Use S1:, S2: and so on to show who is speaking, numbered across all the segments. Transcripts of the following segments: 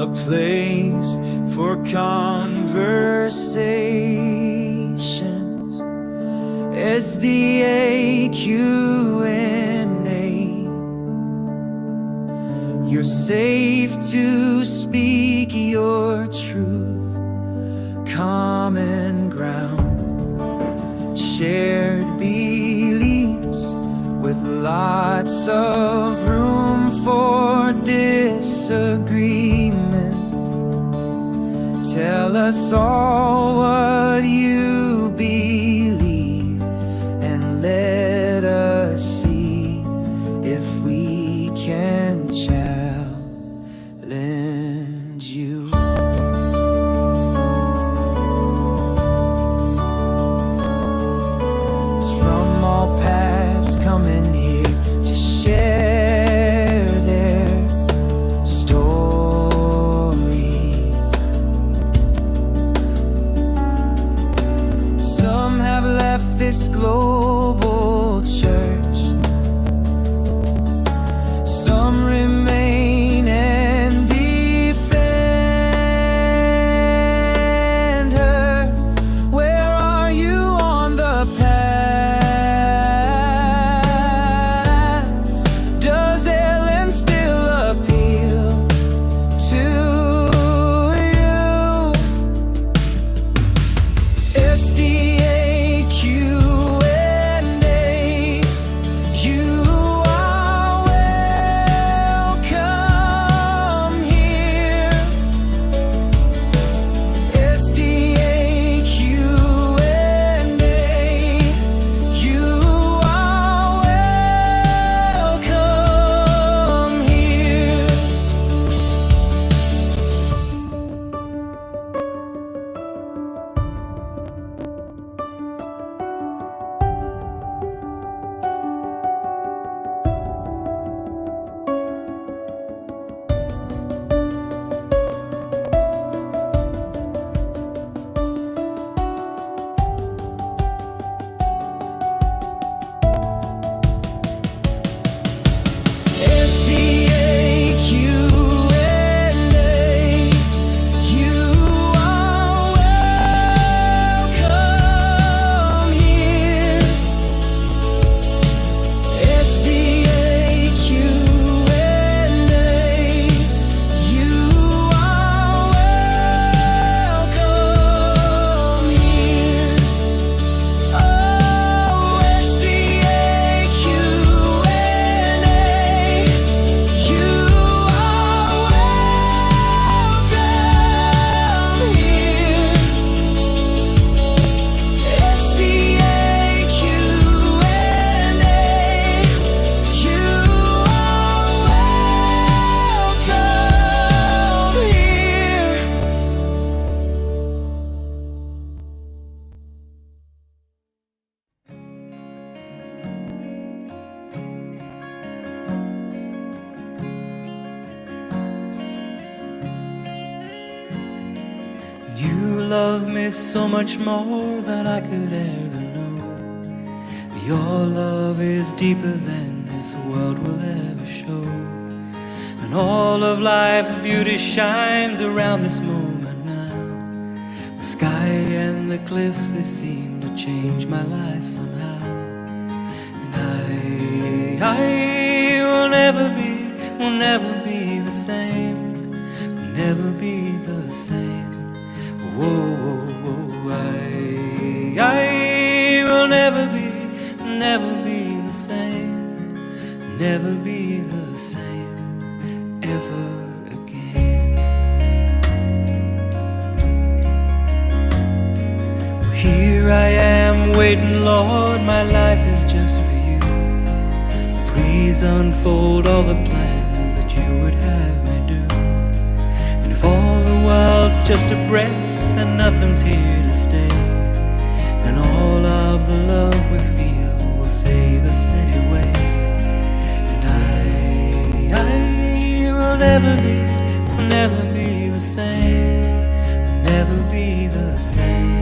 S1: a place for conversations. SDAQ&A. You're safe to speak your truth. Common ground, shared beliefs with lots of room for disagreement. Tell us all what you believe and let us see if we can challenge you. From all paths coming here to share their stories. Some have left this global church, some remain and defend her. Where are you on the path? Does Elenne still appeal to you? SDAQ&A, you are welcome here. SDAQ&A, you are welcome here. SDAQ&A, you are welcome here. SDAQ&A, you are welcome here. Oh, SDAQ&A, you are welcome here. SDAQ&A, you
S2: You love me so much more than I could ever know. Your love is deeper than this world will ever show. And all of life's beauty shines around this moment now. The sky and the cliffs, they seem to change my life somehow. And I will never be the same. Will never be the same. Whoa, I will never be the same, never be the same ever again. Well, here I am waiting, Lord, my life is just for you. Please unfold all the plans that you would have me do. And if all the world's just a breath and nothing's here to stay, then all of the love we feel will save us anyway. And I will never be the same, will never be the same.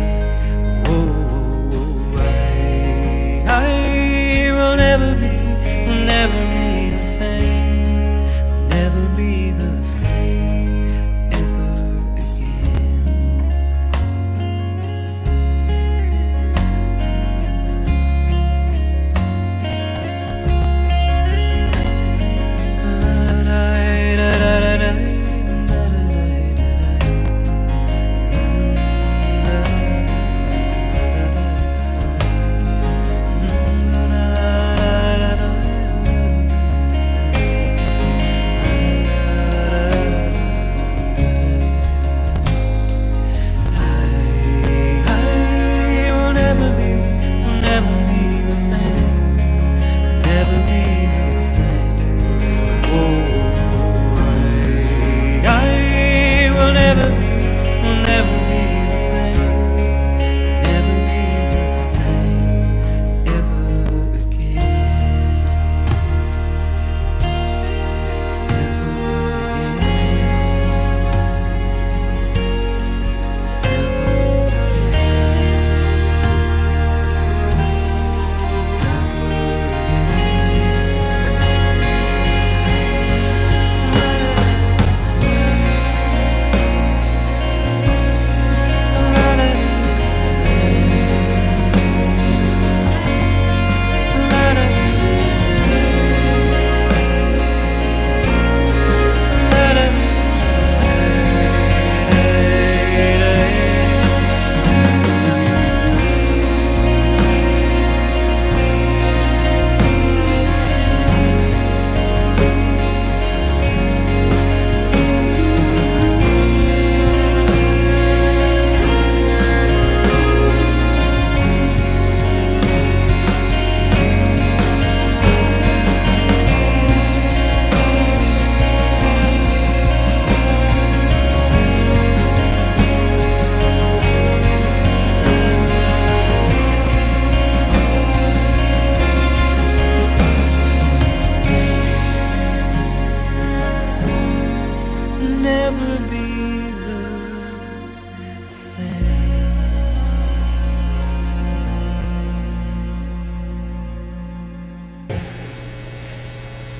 S2: Whoa, I will never be the same, will never be the same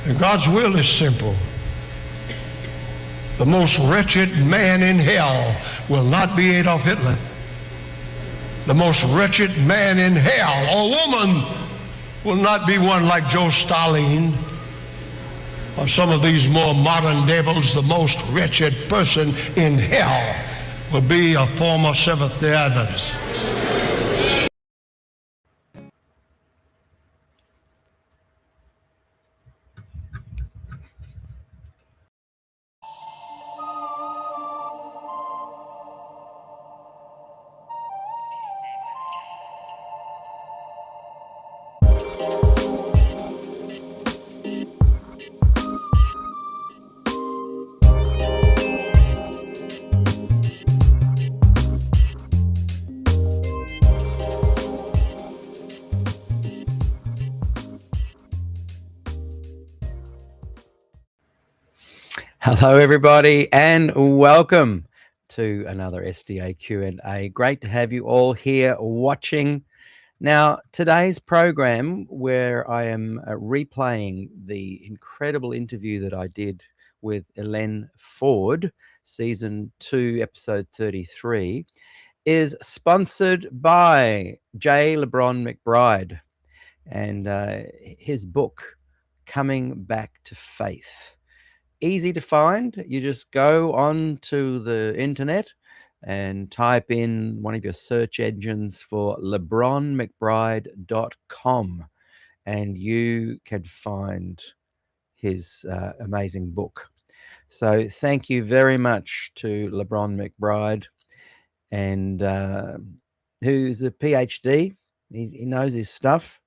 S3: And God's will is simple. The most wretched man in hell will not be Adolf Hitler. The most wretched man in hell, or woman, will not be one like Joe Stalin or some of these more modern devils. The most wretched person in hell will be a former Seventh-day Adventist.
S4: Hello, everybody, and welcome to another SDAQ&A. Great to have you all here watching. Now, today's program, where I am replaying the incredible interview that I did with Elenne Ford, Season 2, Episode 33, is sponsored by J. LeBron McBride and his book, Coming Back to Faith. Easy to find. You just go on to the internet and type in one of your search engines for lebronmcbride.com and you can find his amazing book. So thank you very much to LeBron McBride, and who's a PhD. He knows his stuff,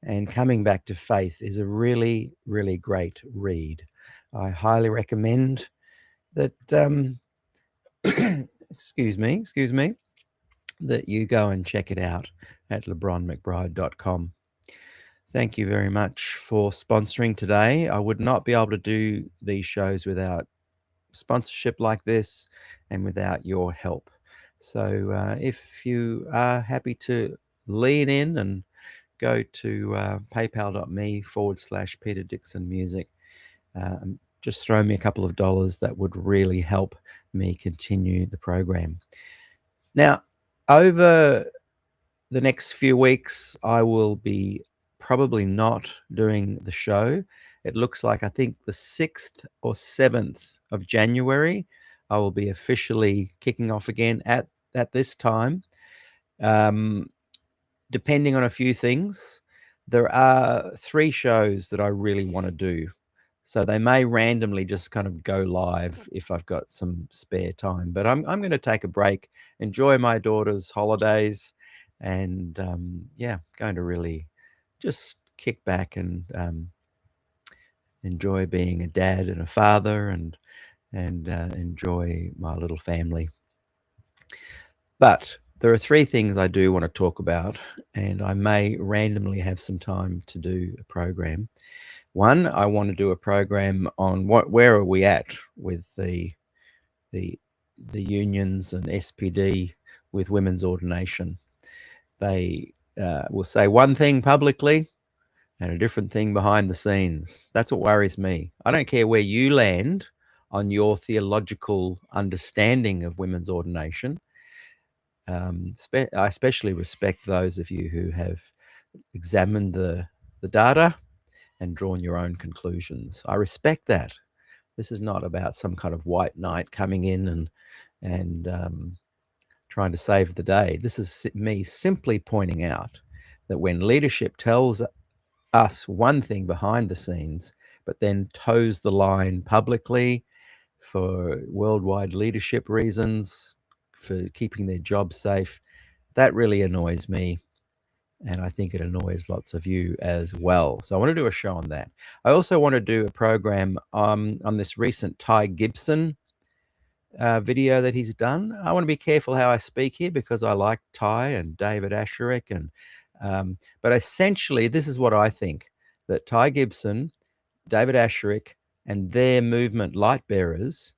S4: and Coming Back to Faith is a really, really great read. I highly recommend that, excuse me, that you go and check it out at lebronmcbride.com. Thank you very much for sponsoring today. I would not be able to do these shows without sponsorship like this and without your help. So if you are happy to lean in and go to paypal.me/Peter Dixon Music, just throw me a couple of dollars. That would really help me continue the program. Now, over the next few weeks, I will be probably not doing the show. It looks like, I think, the 6th or 7th of January, I will be officially kicking off again at this time. Depending on a few things, there are 3 shows that I really want to do. So they may randomly just kind of go live if I've got some spare time. But I'm going to take a break, enjoy my daughter's holidays, and going to really just kick back and enjoy being a dad and a father, and enjoy my little family. But there are 3 things I do want to talk about, and I may randomly have some time to do a program. One, I want to do a program on where are we at with the unions and SPD with women's ordination. They will say one thing publicly and a different thing behind the scenes. That's what worries me. I don't care where you land on your theological understanding of women's ordination. I especially respect those of you who have examined the data and drawn your own conclusions. I respect that. This is not about some kind of white knight coming in and trying to save the day. This is me simply pointing out that when leadership tells us one thing behind the scenes, but then toes the line publicly for worldwide leadership reasons, for keeping their jobs safe, that really annoys me. And I think it annoys lots of you as well. So I want to do a show on that. I also want to do a program on this recent Ty Gibson video that he's done. I want to be careful how I speak here because I like Ty and David Asherik. But essentially, this is what I think, that Ty Gibson, David Asherik, and their movement Light Bearers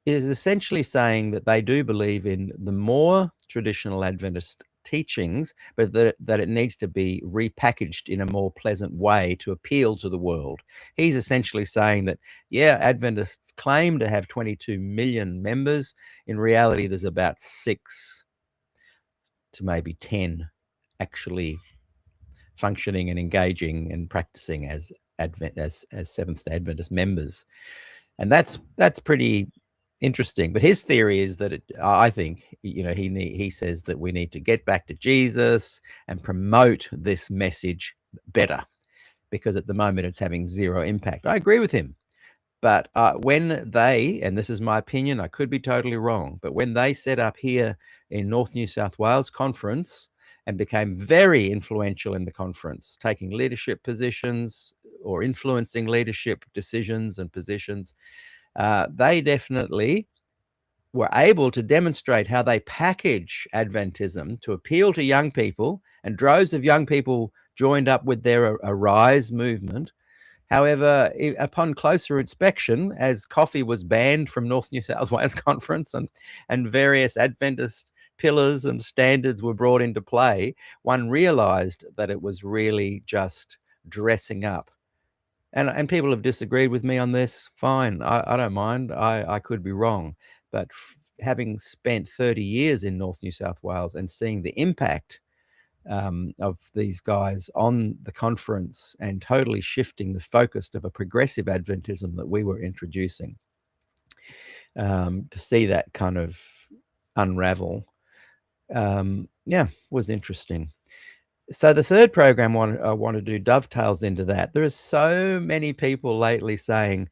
S4: is essentially saying that they do believe in the more traditional Adventist teachings, but that it needs to be repackaged in a more pleasant way to appeal to the world. He's essentially saying that, yeah, Adventists claim to have 22 million members. In reality, there's about 6 to maybe 10 actually functioning and engaging and practicing as Seventh-day Adventist members. And that's pretty interesting. But his theory is that I think, he says that we need to get back to Jesus and promote this message better, because at the moment it's having zero impact. I agree with him. But when they, and this is my opinion, I could be totally wrong, but when they set up here in North New South Wales conference and became very influential in the conference, taking leadership positions or influencing leadership decisions and positions, they definitely were able to demonstrate how they package Adventism to appeal to young people, and droves of young people joined up with their Arise movement. However, upon closer inspection, as coffee was banned from North New South Wales Conference and various Adventist pillars and standards were brought into play, one realized that it was really just dressing up. And people have disagreed with me on this. Fine, I don't mind. I could be wrong. But having spent 30 years in North New South Wales and seeing the impact of these guys on the conference and totally shifting the focus of a progressive Adventism that we were introducing, to see that kind of unravel, was interesting. So the third program I want to do dovetails into that. There are so many people lately saying,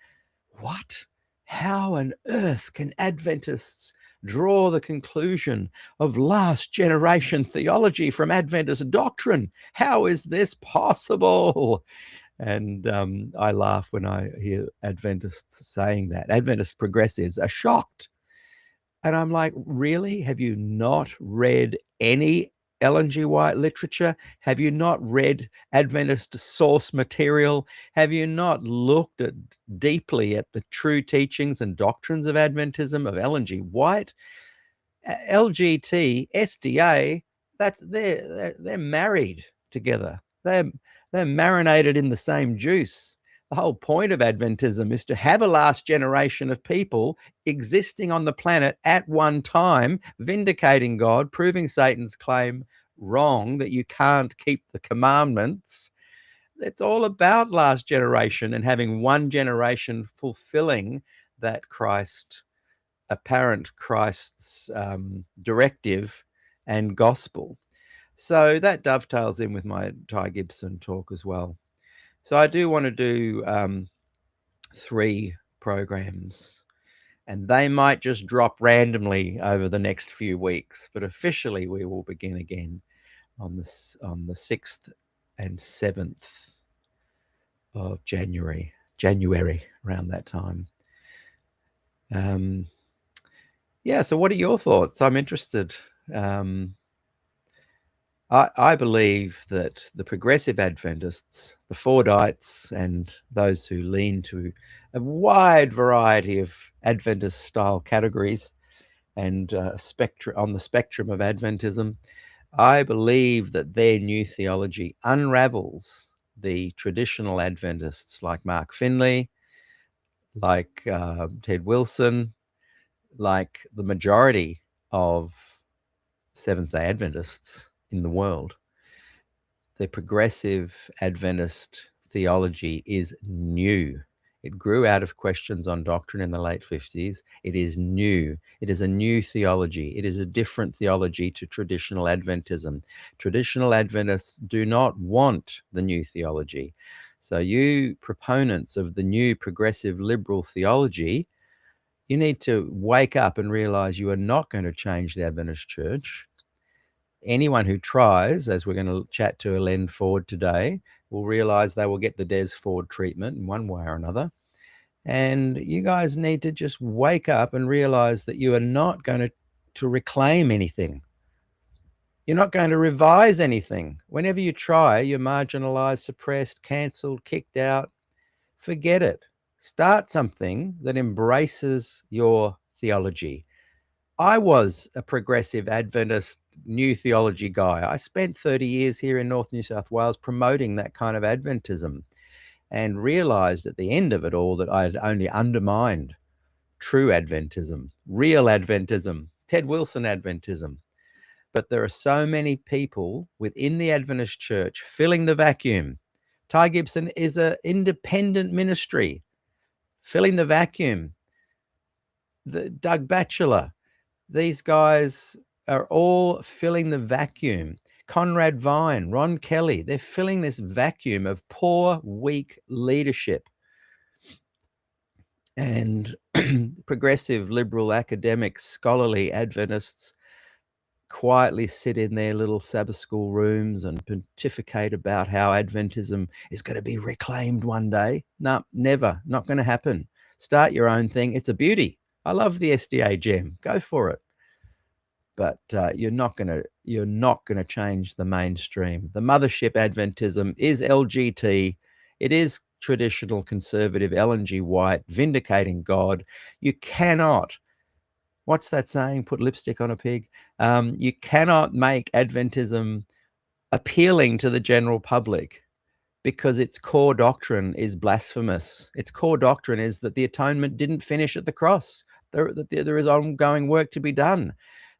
S4: what? How on earth can Adventists draw the conclusion of last generation theology from Adventist doctrine? How is this possible? And I laugh when I hear Adventists saying that. Adventist progressives are shocked. And I'm like, really? Have you not read any Ellen G. White literature? Have you not read Adventist source material? Have you not looked deeply at the true teachings and doctrines of Adventism of Ellen G. White? LGT, SDA, they're married together. They're marinated in the same juice. The whole point of Adventism is to have a last generation of people existing on the planet at one time, vindicating God, proving Satan's claim wrong that you can't keep the commandments. It's all about last generation and having one generation fulfilling that apparent Christ's directive and gospel. So that dovetails in with my Ty Gibson talk as well. So I do want to do 3 programs, and they might just drop randomly over the next few weeks, but officially we will begin again on the 6th and 7th of January, around that time. So what are your thoughts? I'm interested. I believe that the progressive Adventists, the Fordites, and those who lean to a wide variety of Adventist-style categories and on the spectrum of Adventism, I believe that their new theology unravels the traditional Adventists like Mark Finley, like Ted Wilson, like the majority of Seventh-day Adventists in the world. The progressive Adventist theology is new. It grew out of questions on doctrine in the late 50s. It is new. It is a new theology. It is a different theology to traditional Adventism. Traditional Adventists do not want the new theology. So you proponents of the new progressive liberal theology, you need to wake up and realize you are not going to change the Adventist church. Anyone who tries, as we're going to chat to Elenne Ford today, will realize they will get the Des Ford treatment in one way or another. And you guys need to just wake up and realize that you are not going to reclaim anything. You're not going to revise anything. Whenever you try, you're marginalized, suppressed, cancelled, kicked out. Forget it. Start something that embraces your theology. I was a progressive Adventist new theology guy. I spent 30 years here in North New South Wales promoting that kind of Adventism, and realized at the end of it all that I had only undermined true Adventism, real Adventism, Ted Wilson Adventism. But there are so many people within the Adventist church filling the vacuum. Ty Gibson is an independent ministry filling the vacuum. Doug Batchelor, these guys are all filling the vacuum. Conrad Vine, Ron Kelly, they're filling this vacuum of poor, weak leadership. And progressive, liberal, academic, scholarly Adventists quietly sit in their little Sabbath school rooms and pontificate about how Adventism is going to be reclaimed one day. No, never, not going to happen. Start your own thing. It's a beauty. I love the SDA gem. Go for it. But you're not going to change the mainstream. The mothership Adventism is LGT. It is traditional conservative Ellen G. White, vindicating God. You cannot, what's that saying? Put lipstick on a pig. You cannot make Adventism appealing to the general public because its core doctrine is blasphemous. Its core doctrine is that the atonement didn't finish at the cross. There is ongoing work to be done.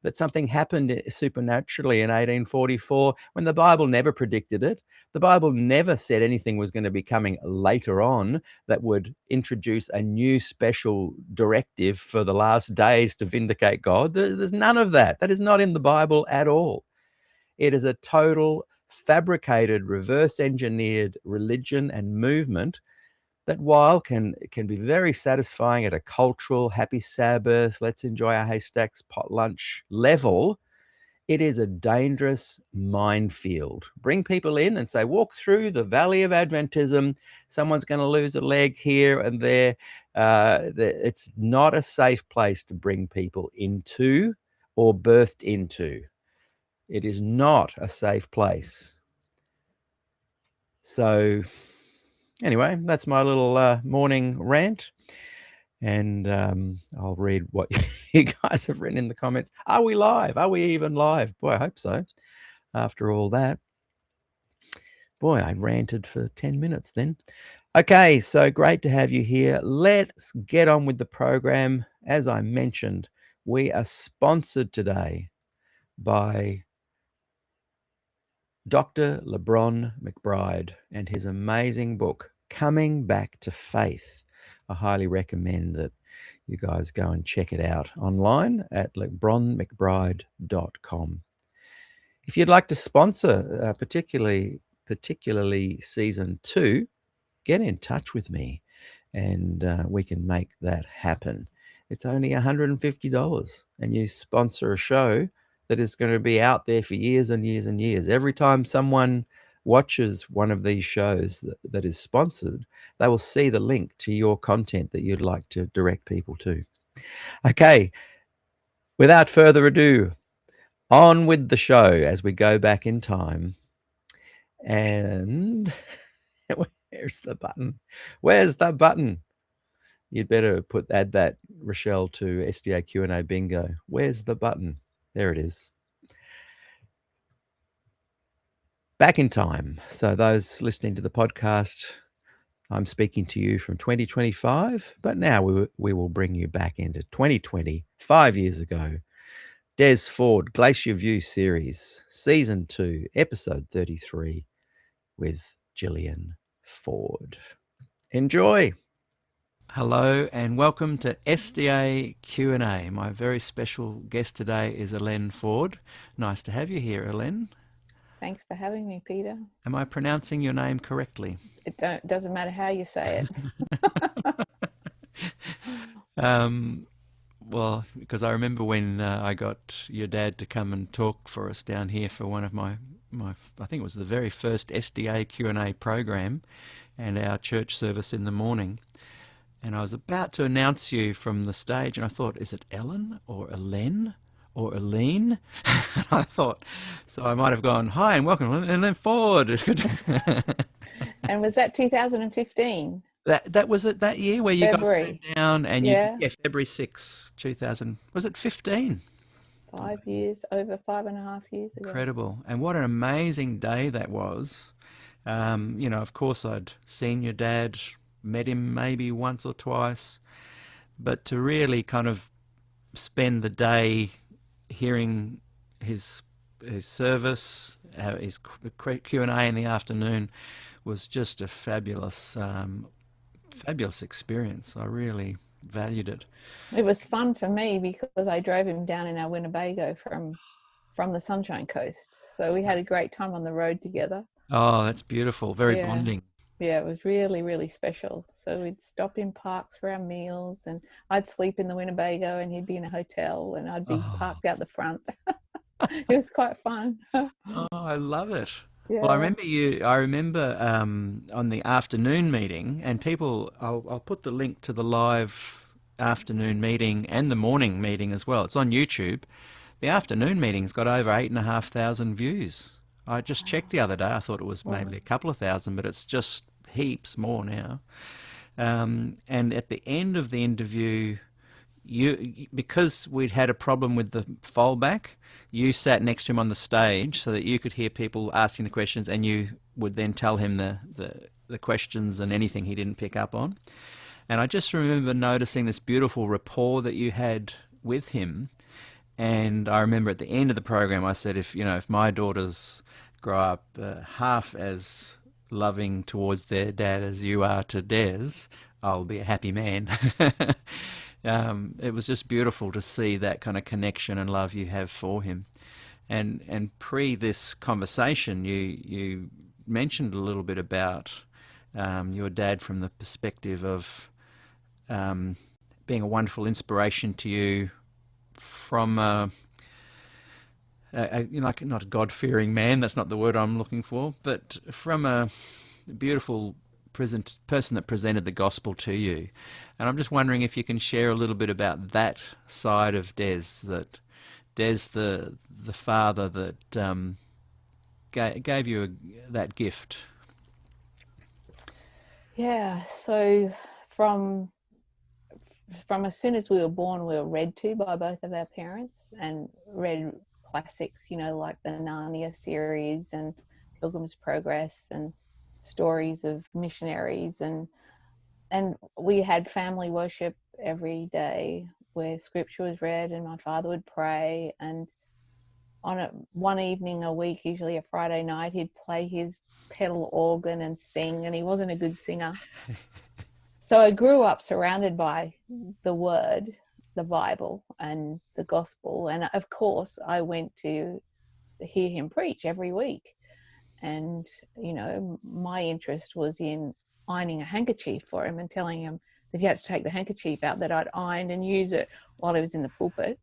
S4: That something happened supernaturally in 1844 when the Bible never predicted it. The Bible never said anything was going to be coming later on that would introduce a new special directive for the last days to vindicate God. There's none of that. That is not in the Bible at all. It is a total fabricated, reverse engineered religion and movement that, while can be very satisfying at a cultural, happy Sabbath, let's enjoy our haystacks, pot lunch level, it is a dangerous minefield. Bring people in and say, walk through the valley of Adventism. Someone's going to lose a leg here and there. It's not a safe place to bring people into or birthed into. It is not a safe place. So anyway, that's my little morning rant. And I'll read what you guys have written in the comments. Are we live? Are we even live? Boy, I hope so. After all that. Boy, I ranted for 10 minutes then. Okay, so great to have you here. Let's get on with the program. As I mentioned, we are sponsored today by Dr. LeBron McBride and his amazing book, Coming Back to Faith. I highly recommend that you guys go and check it out online at lebronmcbride.com. If you'd like to sponsor, particularly season 2, get in touch with me and we can make that happen. It's only $150 and you sponsor a show that is going to be out there for years and years and years. Every time someone watches one of these shows that is sponsored, they will see the link to your content that you'd like to direct people to. Okay, without further ado, on with the show as we go back in time. And where's the button? Where's the button? You'd better add that, Rochelle, to SDAQ&A bingo. Where's the button? There it is. Back in time. So those listening to the podcast, I'm speaking to you from 2025, but now we will bring you back into 2020, 5 years ago. Des Ford, Glacier View series, season 2, episode 33, with Gillian Ford. Enjoy. Hello and welcome to SDA Q&A. My very special guest today is Elenne Ford. Nice to have you here, Elenne.
S5: Thanks for having me, Peter.
S4: Am I pronouncing your name correctly?
S5: It doesn't matter how you say it.
S4: Well, because I remember when I got your dad to come and talk for us down here for one of my I think it was the very first SDA Q&A program and our church service in the morning. And I was about to announce you from the stage, and I thought, is it Ellen or Elenne or Elenne? I thought, so I might have gone, hi and welcome, Elenne Ford.
S5: And was that 2015?
S4: That was it that year where you
S5: February.
S4: guys came down and
S5: Yeah.
S4: February 6, 2000. Was it 15?
S5: 5 years, over 5.5 years ago.
S4: Incredible. And what an amazing day that was. You know, of course, I'd seen your dad, met him maybe once or twice, but to really kind of spend the day hearing his service, his Q&A in the afternoon was just a fabulous, fabulous experience. I really valued it.
S5: It was fun for me because I drove him down in our Winnebago from the Sunshine Coast. So we had a great time on the road together.
S4: Oh, that's beautiful. Very
S5: Yeah.
S4: bonding.
S5: Yeah, it was really, really special. So we'd stop in parks for our meals, and I'd sleep in the Winnebago and he'd be in a hotel and I'd be parked out the front. It was quite fun.
S4: Oh, I love it.
S5: Yeah.
S4: Well, I remember on the afternoon meeting, and people, I'll put the link to the live afternoon meeting and the morning meeting as well. It's on YouTube. The afternoon meeting's got over 8,500 views. I just checked the other day. I thought it was maybe a couple of thousand, but it's just heaps more now. And at the end of the interview, because we'd had a problem with the foldback, you sat next to him on the stage so that you could hear people asking the questions, and you would then tell him the questions and anything he didn't pick up on. And I just remember noticing this beautiful rapport that you had with him. And I remember at the end of the program, I said, if my daughters grow up half as loving towards their dad as you are to Des, I'll be a happy man. It was just beautiful to see that kind of connection and love you have for him. And pre this conversation, you mentioned a little bit about your dad from the perspective of being a wonderful inspiration to you from not a God-fearing man, that's not the word I'm looking for, but from a beautiful person that presented the gospel to you. And I'm just wondering if you can share a little bit about that side of Des, the father that gave you that gift.
S5: Yeah, so from as soon as we were born, we were read to by both of our parents, and read classics, like the Narnia series and Pilgrim's Progress and stories of missionaries, and we had family worship every day where scripture was read and my father would pray, and on one evening a week, usually a Friday night, he'd play his pedal organ and sing, and he wasn't a good singer. So I grew up surrounded by the Word, the Bible, and the Gospel. And of course, I went to hear him preach every week. And, my interest was in ironing a handkerchief for him and telling him that he had to take the handkerchief out that I'd ironed and use it while he was in the pulpit.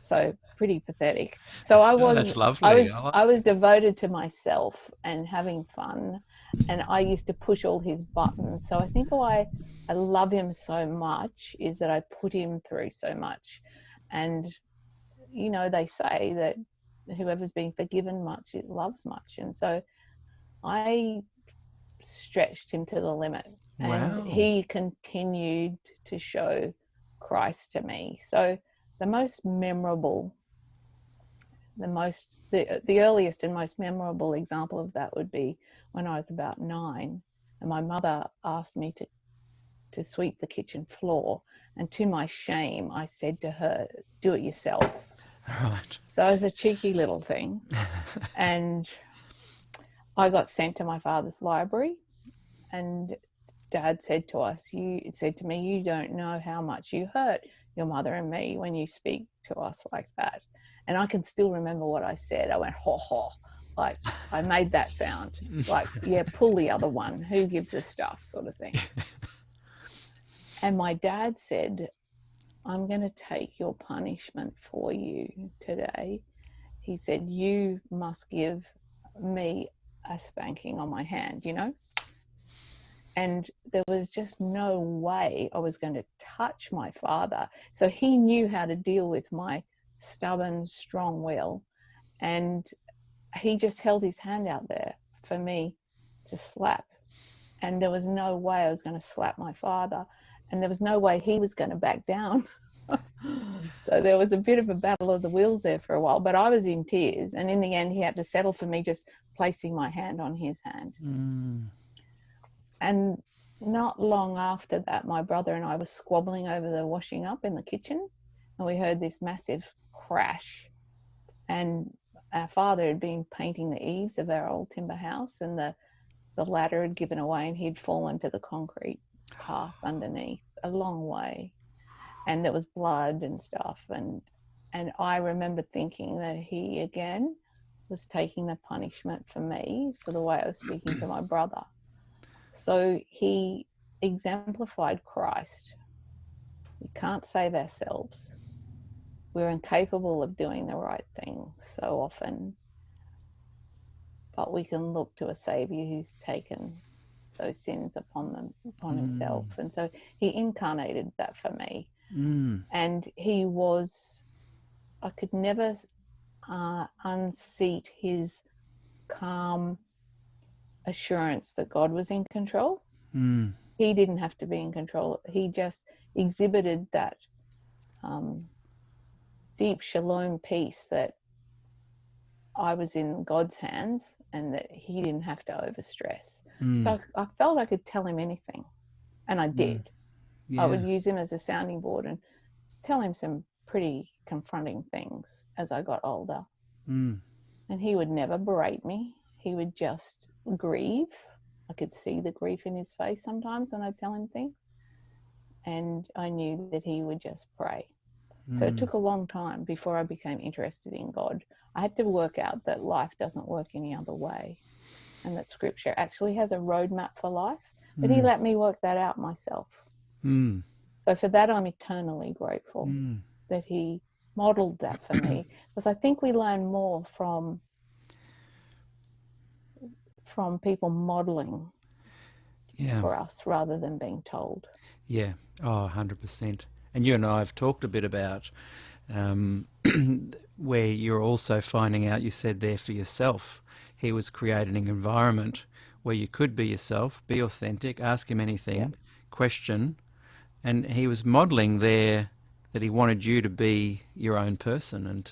S5: So pretty pathetic. So
S4: That's lovely.
S5: I was devoted to myself and having fun, and I used to push all his buttons. So I think why I love him so much is that I put him through so much. And they say that whoever's been forgiven much, it loves much. And so I stretched him to the limit.
S4: Wow.
S5: And he continued to show Christ to me. So the most memorable, the earliest and most memorable example of that would be when I was about 9, and my mother asked me to sweep the kitchen floor, and to my shame, I said to her, "Do it yourself."
S4: Right.
S5: So it was a cheeky little thing, and I got sent to my father's library, and Dad said to me, "You don't know how much you hurt your mother and me when you speak to us like that." And I can still remember what I said. I went, "Ho, ho," like I made that sound, like, yeah, pull the other one, who gives a stuff, sort of thing. And my dad said, "I'm going to take your punishment for you today." He said, "You must give me a spanking on my hand, And there was just no way I was going to touch my father. So he knew how to deal with my stubborn, strong will. And he just held his hand out there for me to slap. And there was no way I was going to slap my father. And there was no way he was going to back down. So there was a bit of a battle of the wills there for a while, but I was in tears. And in the end, he had to settle for me just placing my hand on his hand. And not long after that, my brother and I were squabbling over the washing up in the kitchen, and we heard this massive crash. And our father had been painting the eaves of our old timber house, and the ladder had given away, and he'd fallen to the concrete path underneath a long way, and there was blood and stuff. And I remember thinking that he again was taking the punishment for me for the way I was speaking to my brother. So he exemplified Christ. We can't save ourselves. We're incapable of doing the right thing so often, but we can look to a Savior who's taken those sins upon himself. And so he incarnated that for me. And he was, I could never unseat his calm assurance that God was in control. He didn't have to be in control. He just exhibited that deep shalom peace that I was in God's hands and that he didn't have to overstress. So I felt I could tell him anything, and I did. I would use him as a sounding board and tell him some pretty confronting things as I got older. And he would never berate me. He would just grieve. I could see the grief in his face sometimes when I'd tell him things. And I knew that he would just pray. So it took a long time before I became interested in God. I had to work out that life doesn't work any other way, and that Scripture actually has a roadmap for life. But he let me work that out myself. So for that, I'm eternally grateful that he modeled that for me, because I think we learn more from people modeling for us rather than being told.
S4: Yeah. Oh, 100%. And you and I have talked a bit about where you're also finding out, you said there for yourself, he was creating an environment where you could be yourself, be authentic, ask him anything, question, and he was modeling there that he wanted you to be your own person and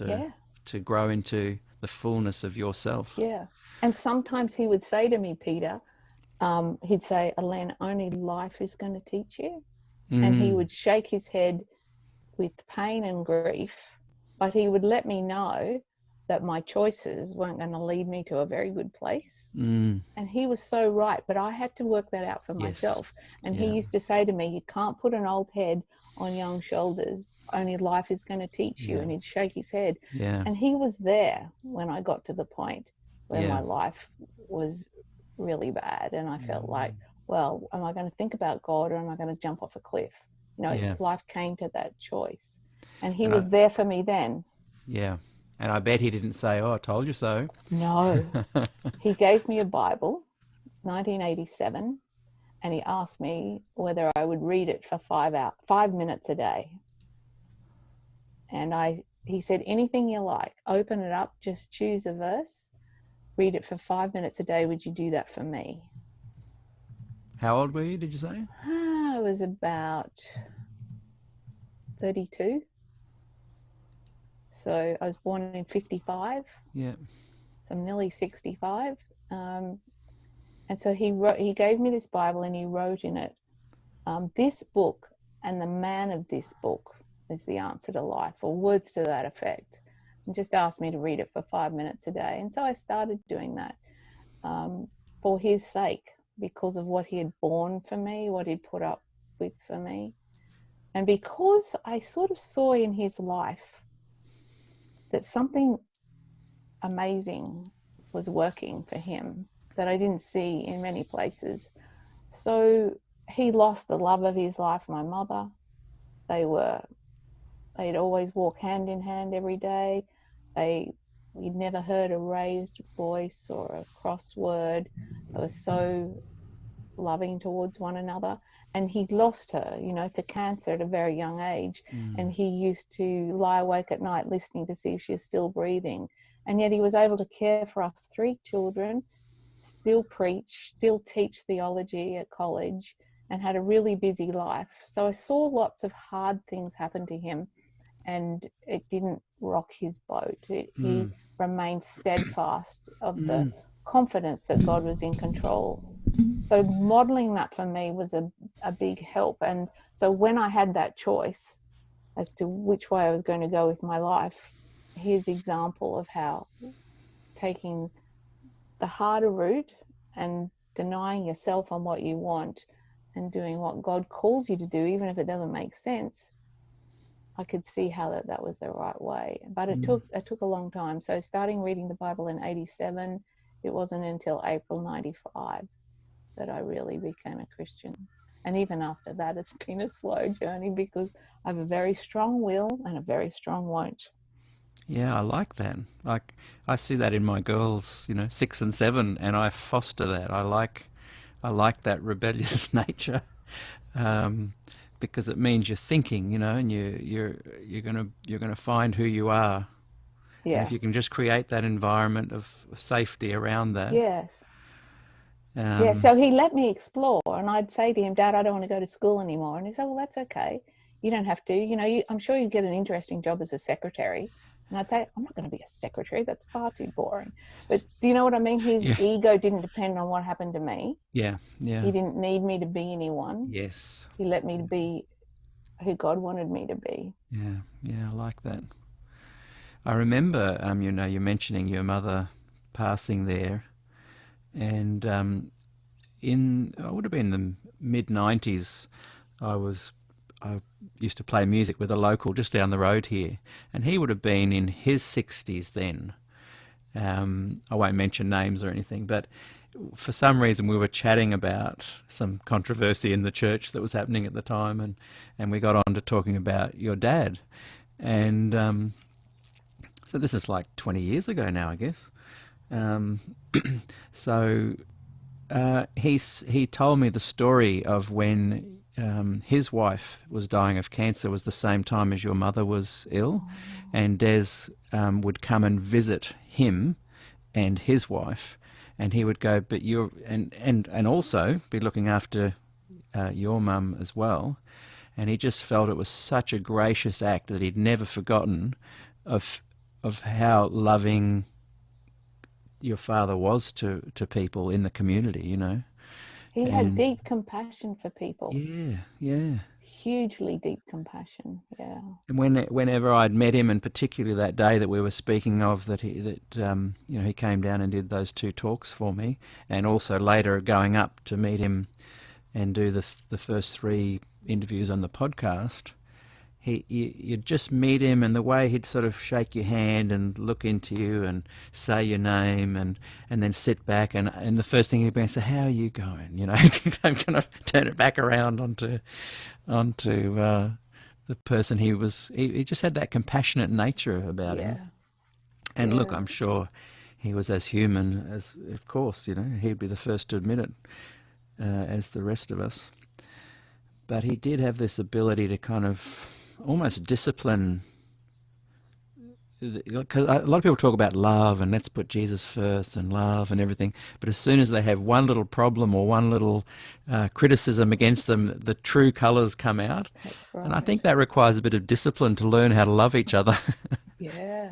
S4: to grow into the fullness of yourself.
S5: Yeah. And sometimes he would say to me, Peter, he'd say, Elenne, only life is going to teach you. And he would shake his head with pain and grief, but he would let me know that my choices weren't going to lead me to a very good place. And he was so right, but I had to work that out for myself. And he used to say to me, you can't put an old head on young shoulders, only life is going to teach you. And he'd shake his head. And he was there when I got to the point where my life was really bad, and I felt like, well, am I going to think about God, or am I going to jump off a cliff? You know, life came to that choice, and he was there for me then.
S4: Yeah. And I bet he didn't say, oh, I told you so.
S5: No. He gave me a Bible, 1987, and he asked me whether I would read it for 5 minutes a day. And he said, anything you like, open it up, just choose a verse, read it for 5 minutes a day. Would you do that for me?
S4: How old were you, did you say?
S5: I was about 32. So I was born in 55.
S4: Yeah.
S5: So I'm nearly 65. And so he gave me this Bible, and he wrote in it, this book and the man of this book is the answer to life, or words to that effect. And just asked me to read it for 5 minutes a day. And so I started doing that for his sake, because of what he had borne for me, what he'd put up with for me. And because I sort of saw in his life that something amazing was working for him that I didn't see in many places. So he lost the love of his life, my mother. They'd always walk hand in hand every day. We'd never heard a raised voice or a cross word. They were so loving towards one another. And he'd lost her, to cancer at a very young age. And he used to lie awake at night listening to see if she was still breathing. And yet he was able to care for us 3 children, still preach, still teach theology at college, and had a really busy life. So I saw lots of hard things happen to him, and it didn't rock his boat. He remained steadfast of the confidence that God was in control. So modeling that for me was a big help. And so when I had that choice as to which way I was going to go with my life, here's an example of how taking the harder route and denying yourself on what you want and doing what God calls you to do, even if it doesn't make sense, I could see how that was the right way. But it took a long time. So starting reading the Bible in 87, it wasn't until April 95 that I really became a Christian. And even after that, it's been a slow journey because I have a very strong will and a very strong won't.
S4: Yeah, I like that. Like, I see that in my girls, 6 and 7, and I foster that. I like that rebellious nature, because it means you're thinking, and you're gonna find who you are. And
S5: Yeah.
S4: if you can just create that environment of safety around that.
S5: Yes. Yeah, so he let me explore, and I'd say to him, Dad, I don't want to go to school anymore. And he said, well, that's okay. You don't have to. I'm sure you get an interesting job as a secretary. And I'd say, I'm not going to be a secretary. That's far too boring. But do you know what I mean? His ego didn't depend on what happened to me.
S4: Yeah.
S5: He didn't need me to be anyone.
S4: Yes.
S5: He let me to be who God wanted me to be.
S4: Yeah, I like that. I remember, you're mentioning your mother passing there, and I would have been the mid-90s, I used to play music with a local just down the road here, and he would have been in his 60s then. I won't mention names or anything, but for some reason we were chatting about some controversy in the church that was happening at the time, and we got on to talking about your dad. And so this is like 20 years ago now, I guess. So he told me the story of when his wife was dying of cancer, was the same time as your mother was ill, and Des would come and visit him and his wife, and he would go, but you're and also be looking after your mum as well. And he just felt it was such a gracious act that he'd never forgotten of how loving your father was to people in the community,
S5: He had deep compassion for people.
S4: Yeah.
S5: Hugely deep compassion, yeah.
S4: And whenever I'd met him, and particularly that day that we were speaking of, that he came down and did those 2 talks for me, and also later going up to meet him and do the first 3 interviews on the podcast, you'd just meet him, and the way he'd sort of shake your hand and look into you and say your name, and then sit back, and the first thing he'd be say, how are you going? I'm going to turn it back around onto the person he was. He just had that compassionate nature about him. And look, I'm sure he was as human as, of course, he'd be the first to admit it, as the rest of us. But he did have this ability to kind of almost discipline, because a lot of people talk about love and let's put Jesus first and love and everything, but as soon as they have one little problem or one little criticism against them, the true colours come out. Right. And I think that requires a bit of discipline to learn how to love each other.
S5: Yeah,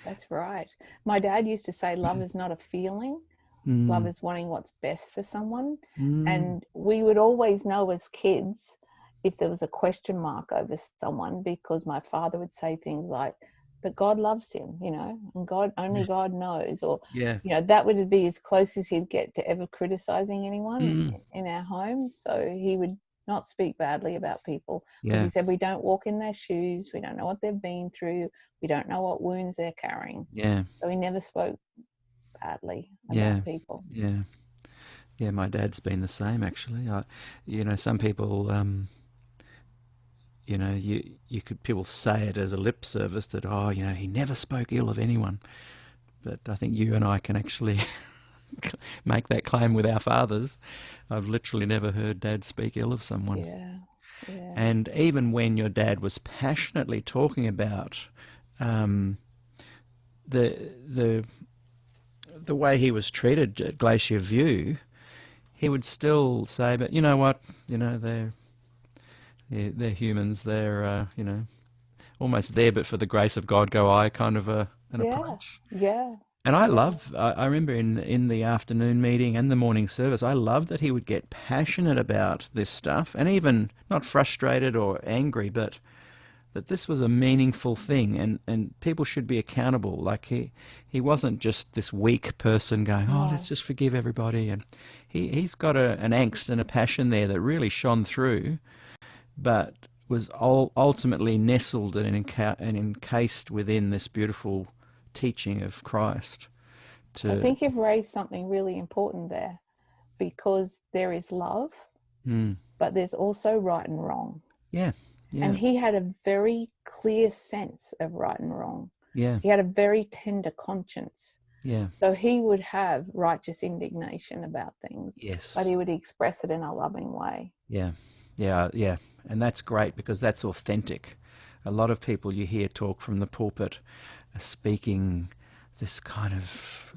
S5: that's right. My dad used to say love is not a feeling. Love is wanting what's best for someone. And we would always know as kids if there was a question mark over someone, because my father would say things like, but God loves him, and only God knows, or, that would be as close as he'd get to ever criticizing anyone in our home. So he would not speak badly about people, because he said, we don't walk in their shoes. We don't know what they've been through. We don't know what wounds they're carrying. Yeah. So he never spoke badly about people.
S4: Yeah, my dad's been the same, actually. Some people, people say it as a lip service that, he never spoke ill of anyone. But I think you and I can actually make that claim with our fathers. I've literally never heard Dad speak ill of someone.
S5: Yeah.
S4: And even when your dad was passionately talking about the way he was treated at Glacier View, he would still say, but you know what, they're humans, they're almost there, but for the grace of God go I, kind of an
S5: Yeah.
S4: approach.
S5: Yeah.
S4: And I
S5: Yeah.
S4: I remember in the afternoon meeting and the morning service, I loved that he would get passionate about this stuff, and even not frustrated or angry, but that this was a meaningful thing, and people should be accountable. Like he wasn't just this weak person going, oh, let's
S5: No.
S4: just forgive everybody. And he's got an angst and a passion there that really shone through, but was ultimately nestled and encased within this beautiful teaching of Christ.
S5: I think you've raised something really important there, because there is love, but there's also right and wrong.
S4: Yeah, yeah,
S5: And he had a very clear sense of right and wrong.
S4: yeah,
S5: He had a very tender conscience.
S4: yeah,
S5: So he would have righteous indignation about things,
S4: yes,
S5: but he would express it in a loving way.
S4: yeah, yeah, yeah. And that's great because that's authentic. A lot of people you hear talk from the pulpit are speaking this kind of,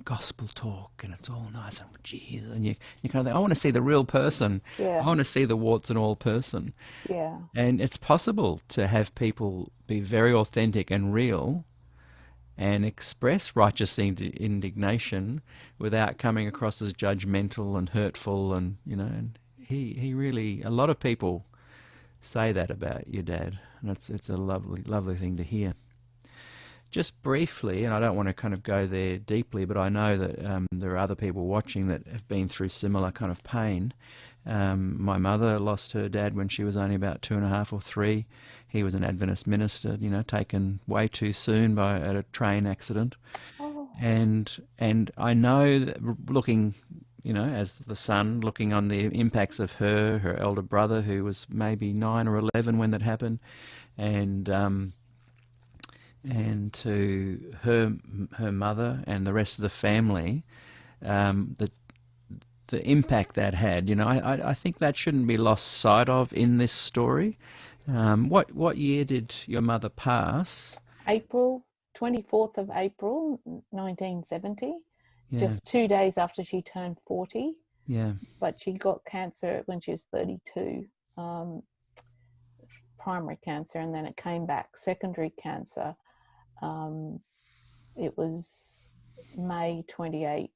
S4: gospel talk, and it's all nice and geez, and you kind of think, I want to see the real person.
S5: Yeah.
S4: I want to see the warts and all person.
S5: Yeah.
S4: And it's possible to have people be very authentic and real and express righteous indignation without coming across as judgmental and hurtful. And, and he really, a lot of people say that about your dad. And it's a lovely, lovely thing to hear. Just briefly, and I don't want to kind of go there deeply, but I know that there are other people watching that have been through similar kind of pain. My mother lost her dad when she was only about 2.5 or 3. He was an Adventist minister, taken way too soon at a train accident.
S5: Oh.
S4: And I know that looking, as the son, looking on the impacts of her elder brother, who was maybe 9 or 11 when that happened, and to her mother and the rest of the family, the impact that had. I think that shouldn't be lost sight of in this story. What year did your mother pass?
S5: 24th of April 1970,
S4: Yeah,
S5: just 2 days after she turned 40.
S4: yeah,
S5: But she got cancer when she was 32, primary cancer, and then it came back, secondary cancer. It was May 28,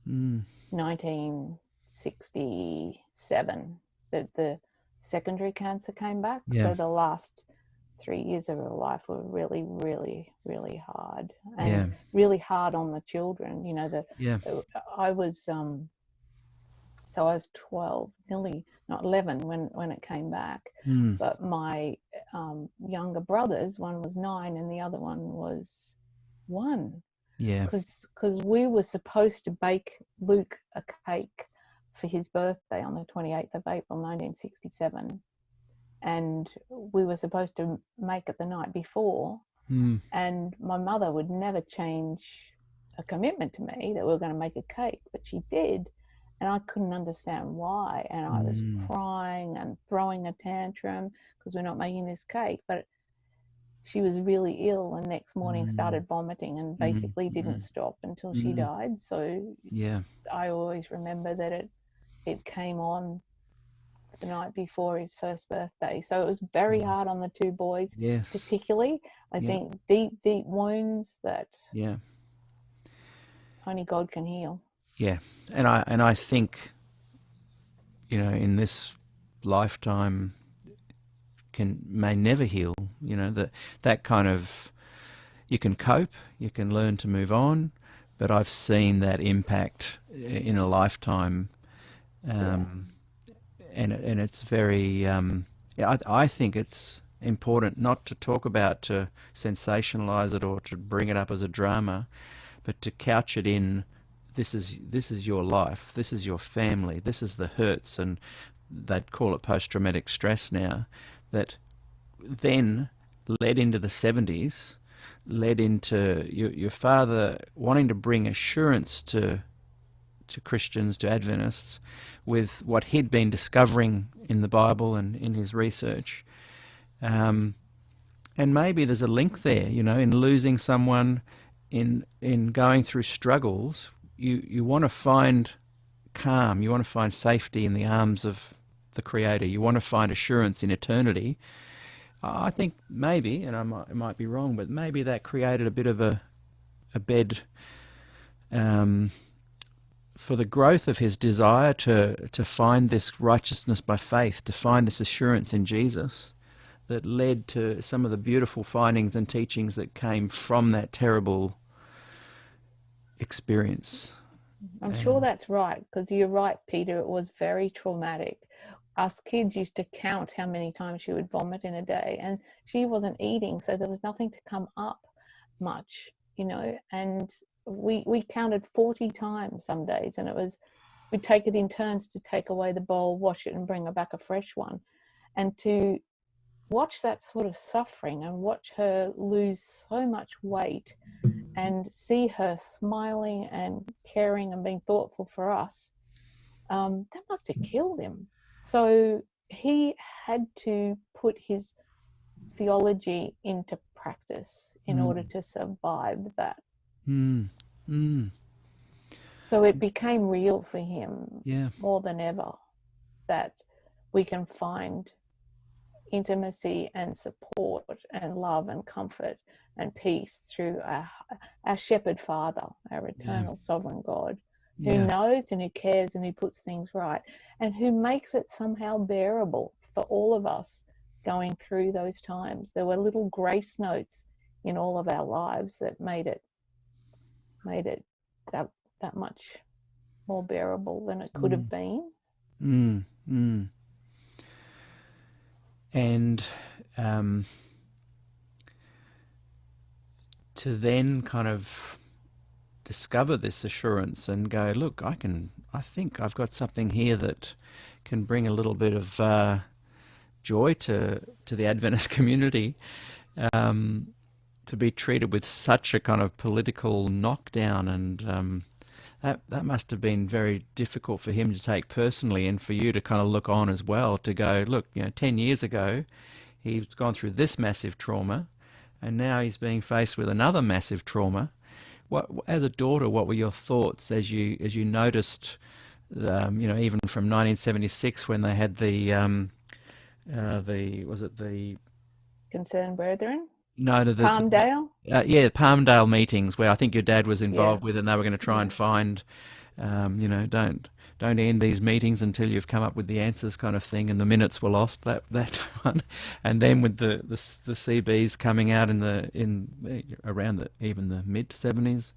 S5: 1967, that the secondary cancer came back.
S4: Yeah.
S5: So the last 3 years of her life were really, really, really hard, and
S4: Yeah.
S5: really hard on the children.
S4: yeah,
S5: I was so I was 12, nearly not 11 when it came back. But my younger brothers, one was 9 and the other one was 1.
S4: yeah,
S5: Because we were supposed to bake Luke a cake for his birthday on the 28th of April 1967, and we were supposed to make it the night before. And my mother would never change a commitment to me that we were going to make a cake, but she did. And I couldn't understand why. And I was crying and throwing a tantrum because we're not making this cake. But she was really ill, and next morning started vomiting and basically didn't stop until she died. So
S4: yeah,
S5: I always remember that it came on the night before his first birthday. So it was very hard on the 2 boys,
S4: yes,
S5: particularly. I think deep, deep wounds that
S4: yeah,
S5: only God can heal.
S4: yeah. And I think, in this lifetime may never heal. That kind of, you can cope, you can learn to move on, but I've seen that impact in a lifetime, and it's very. I think it's important not to talk about, to sensationalize it or to bring it up as a drama, but to couch it in, this is your life, this is your family, this is the hurts, and they'd call it post-traumatic stress now, that then led into the 70s, led into your father wanting to bring assurance to Christians, to Adventists, with what he'd been discovering in the Bible and in his research. And maybe there's a link there, in losing someone, in going through struggles. You want to find calm. You want to find safety in the arms of the Creator. You want to find assurance in eternity. I think maybe, and I might be wrong, but maybe that created a bit of a bed for the growth of his desire to find this righteousness by faith, to find this assurance in Jesus, that led to some of the beautiful findings and teachings that came from that terrible experience.
S5: I'm sure that's right, because you're right, Peter. It was very traumatic. Us kids used to count how many times she would vomit in a day, and she wasn't eating, so there was nothing to come up much, you know. And we counted 40 times some days, and we'd take it in turns to take away the bowl, wash it, and bring her back a fresh one. And to watch that sort of suffering and watch her lose so much weight and see her smiling and caring and being thoughtful for us, that must have killed him. So he had to put his theology into practice in order to survive that. So it became real for him, more than ever, that we can find intimacy and support and love and comfort and peace through our shepherd father, our eternal sovereign God, who knows and who cares and who puts things right and who makes it somehow bearable for all of us going through those times. There were little grace notes in all of our lives that made it that much more bearable than it could have been.
S4: And to then kind of discover this assurance and go, look, I think I've got something here that can bring a little bit of joy to the Adventist community, to be treated with such a kind of political knockdown, and that must have been very difficult for him to take personally, and for you to kind of look on as well, to go, look, 10 years ago he's gone through this massive trauma, and now he's being faced with another massive trauma. What, as a daughter, what were your thoughts as you noticed, even from 1976 when they had the
S5: Concerned Brethren?
S4: No,
S5: Palmdale?
S4: Palmdale meetings where I think your dad was involved with, and they were going to try and find, don't end these meetings until you've come up with the answers, kind of thing, and the minutes were lost. That one, and then with the CBs coming out around even the mid 70s,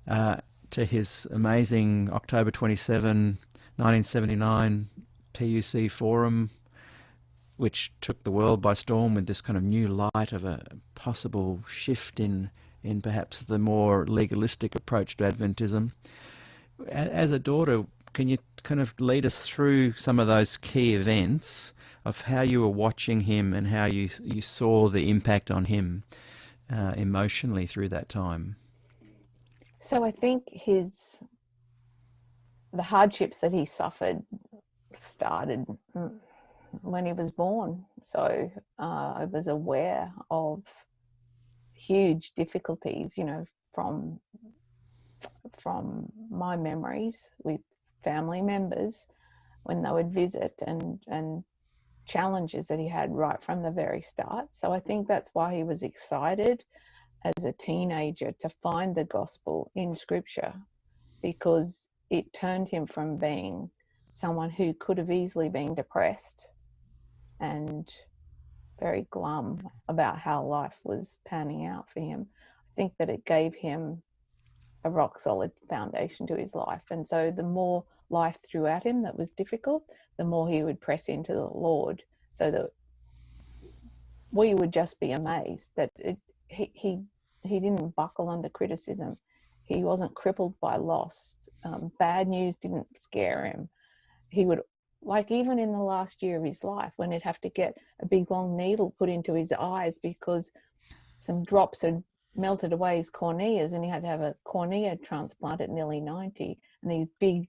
S4: to his amazing October 27, 1979 PUC forum, which took the world by storm with this kind of new light of a possible shift in perhaps the more legalistic approach to Adventism. As a daughter, can you kind of lead us through some of those key events of how you were watching him and how you saw the impact on him emotionally through that time?
S5: So I think the hardships that he suffered started when he was born. So I was aware of huge difficulties, from my memories with family members when they would visit, and challenges that he had right from the very start. So I think that's why he was excited as a teenager to find the gospel in Scripture, because it turned him from being someone who could have easily been depressed and very glum about how life was panning out for him. I think that it gave him a rock solid foundation to his life. And so the more life threw at him that was difficult, the more he would press into the Lord, so that we would just be amazed that he didn't buckle under criticism. He wasn't crippled by loss. Bad news didn't scare him. He would, like even in the last year of his life, when he'd have to get a big long needle put into his eyes because some drops had melted away his corneas, and he had to have a cornea transplant at nearly 90, and these big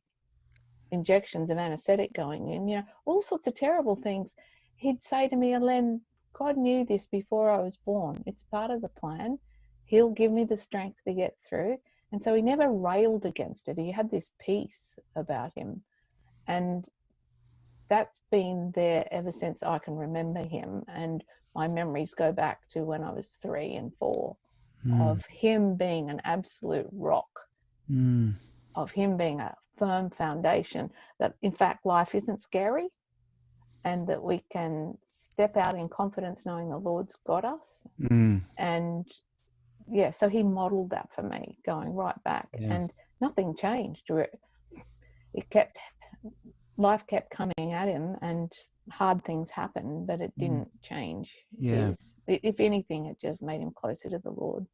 S5: injections of anesthetic going in, all sorts of terrible things. He'd say to me, Elenne, God knew this before I was born. It's part of the plan. He'll give me the strength to get through. And so he never railed against it. He had this peace about him. And that's been there ever since I can remember him. And my memories go back to when I was 3 and 4 of him being an absolute rock, of him being a firm foundation, that in fact life isn't scary and that we can step out in confidence knowing the Lord's got us. And yeah, so he modeled that for me going right back, and nothing changed. Life kept coming at him and hard things happened, but it didn't change. If anything, it just made him closer to the Lord.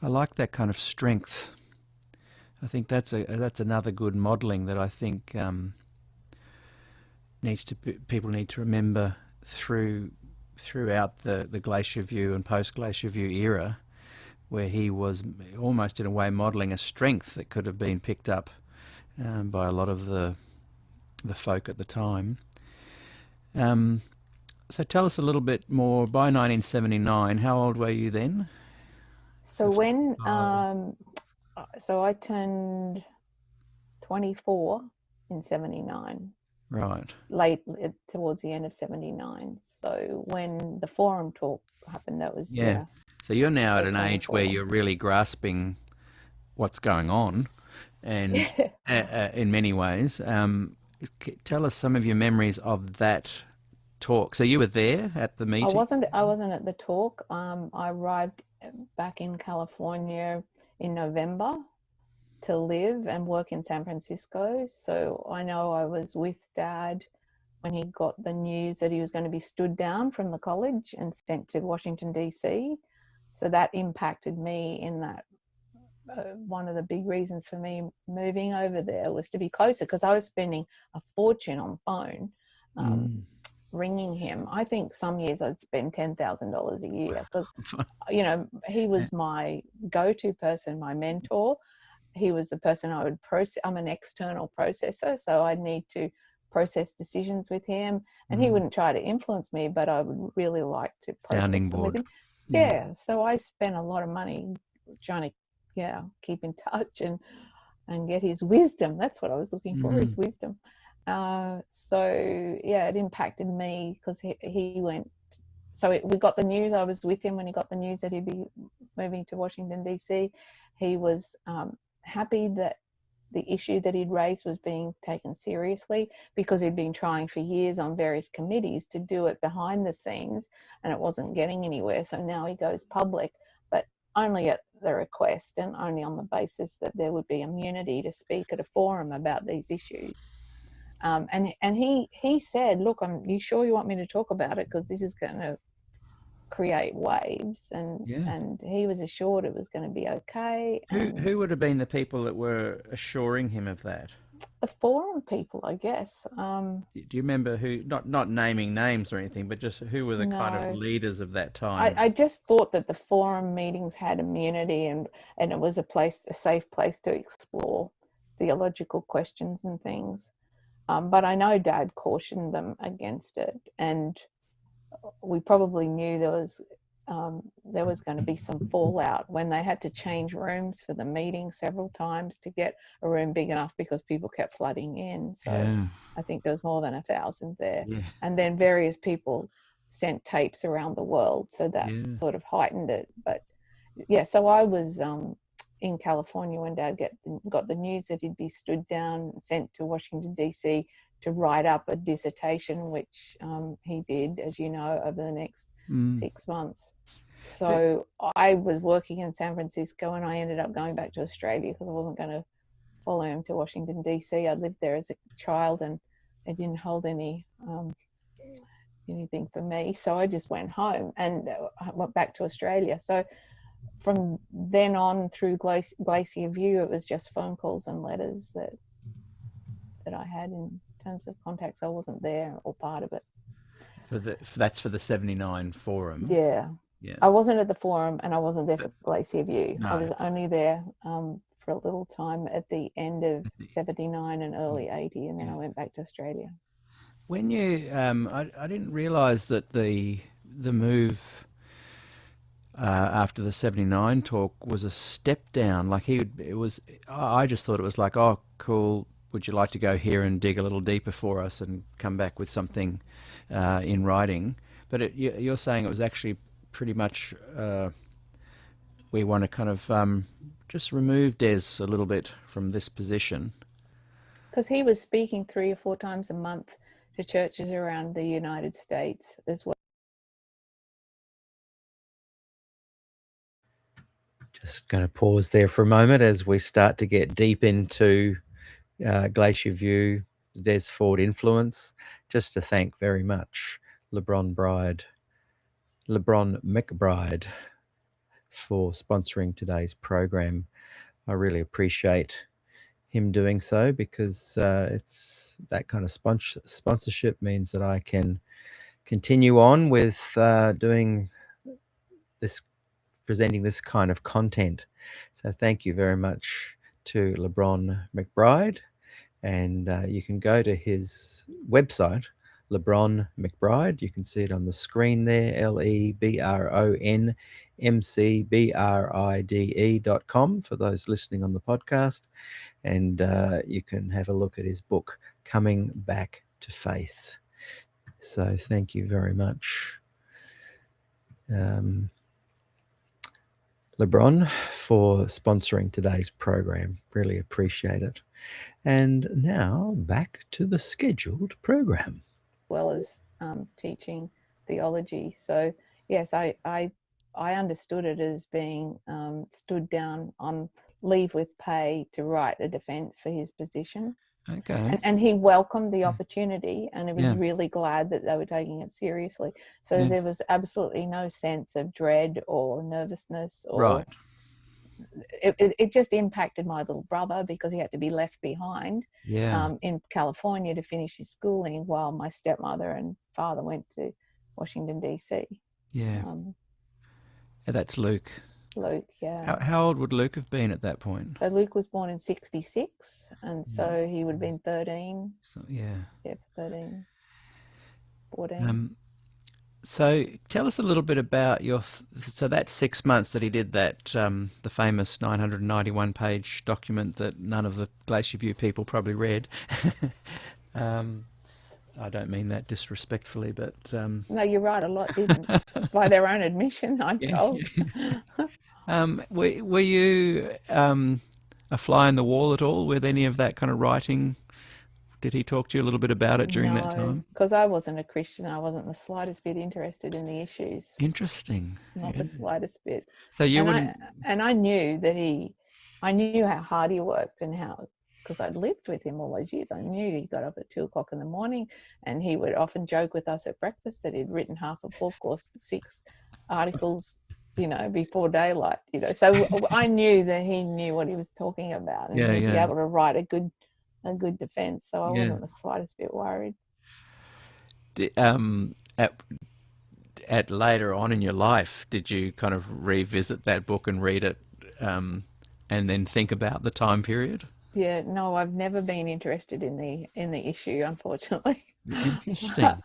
S4: I like that kind of strength. I think that's another good modelling that I think people need to remember throughout the Glacier View and post Glacier View era, where he was almost in a way modelling a strength that could have been picked up by a lot of the folk at the time. So tell us a little bit more. By 1979, how old were you then?
S5: So when so I turned 24 in 79.
S4: Right.
S5: Late towards the end of 79. So when the forum talk happened, that was
S4: So you're now at an age where you're really grasping what's going on, and in many ways. Tell us some of your memories of that talk. So you were there at the meeting?
S5: I wasn't at the talk. I arrived back in California in November to live and work in San Francisco. So I know I was with Dad when he got the news that he was going to be stood down from the college and sent to Washington, DC. So that impacted me in that. One of the big reasons for me moving over there was to be closer, because I was spending a fortune on phone ringing him. I think some years I'd spend $10,000 a year because, he was my go-to person, my mentor. He was the person I would process. I'm an external processor, so I'd need to process decisions with him, and he wouldn't try to influence me, but I would really like to process them with him. Yeah, so I spent a lot of money trying to keep in touch and get his wisdom. That's what I was looking for, his wisdom. So it impacted me because he went. So we got the news. I was with him when he got the news that he'd be moving to Washington, DC. He was happy that the issue that he'd raised was being taken seriously, because he'd been trying for years on various committees to do it behind the scenes and it wasn't getting anywhere. So now he goes public, but only at the request and only on the basis that there would be immunity to speak at a forum about these issues. And he said, look, you sure you want me to talk about it? Because this is going to create waves. And he was assured it was going to be okay.
S4: Who would have been the people that were assuring him of that?
S5: The forum people, I guess.
S4: Do you remember who, not naming names or anything, but just who were the kind of leaders of that time?
S5: I just thought that the forum meetings had immunity and it was a safe place to explore theological questions and things. But I know Dad cautioned them against it, and we probably knew there was going to be some fallout when they had to change rooms for the meeting several times to get a room big enough because people kept flooding in. So I think there was more than 1,000 there. And then various people sent tapes around the world, so that sort of heightened it. But so I was in California when Dad got the news that he'd be stood down and sent to Washington, DC to write up a dissertation, which he did, as you know, over the next 6 months. So I was working in San Francisco and I ended up going back to Australia because I wasn't going to follow him to Washington, DC. I lived there as a child and it didn't hold anything for me. So I just went home and went back to Australia. So from then on through Glacier View, it was just phone calls and letters that I had in terms of contacts. I wasn't there or part of it.
S4: That's for the 79 forum.
S5: Yeah. I wasn't at the forum and I wasn't there for Glacier View. No. I was only there for a little time at the end of 79 and early 80, and then I went back to Australia.
S4: When you, I didn't realise that the move after the 79 talk was a step down. Like I just thought it was like, oh, cool. Would you like to go here and dig a little deeper for us and come back with something in writing? But you're saying it was actually pretty much we want to kind of just remove Des a little bit from this position.
S5: Because he was speaking 3 or 4 times a month to churches around the United States as well.
S4: Just going to pause there for a moment as we start to get deep into Glacier View, Des Ford influence. Just to thank very much LeBron McBride for sponsoring today's program. I really appreciate him doing so, because it's that kind of sponsorship means that I can continue on with doing this, presenting this kind of content. So thank you very much to LeBron McBride, and you can go to his website, LeBron McBride. You can see it on the screen there, LeBronMcBride.com for those listening on the podcast. And you can have a look at his book, Coming Back to Faith. So thank you very much, LeBron, for sponsoring today's program. Really appreciate it. And now back to the scheduled program.
S5: Well as teaching theology. So yes, I understood it as being stood down on leave with pay to write a defense for his position.
S4: Okay.
S5: And he welcomed the opportunity, and he was really glad that they were taking it seriously. So there was absolutely no sense of dread or nervousness, or
S4: right.
S5: It just impacted my little brother because he had to be left behind in California to finish his schooling while my stepmother and father went to Washington, D.C.
S4: That's Luke.
S5: Luke, yeah.
S4: How old would Luke have been at that point?
S5: So Luke was born in 1966, and so he would have been 13.
S4: So,
S5: 13, 14.
S4: So tell us a little bit about so that's 6 months that he did that, the famous 991-page document that none of the Glacier View people probably read. I don't mean that disrespectly, but...
S5: No, you're right, a lot didn't. By their own admission, I'm told.
S4: Were you a fly on the wall at all with any of that kind of writing? Did he talk to you a little bit about it during that time?
S5: Because I wasn't a Christian. I wasn't the slightest bit interested in the issues.
S4: Interesting.
S5: Not the slightest bit.
S4: So you
S5: I knew that I knew how hard he worked, and how, because I'd lived with him all those years. I knew he got up at 2:00 in the morning, and he would often joke with us at breakfast that he'd written half a book or 6 articles, before daylight, So I knew that he knew what he was talking about, and he'd be able to write a good defense. So I wasn't the slightest bit worried.
S4: At later on in your life, did you kind of revisit that book and read it, and then think about the time period?
S5: Yeah, no, I've never been interested in the issue, unfortunately.
S4: Interesting.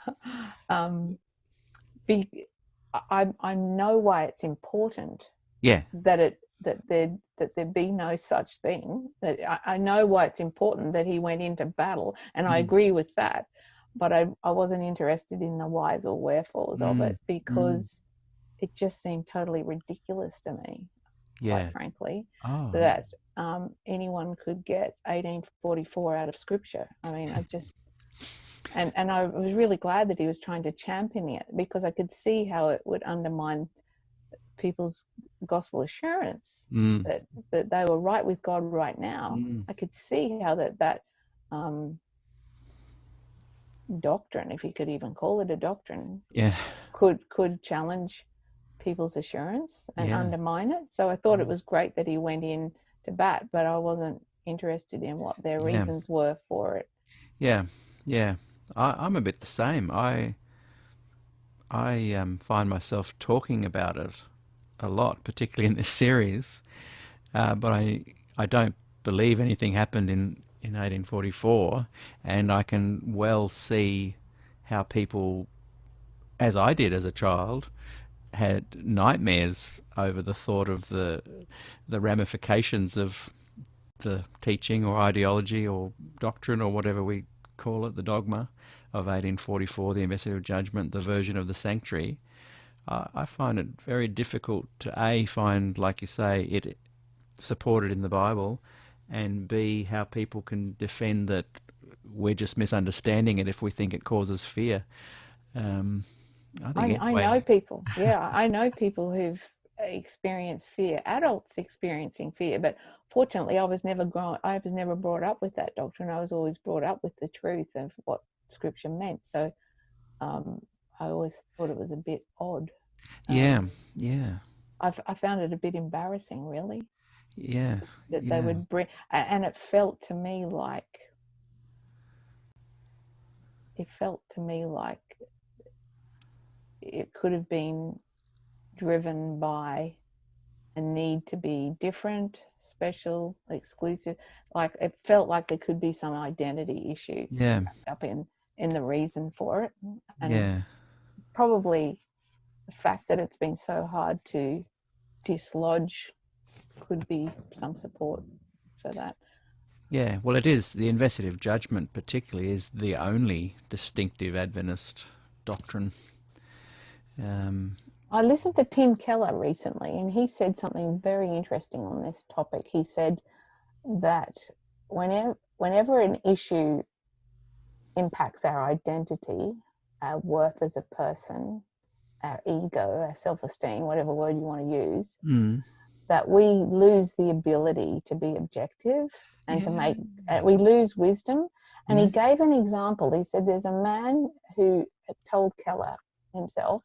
S5: I know why it's important.
S4: Yeah.
S5: That there be no such thing. That I know why it's important that he went into battle, and I agree with that. But I wasn't interested in the whys or wherefores of it, because it just seemed totally ridiculous to me, quite frankly, that anyone could get 1844 out of Scripture. I mean, I just... And I was really glad that he was trying to champion it, because I could see how it would undermine people's gospel assurance that they were right with God right now. I could see how that doctrine, if you could even call it a doctrine, could challenge people's assurance and undermine it. So I thought it was great that he went in to bat, but I wasn't interested in what their reasons were for it.
S4: I'm a bit the same. I find myself talking about it a lot, particularly in this series, but I don't believe anything happened in 1844, and I can well see how people, as I did as a child, had nightmares over the thought of the ramifications of the teaching or ideology or doctrine or whatever we call it, the dogma of 1844, the investigative judgment, the version of the sanctuary. I find it very difficult to find, like you say, it supported in the Bible, and B, how people can defend that we're just misunderstanding it if we think it causes fear. I think
S5: I know people. Yeah, I know people who've experienced fear, adults experiencing fear. But fortunately, I was never brought up with that doctrine. I was always brought up with the truth of what Scripture meant. So I always thought it was a bit odd.
S4: Yeah.
S5: I found it a bit embarrassing, really.
S4: Yeah.
S5: That they would bring, and it felt to me like it could have been driven by a need to be different, special, exclusive. Like it felt like there could be some identity issue wrapped up in the reason for it. And it's probably the fact that it's been so hard to dislodge could be some support for that.
S4: Yeah, well, it is. The investigative judgment, particularly, is the only distinctive Adventist doctrine.
S5: I listened to Tim Keller recently, and he said something very interesting on this topic. He said that whenever an issue impacts our identity, our worth as a person, our ego, our self-esteem, whatever word you want to use, that we lose the ability to be objective and to make, we lose wisdom. And he gave an example. He said there's a man who told Keller himself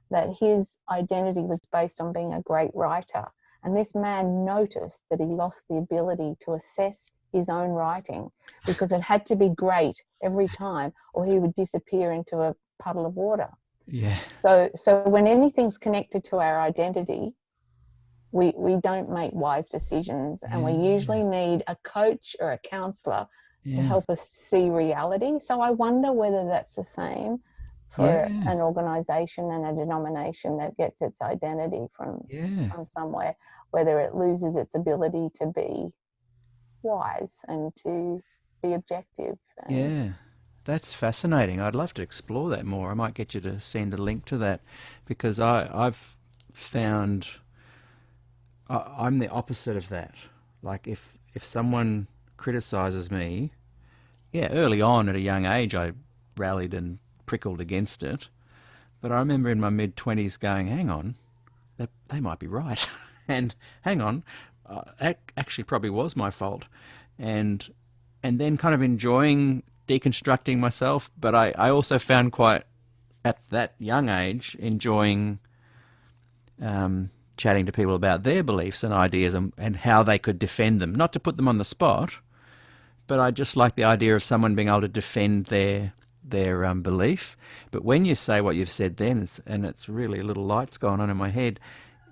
S5: that his identity was based on being a great writer. And this man noticed that he lost the ability to assess his own writing because it had to be great every time or he would disappear into a puddle of water.
S4: Yeah.
S5: So when anything's connected to our identity, we don't make wise decisions, and we usually need a coach or a counselor to help us see reality. So I wonder whether that's the same for an organization and a denomination that gets its identity from somewhere, whether it loses its ability to be wise and to be objective.
S4: That's fascinating. I'd love to explore that more. I might get you to send a link to that, because I've found I'm the opposite of that. Like if someone criticizes me, early on at a young age I rallied and prickled against it. But I remember in my mid-20s going, hang on, they might be right. And hang on, that actually probably was my fault. And then kind of enjoying deconstructing myself. But I also found quite, at that young age, enjoying chatting to people about their beliefs and ideas and how they could defend them. Not to put them on the spot, but I just like the idea of someone being able to defend their belief. But when you say what you've said then, and it's really a little light's gone on in my head,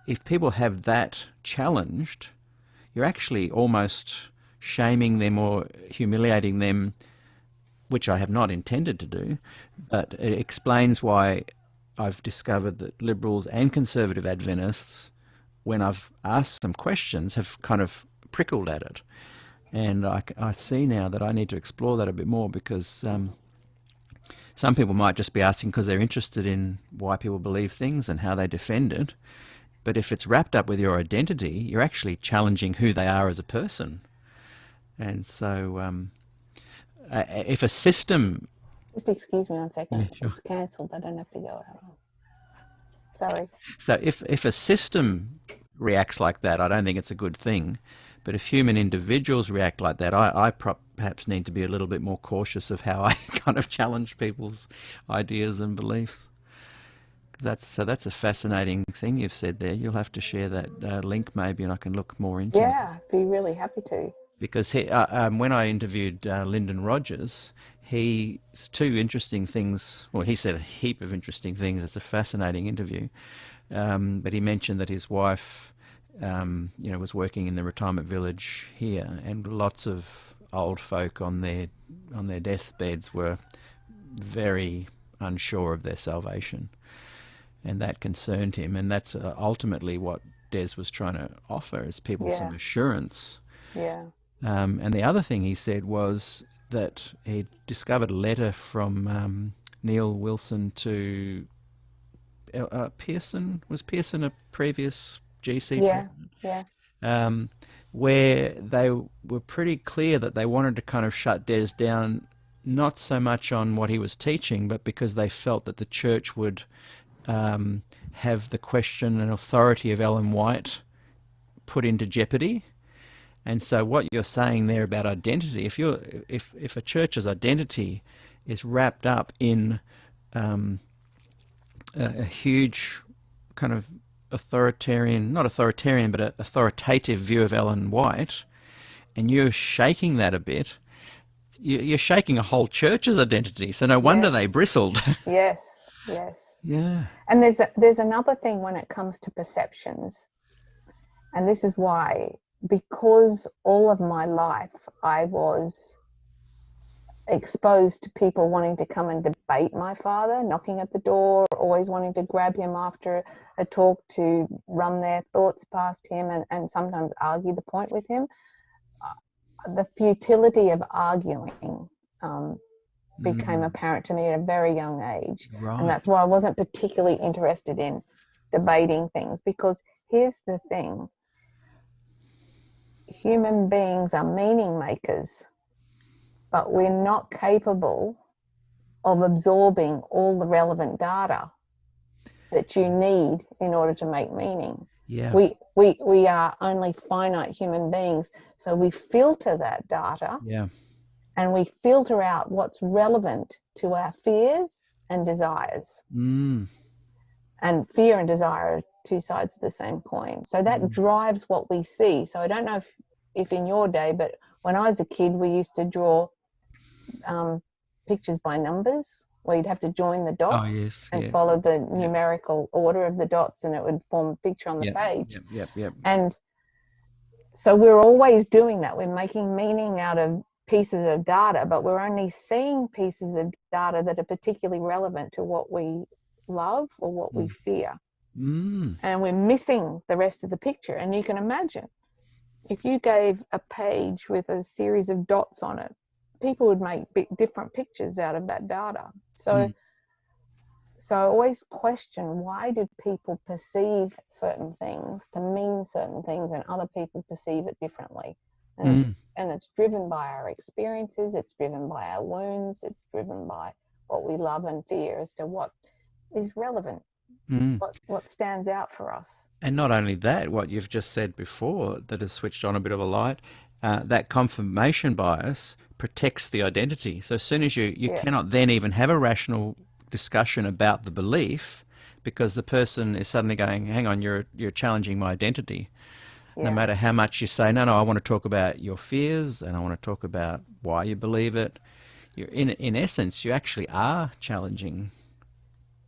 S4: if people have that challenged, you're actually almost shaming them or humiliating them, which I have not intended to do, but it explains why I've discovered that liberals and conservative Adventists, when I've asked some questions, have kind of prickled at it. And I see now that I need to explore that a bit more, because some people might just be asking because they're interested in why people believe things and how they defend it. But if it's wrapped up with your identity, you're actually challenging who they are as a person. And so if a system...
S5: Just excuse me 1 second.
S4: Yeah, sure.
S5: It's cancelled. I don't have to go out. Sorry.
S4: So if a system reacts like that, I don't think it's a good thing. But if human individuals react like that, I perhaps need to be a little bit more cautious of how I kind of challenge people's ideas and beliefs. That's a fascinating thing you've said there. You'll have to share that link maybe, and I can look more into it.
S5: Yeah, be really happy to.
S4: Because when I interviewed Lyndon Rogers, he's two interesting things. Well, he said a heap of interesting things. It's a fascinating interview. But he mentioned that his wife, was working in the retirement village here, and lots of old folk on their deathbeds were very unsure of their salvation. and that concerned him. And that's ultimately what Des was trying to offer, is people some
S5: Yeah.
S4: assurance.
S5: Yeah.
S4: And the other thing he said was that he discovered a letter from Neil Wilson to Pearson. Was Pearson a previous GC
S5: Yeah.
S4: president?
S5: Yeah.
S4: Um, where they were pretty clear that they wanted to kind of shut Des down, not so much on what he was teaching, but because they felt that the church would have the question and authority of Ellen White put into jeopardy. And so what you're saying there about identity, if a church's identity is wrapped up in a huge kind of authoritarian, not authoritarian, but a authoritative view of Ellen White, and you're shaking that a bit, you're shaking a whole church's identity. So no wonder they
S5: Yes.
S4: bristled.
S5: Yes. Yes.
S4: Yeah.
S5: And there's another thing when it comes to perceptions, and this is why, because all of my life I was exposed to people wanting to come and debate my father, knocking at the door, always wanting to grab him after a talk to run their thoughts past him and sometimes argue the point with him. The futility of arguing became apparent to me at a very young age.
S4: Right.
S5: And that's why I wasn't particularly interested in debating things, because here's the thing. Human beings are meaning makers, but we're not capable of absorbing all the relevant data that you need in order to make meaning.
S4: Yeah.
S5: We are only finite human beings, so we filter that data.
S4: Yeah.
S5: And we filter out what's relevant to our fears and desires.
S4: Mm.
S5: And fear and desire are two sides of the same coin. So that drives what we see. So I don't know if in your day, but when I was a kid, we used to draw pictures by numbers, where you'd have to join the dots and follow the numerical order of the dots, and it would form a picture on the page.
S4: Yep.
S5: And so we're always doing that. We're making meaning out of pieces of data, but we're only seeing pieces of data that are particularly relevant to what we love or what we fear. And we're missing the rest of the picture. And you can imagine, if you gave a page with a series of dots on it, people would make different pictures out of that data. So I always question, why do people perceive certain things to mean certain things and other people perceive it differently? And it's driven by our experiences, it's driven by our wounds, it's driven by what we love and fear as to what is relevant, what stands out for us.
S4: And not only that, what you've just said before that has switched on a bit of a light, that confirmation bias protects the identity. So as soon as you cannot then even have a rational discussion about the belief, because the person is suddenly going, hang on, you're challenging my identity. No matter how much you say, no, I want to talk about your fears and I want to talk about why you believe it. You're in essence, you actually are challenging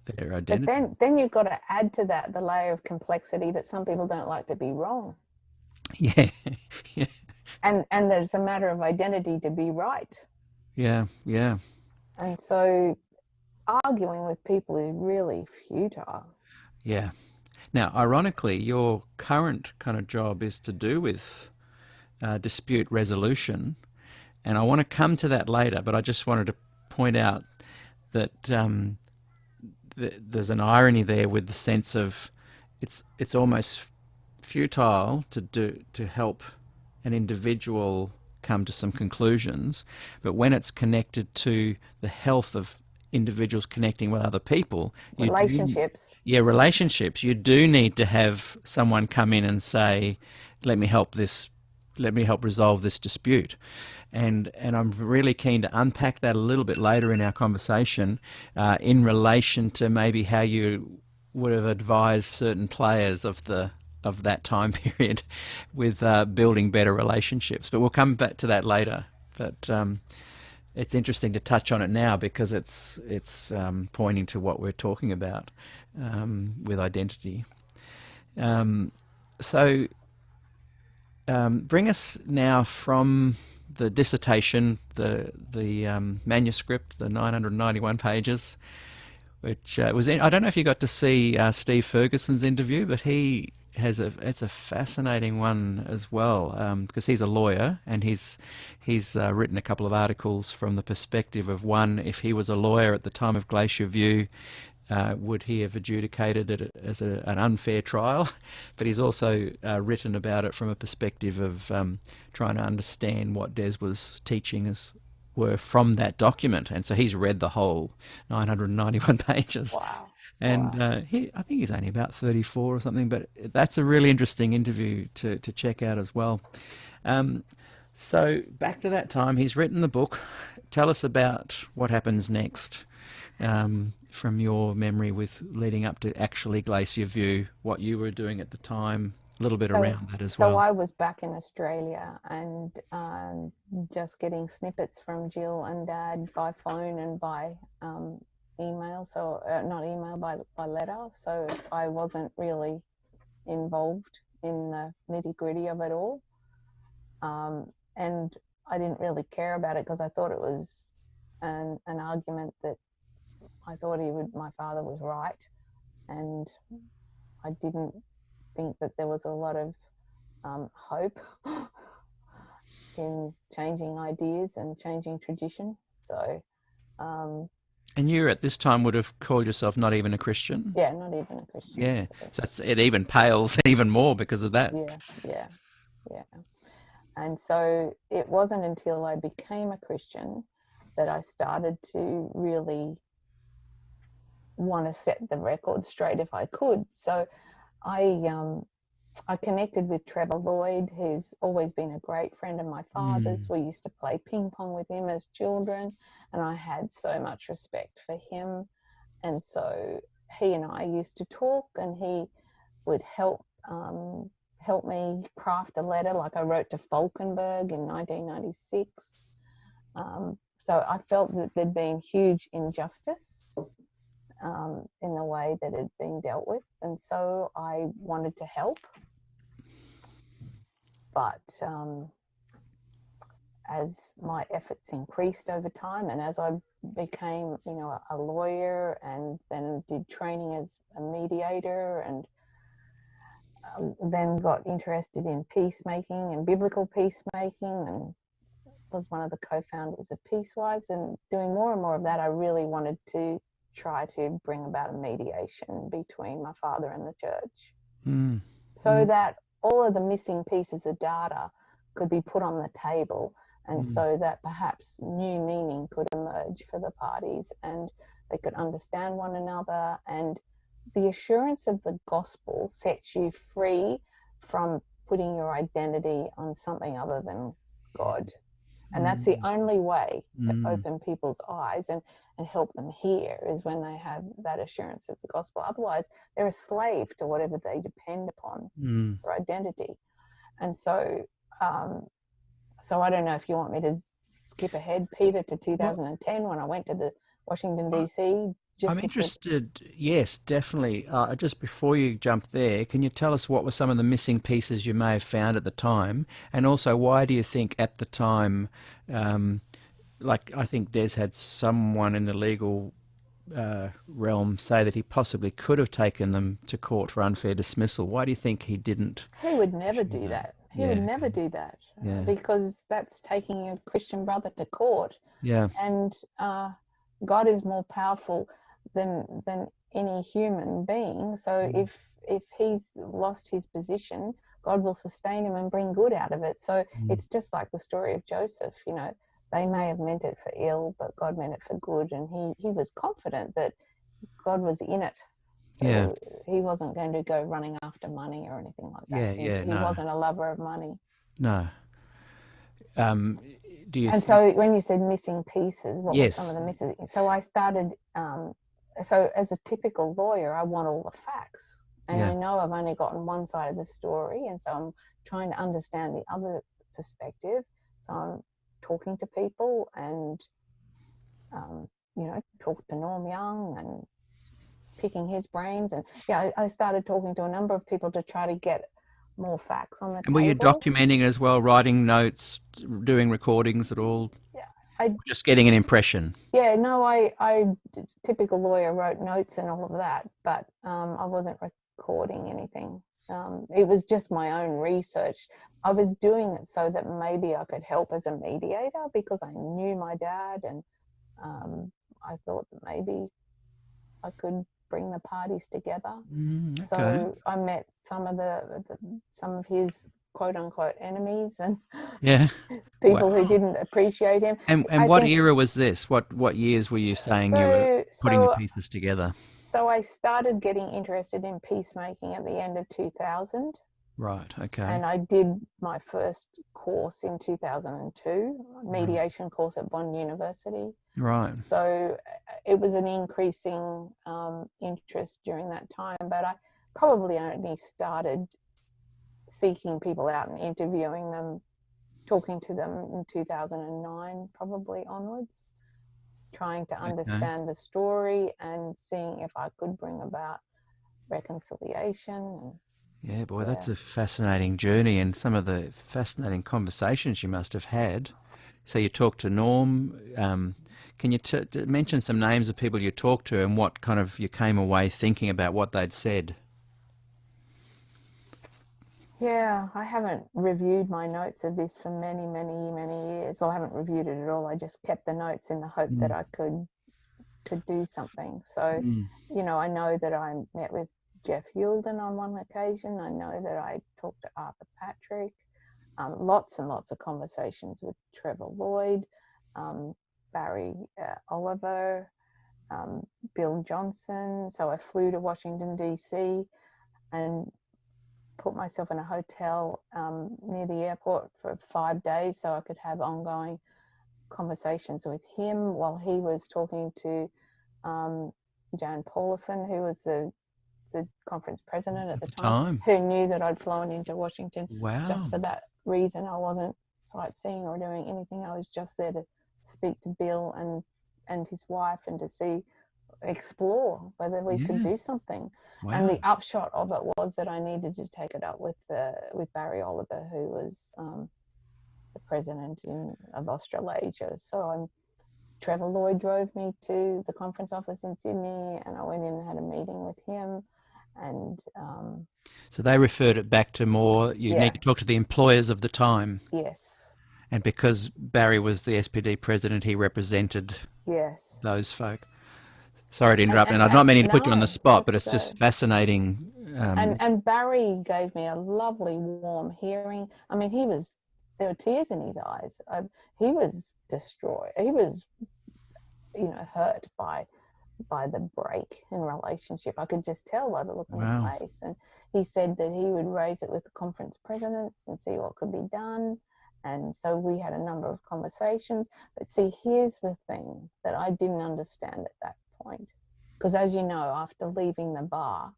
S4: their identity.
S5: But then you've got to add to that the layer of complexity that some people don't like to be wrong.
S4: Yeah.
S5: And that it's a matter of identity to be right.
S4: Yeah.
S5: And so arguing with people is really futile.
S4: Yeah. Now, ironically, your current kind of job is to do with dispute resolution, and I want to come to that later, but I just wanted to point out that there's an irony there with the sense of it's almost futile to help an individual come to some conclusions, but when it's connected to the health of individuals connecting with other people, relationships, you do need to have someone come in and say, let me help resolve this dispute. And I'm really keen to unpack that a little bit later in our conversation, in relation to maybe how you would have advised certain players of that time period with building better relationships. But we'll come back to that later. But it's interesting to touch on it now because it's pointing to what we're talking about with identity. So bring us now from the dissertation, the manuscript, the 991 pages. which was I don't know if you got to see Steve Ferguson's interview, but it's a fascinating one as well, because he's a lawyer, and he's written a couple of articles from the perspective of one, if he was a lawyer at the time of Glacier View, would he have adjudicated it as an unfair trial? But he's also written about it from a perspective of trying to understand what Des was teaching were from that document. And so he's read the whole 991 pages.
S5: Wow.
S4: And
S5: Wow.
S4: I think he's only about 34 or something, but that's a really interesting interview to check out as well. So back to that time, he's written the book. Tell us about what happens next, from your memory with leading up to actually Glacier View, what you were doing at the time, a little bit around that as well.
S5: So I was back in Australia and just getting snippets from Jill and Dad by phone and by email. So not email, by letter. So I wasn't really involved in the nitty-gritty of it all. And I didn't really care about it because I thought it was an argument that I thought my father was right, and I didn't think that there was a lot of hope in changing ideas and changing tradition. So,
S4: and you at this time would have called yourself not even a Christian?
S5: yeah, not even a Christian.
S4: Yeah, so it even pales even more because of that.
S5: Yeah. And so it wasn't until I became a Christian that I started to really want to set the record straight if I could. So I connected with Trevor Lloyd, who's always been a great friend of my father's. We used to play ping pong with him as children, and I had so much respect for him. And so he and I used to talk, and he would help me craft a letter, like I wrote to Falkenberg in 1996. So I felt that there'd been huge injustice in the way that it had been dealt with, and so I wanted to help. But as my efforts increased over time, and as I became, a lawyer, and then did training as a mediator, and then got interested in peacemaking and biblical peacemaking, and was one of the co-founders of Peacewives. And doing more and more of that, I really wanted to try to bring about a mediation between my father and the church, so that all of the missing pieces of data could be put on the table, and so that perhaps new meaning could emerge for the parties, and they could understand one another. And the assurance of the gospel sets you free from putting your identity on something other than God. And that's the only way to open people's eyes and help them hear, is when they have that assurance of the gospel. Otherwise, they're a slave to whatever they depend upon for identity. And so, so I don't know if you want me to skip ahead, Peter, to 2010 when I went to the Washington, D.C.
S4: I'm interested, yes, definitely. Just before you jump there, can you tell us what were some of the missing pieces you may have found at the time? And also, why do you think at the time, I think Des had someone in the legal realm say that he possibly could have taken them to court for unfair dismissal. Why do you think he didn't?
S5: He would never do that. He would never do that, because that's taking a Christian brother to court.
S4: Yeah.
S5: And God is more powerful than any human being. So if he's lost his position, God will sustain him and bring good out of it. So it's just like the story of Joseph. They may have meant it for ill, but God meant it for good, and he was confident that God was in it. So he wasn't going to go running after money or anything like that. He wasn't a lover of money.
S4: No.
S5: So when you said missing pieces, what were some of the missing? So I started, so as a typical lawyer, I want all the facts. And I know I've only gotten one side of the story, and so I'm trying to understand the other perspective. So I'm talking to people and, talk to Norm Young and picking his brains. And I started talking to a number of people to try to get more facts on the table.
S4: And were you documenting as well, writing notes, doing recordings at all?
S5: I
S4: Just getting an impression.
S5: yeah, no, typical lawyer, wrote notes and all of that, but I wasn't recording anything. It was just my own research. I was doing it so that maybe I could help as a mediator because I knew my dad, and I thought that maybe I could bring the parties together.
S4: Okay.
S5: So I met some of his quote unquote enemies and
S4: Yeah.
S5: people
S4: Wow.
S5: who didn't appreciate him.
S4: And
S5: I
S4: what
S5: think
S4: era was this? What years were you saying you were
S5: so.
S4: putting the
S5: So
S4: pieces together?
S5: So I started getting interested in peacemaking at the end of 2000,
S4: Right. Okay.
S5: and I did my first course in 2002, mediation course at Bond University.
S4: Right.
S5: So it was an increasing interest during that time, but I probably only started seeking people out and interviewing them, talking to them in 2009, probably onwards, trying to understand the story and seeing if I could bring about reconciliation.
S4: Yeah, boy, that's a fascinating journey and some of the fascinating conversations you must have had. So you talked to Norm. Can you mention some names of people you talked to and what kind of you came away thinking about what they'd said?
S5: Yeah, I haven't reviewed my notes of this for many years. Well, I haven't reviewed it at all. I just kept the notes in the hope that I could do something. So, you know, I know that I met with Jeff Yulden on one occasion. I know that I talked to Arthur Patrick. Lots and lots of conversations with Trevor Lloyd, Barry Oliver, Bill Johnson. So I flew to Washington, D.C. and put myself in a hotel near the airport for 5 days so I could have ongoing conversations with him while he was talking to Jan Paulison, who was the conference president at the time, who knew that I'd flown into Washington.
S4: Wow.
S5: Just for that reason. I wasn't sightseeing or doing anything. I was just there to speak to Bill and his wife and to explore whether we could do something.
S4: Wow.
S5: And the upshot of it was that I needed to take it up with Barry Oliver, who was the president of Australasia. So Trevor Lloyd drove me to the conference office in Sydney, and I went in and had a meeting with him. And
S4: so they referred it back to more, you need to talk to the employers of the time.
S5: Yes.
S4: And because Barry was the SPD president, he represented those folk. Sorry to interrupt, and I'm not meaning to put you on the spot, but it's just fascinating.
S5: And Barry gave me a lovely, warm hearing. I mean, there were tears in his eyes. He was destroyed. He was, hurt by the break in relationship. I could just tell by the look on his face. And he said that he would raise it with the conference presidents and see what could be done. And so we had a number of conversations. But see, here's the thing that I didn't understand at that point. Because as you know, after leaving the bar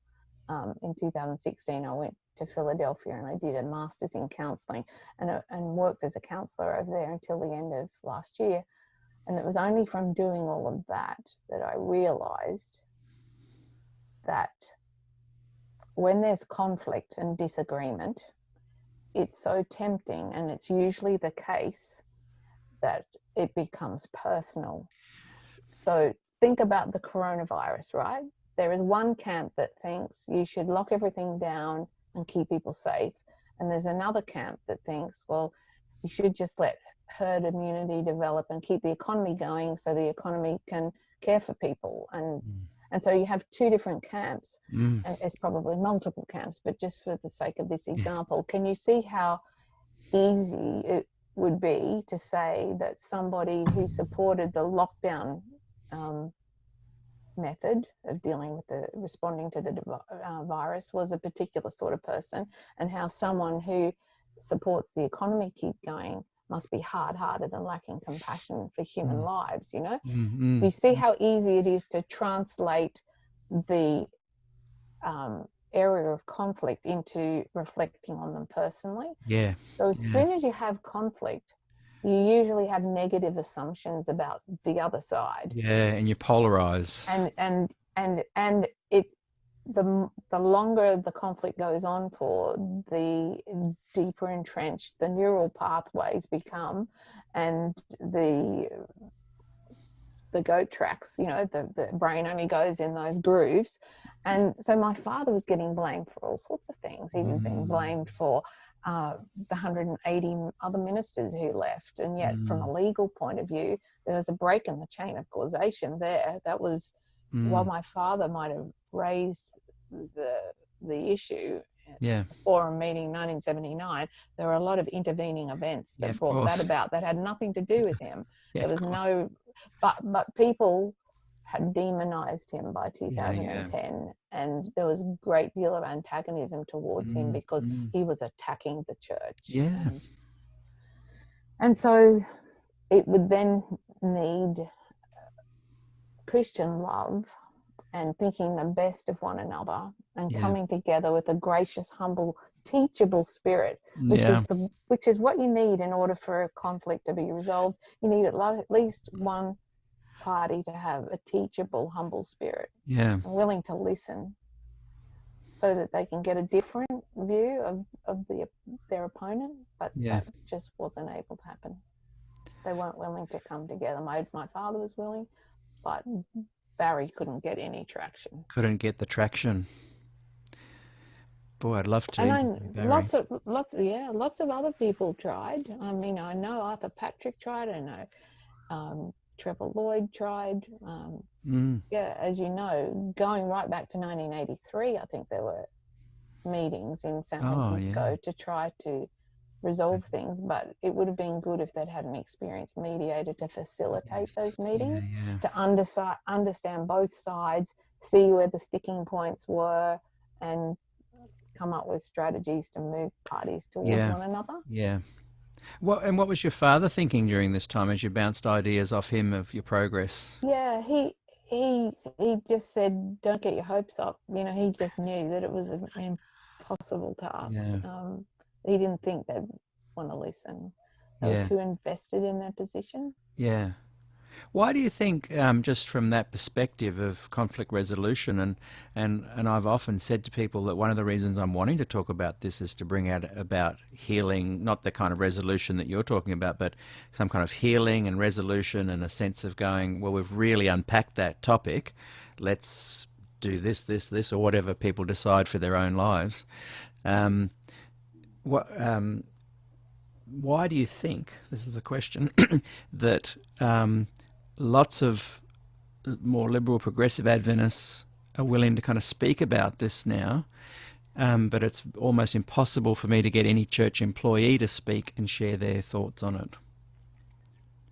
S5: in 2016, I went to Philadelphia and I did a master's in counselling and worked as a counsellor over there until the end of last year. And it was only from doing all of that that I realised that when there's conflict and disagreement, it's so tempting, and it's usually the case, that it becomes personal. So think about the coronavirus, right? There is one camp that thinks you should lock everything down and keep people safe. And there's another camp that thinks, well, you should just let herd immunity develop and keep the economy going so the economy can care for people. And so you have two different camps, and it's probably multiple camps, but just for the sake of this example, can you see how easy it would be to say that somebody who supported the lockdown method of responding to the virus was a particular sort of person, and how someone who supports the economy keep going must be hard-hearted and lacking compassion for human lives, So you see how easy it is to translate the area of conflict into reflecting on them personally.
S4: Yeah.
S5: So as soon as you have conflict, you usually have negative assumptions about the other side.
S4: Yeah, and you polarize.
S5: And the longer the conflict goes on for, the deeper entrenched the neural pathways become, and the goat tracks, you know, the brain only goes in those grooves. And so my father was getting blamed for all sorts of things. He was being blamed for the 180 other ministers who left. And yet from a legal point of view, there was a break in the chain of causation there. That was, while my father might have raised the issue forum meeting in 1979, there were a lot of intervening events that brought that about that had nothing to do with him. There was no, but people had demonized him by 2010, and there was a great deal of antagonism towards him because he was attacking the church. And so it would then need Christian love and thinking the best of one another and coming together with a gracious, humble, teachable spirit, which is what you need in order for a conflict to be resolved. You need at least one party to have a teachable, humble spirit, and willing to listen, so that they can get a different view of their opponent. But that just wasn't able to happen. They weren't willing to come together. My father was willing, but Barry couldn't get any traction.
S4: Couldn't get the traction. Boy, I'd love to.
S5: And lots of other people tried. I mean, I know Arthur Patrick tried. I know Trevor Lloyd tried. As you know, going right back to 1983, I think there were meetings in San Francisco to try to resolve things, but it would have been good if they'd had an experienced mediator to facilitate those meetings, to understand both sides, see where the sticking points were, and come up with strategies to move parties towards one another.
S4: What was your father thinking during this time as you bounced ideas off him of your progress?
S5: He just said, don't get your hopes up. You know, he just knew that it was an impossible task. He didn't think they'd want to listen. They were too invested in their position.
S4: Why do you think, just from that perspective of conflict resolution, and I've often said to people that one of the reasons I'm wanting to talk about this is to bring out about healing, not the kind of resolution that you're talking about, but some kind of healing and resolution and a sense of going, well, we've really unpacked that topic. Let's do this, or whatever people decide for their own lives. Why do you think, this is the question, that lots of more liberal progressive Adventists are willing to kind of speak about this now, but it's almost impossible for me to get any church employee to speak and share their thoughts on it?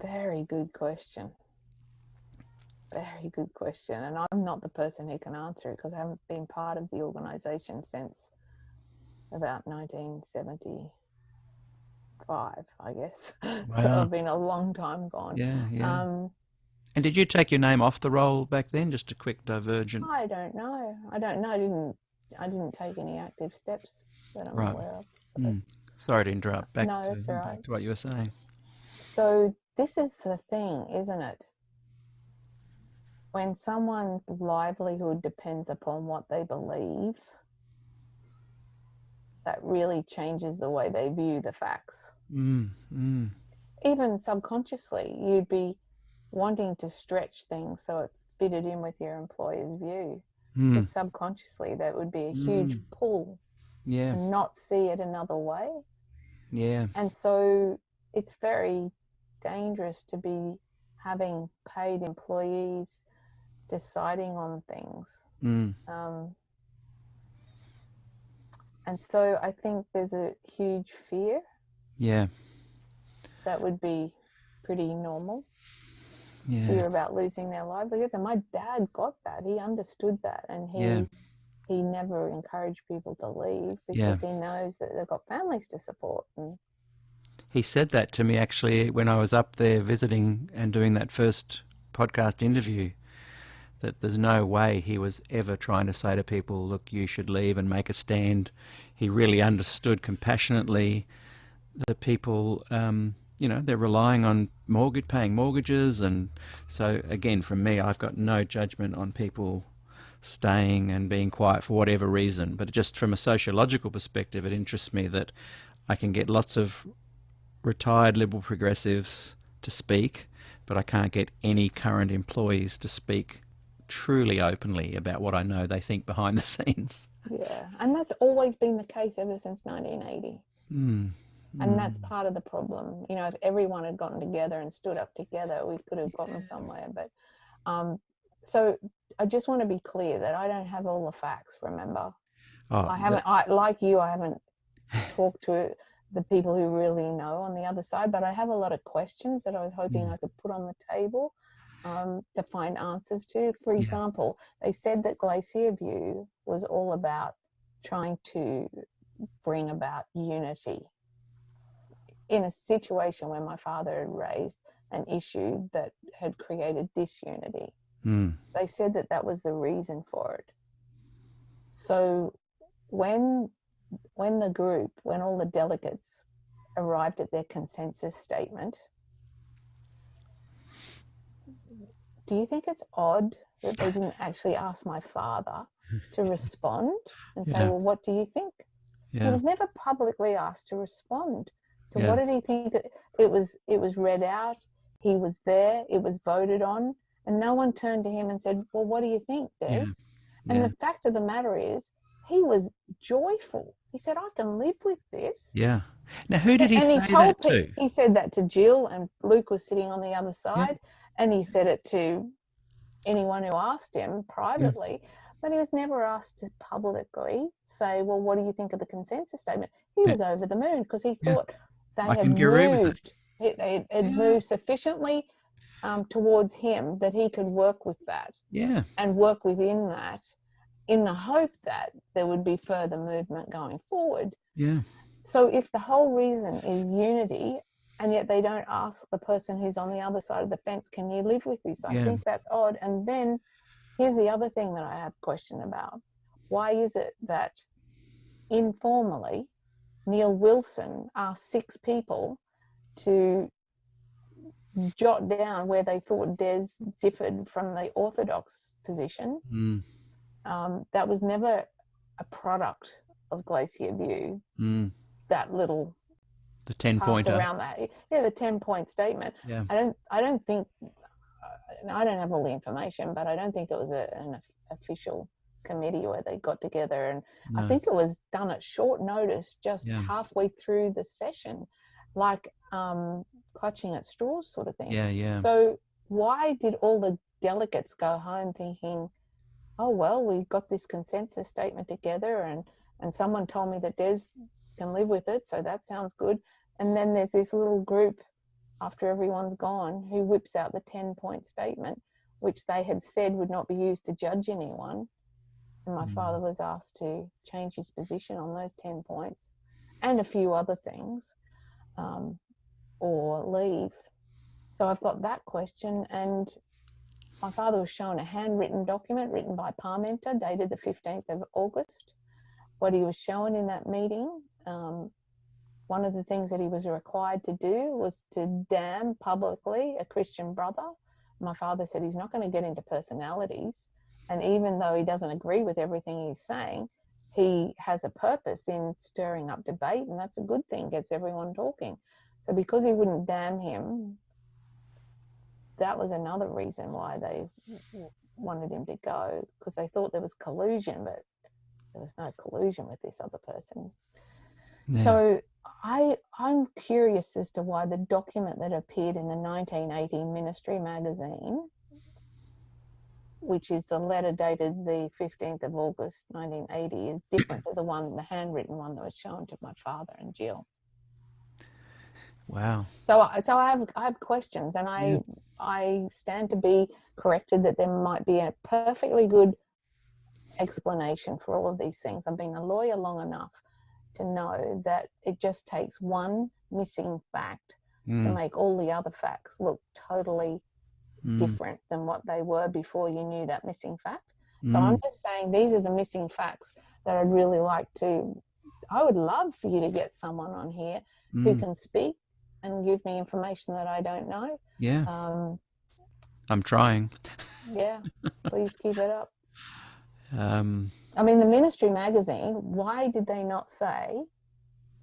S5: Very good question. Very good question. And I'm not the person who can answer it because I haven't been part of the organisation since about 1975, I guess. Wow. So I've been a long time gone.
S4: And did you take your name off the roll back then? Just a quick divergent.
S5: I don't know. I didn't take any active steps that I'm aware of. So.
S4: Sorry to interrupt. Back
S5: to
S4: what you were saying.
S5: So this is the thing, isn't it? When someone's livelihood depends upon what they believe, that really changes the way they view the facts. Even subconsciously, you'd be wanting to stretch things so it fitted in with your employer's view. Because subconsciously, that would be a huge pull to not see it another way. And so it's very dangerous to be having paid employees deciding on things. And so I think there's a huge fear. That would be pretty normal. Fear about losing their livelihoods. And my dad got that. He understood that. And he never encouraged people to leave because he knows that they've got families to support. And
S4: he said that to me actually when I was up there visiting and doing that first podcast interview, that there's no way he was ever trying to say to people, look, you should leave and make a stand. He really understood compassionately that people, they're relying on paying mortgages. And so, again, from me, I've got no judgment on people staying and being quiet for whatever reason. But just from a sociological perspective, it interests me that I can get lots of retired Liberal progressives to speak, but I can't get any current employees to speak truly openly about what I know they think behind the scenes.
S5: Yeah, and that's always been the case ever since 1980.
S4: Mm.
S5: And that's part of the problem. You know, if everyone had gotten together and stood up together, we could have gotten somewhere. But so I just want to be clear that I don't have all the facts, remember?
S4: Oh,
S5: I haven't, like you, I haven't talked to the people who really know on the other side, but I have a lot of questions that I was hoping I could put on the table to find answers to. For example, they said that Glacier View was all about trying to bring about unity in a situation where my father had raised an issue that had created disunity. They said that that was the reason for it. So when all the delegates arrived at their consensus statement, do you think it's odd that they didn't actually ask my father to respond and say, well, what do you think? He was never publicly asked to respond to what did he think. It was read out, he was there, it was voted on, and no one turned to him and said, well, what do you think, Des? And the fact of the matter is, he was joyful. He said, I can live with this.
S4: Yeah. Now, who did he say that to?
S5: He said that to Jill, and Luke was sitting on the other side, and he said it to anyone who asked him privately, but he was never asked to publicly say, well, what do you think of the consensus statement? He was over the moon because he thought they had moved. It had moved sufficiently towards him that he could work with that and work within that in the hope that there would be further movement going forward. So if the whole reason is unity, and yet they don't ask the person who's on the other side of the fence, can you live with this? I think that's odd. And then here's the other thing that I have a question about. Why is it that informally Neil Wilson asked 6 people to jot down where they thought Des differed from the orthodox position? That was never a product of Glacier View. That little
S4: the 10-pointer
S5: around that, the 10-point statement. I don't think I don't have all the information, but I don't think it was an official committee where they got together, and I think it was done at short notice, just halfway through the session, like clutching at straws sort of thing. So why did all the delegates go home thinking, oh well, we got this consensus statement together, and someone told me that Des can live with it, so that sounds good. And then there's this little group after everyone's gone who whips out the 10-point statement, which they had said would not be used to judge anyone. And my father was asked to change his position on those 10 points and a few other things, or leave. So I've got that question, and my father was shown a handwritten document written by Parmenter dated the 15th of August. What he was shown in that meeting, one of the things that he was required to do was to damn publicly a Christian brother. My father said he's not going to get into personalities. And even though he doesn't agree with everything he's saying, he has a purpose in stirring up debate, and that's a good thing, gets everyone talking. So because he wouldn't damn him, that was another reason why they wanted him to go, because they thought there was collusion, but there was no collusion with this other person. So I'm curious as to why the document that appeared in the 1980 Ministry magazine, which is the letter dated the 15th of August 1980, is different to the handwritten one that was shown to my father and Jill.
S4: Wow.
S5: So I have questions, and I stand to be corrected that there might be a perfectly good explanation for all of these things. I've been a lawyer long enough to know that it just takes one missing fact to make all the other facts look totally different than what they were before you knew that missing fact. So I'm just saying these are the missing facts that I'd really like to, I would love for you to get someone on here who can speak and give me information that I don't know.
S4: I'm trying.
S5: Please keep it up.
S4: Um,
S5: I mean, the Ministry magazine, why did they not say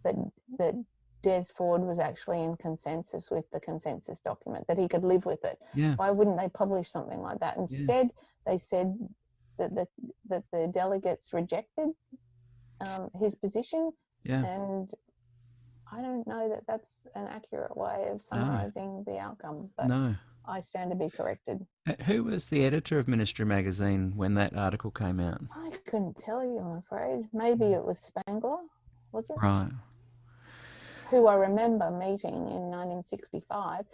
S5: that Des Ford was actually in consensus with the consensus document, that he could live with it.
S4: Yeah.
S5: Why wouldn't they publish something like that? Instead, they said that the delegates rejected his position,
S4: Yeah.
S5: and I don't know that that's an accurate way of summarising the outcome, but
S4: No.
S5: I stand to be corrected.
S4: Who was the editor of Ministry magazine when that article came out?
S5: I couldn't tell you, I'm afraid. Maybe it was Spangler, was it?
S4: Right.
S5: Who I remember meeting in 1965,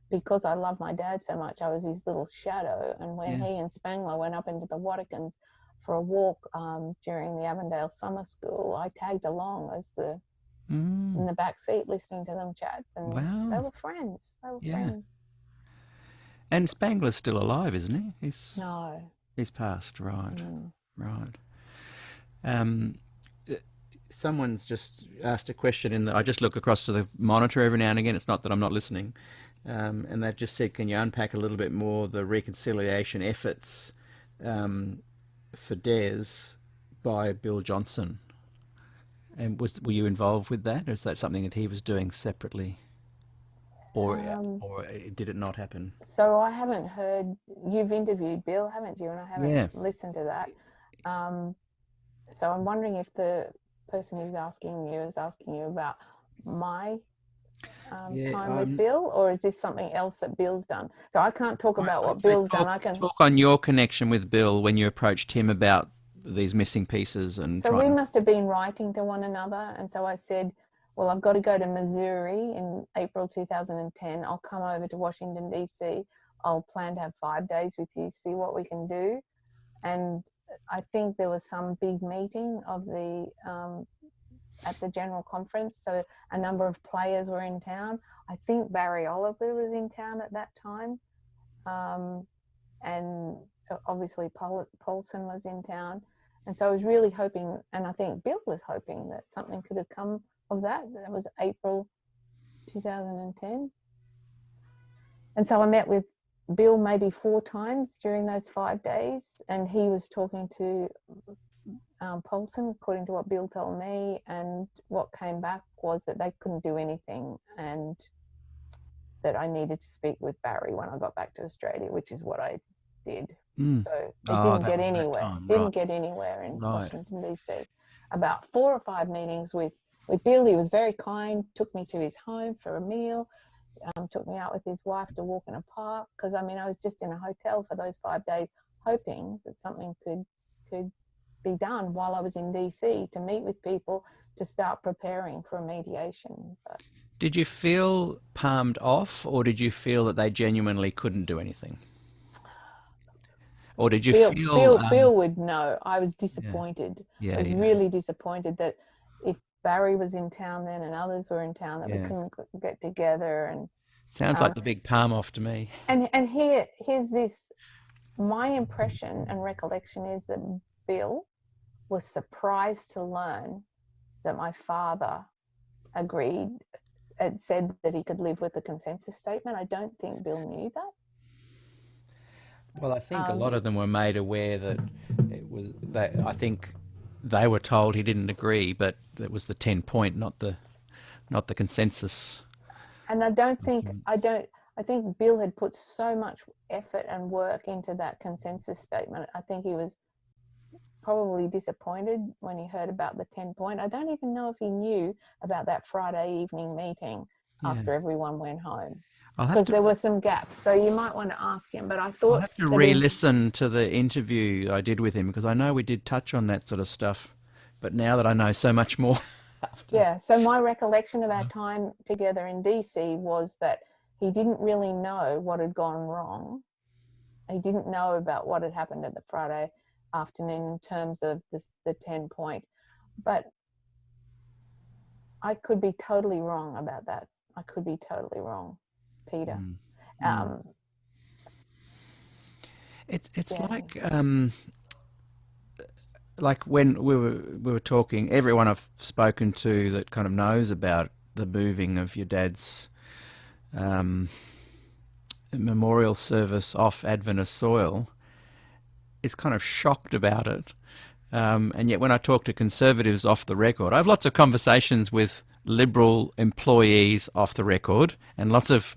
S5: because I love my dad so much. I was his little shadow, and when he and Spangler went up into the Watkins for a walk during the Avondale Summer School, I tagged along as in the back seat listening to them chat, and they were friends. They were friends.
S4: And Spangler's still alive, isn't he?
S5: No.
S4: He's passed, right. Right. Someone's just asked a question I just look across to the monitor every now and again. It's not that I'm not listening. And they've just said, can you unpack a little bit more the reconciliation efforts for Des by Bill Johnson? And were you involved with that, or is that something that he was doing separately, or did it not happen?
S5: So I haven't heard. You've interviewed Bill, haven't you? And I haven't listened to that. So I'm wondering if the person who's asking you is asking you about my time with Bill, or is this something else that Bill's done? So I can't talk about what Bill's done. I can
S4: talk on your connection with Bill when you approached him about these missing pieces. And
S5: so we must have been writing to one another, and so I said, well, I've got to go to Missouri in April 2010. I'll come over to Washington DC. I'll plan to have 5 days with you, see what we can do. And I think there was some big meeting of the at the general conference, so a number of players were in town. I think Barry Oliver was in town at that time, and obviously Paulson was in town. And so I was really hoping, and I think Bill was hoping, that something could have come of that. That was April 2010. And so I met with Bill maybe 4 times during those 5 days, and he was talking to Paulson, according to what Bill told me, and what came back was that they couldn't do anything, and that I needed to speak with Barry when I got back to Australia, which is what I did. So it didn't get anywhere. Didn't get anywhere in Washington DC. About 4 or 5 meetings with Bill. He was very kind. Took me to his home for a meal. Took me out with his wife to walk in a park, because I was just in a hotel for those 5 days, hoping that something could be done while I was in DC, to meet with people, to start preparing for a mediation. But
S4: did you feel palmed off, or did you feel that they genuinely couldn't do anything? Or did you feel...
S5: Bill would know. I was disappointed. I was really disappointed that if Barry was in town then and others were in town, that we couldn't get together. And
S4: sounds like the big palm off to me.
S5: And here's this. My impression and recollection is that Bill was surprised to learn that my father agreed and said that he could live with the consensus statement. I don't think Bill knew that.
S4: Well, I think a lot of them were made aware that it was. I think they were told he didn't agree, but it was the 10-point, not the consensus.
S5: And I think Bill had put so much effort and work into that consensus statement. I think he was probably disappointed when he heard about the 10-point. I don't even know if he knew about that Friday evening meeting after everyone went home, because there were some gaps. So you might want to ask him. But I thought
S4: I'll have to re-listen to the interview I did with him, because I know we did touch on that sort of stuff. But now that I know so much more.
S5: So my recollection of our time together in DC was that he didn't really know what had gone wrong. He didn't know about what had happened at the Friday afternoon in terms of the 10-point. But I could be totally wrong about that. I could be totally wrong, Peter.
S4: It's like when we were talking, everyone I've spoken to that kind of knows about the moving of your dad's memorial service off Adventist soil is kind of shocked about it. And yet when I talk to conservatives off the record, I have lots of conversations with Liberal employees off the record and lots of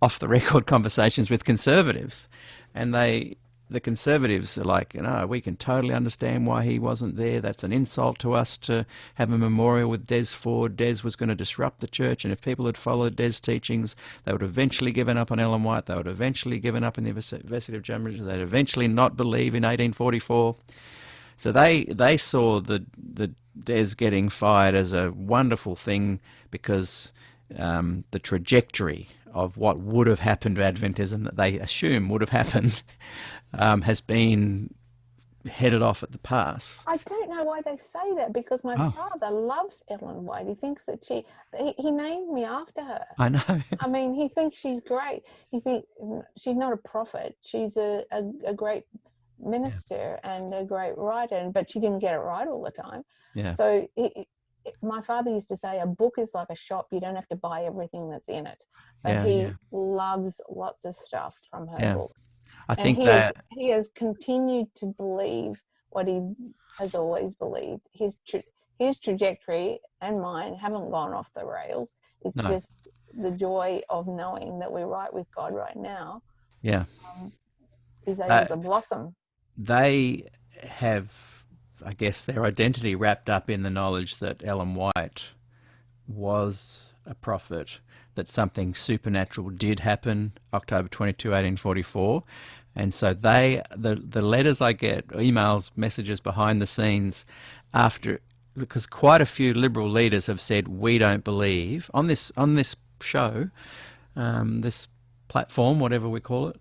S4: off the record conversations with Conservatives. And the Conservatives are like, we can totally understand why he wasn't there. That's an insult to us to have a memorial with Des Ford. Des was going to disrupt the church, and if people had followed Des' teachings, they would have eventually given up on Ellen White. They would have eventually given up in the investigative justice. They'd eventually not believe in 1844. So they saw the Des getting fired as a wonderful thing because the trajectory of what would have happened to Adventism that they assume would have happened has been headed off at the pass.
S5: I don't know why they say that, because my father loves Ellen White. He thinks that he named me after her.
S4: I know.
S5: I mean, he thinks she's great. He thinks she's not a prophet. She's a great minister and a great writer, but she didn't get it right all the time.
S4: Yeah.
S5: So my father used to say, a book is like a shop. You don't have to buy everything that's in it. But he loves lots of stuff from her books.
S4: I think that
S5: he has continued to believe what he has always believed. His trajectory and mine haven't gone off the rails. It's just the joy of knowing that we're right with God right now.
S4: Yeah.
S5: Is able to blossom.
S4: They have, I guess, their identity wrapped up in the knowledge that Ellen White was a prophet, that something supernatural did happen October 22, 1844. And so the letters I get, emails, messages behind the scenes after, because quite a few Liberal leaders have said, we don't believe, on this show, this platform, whatever we call it,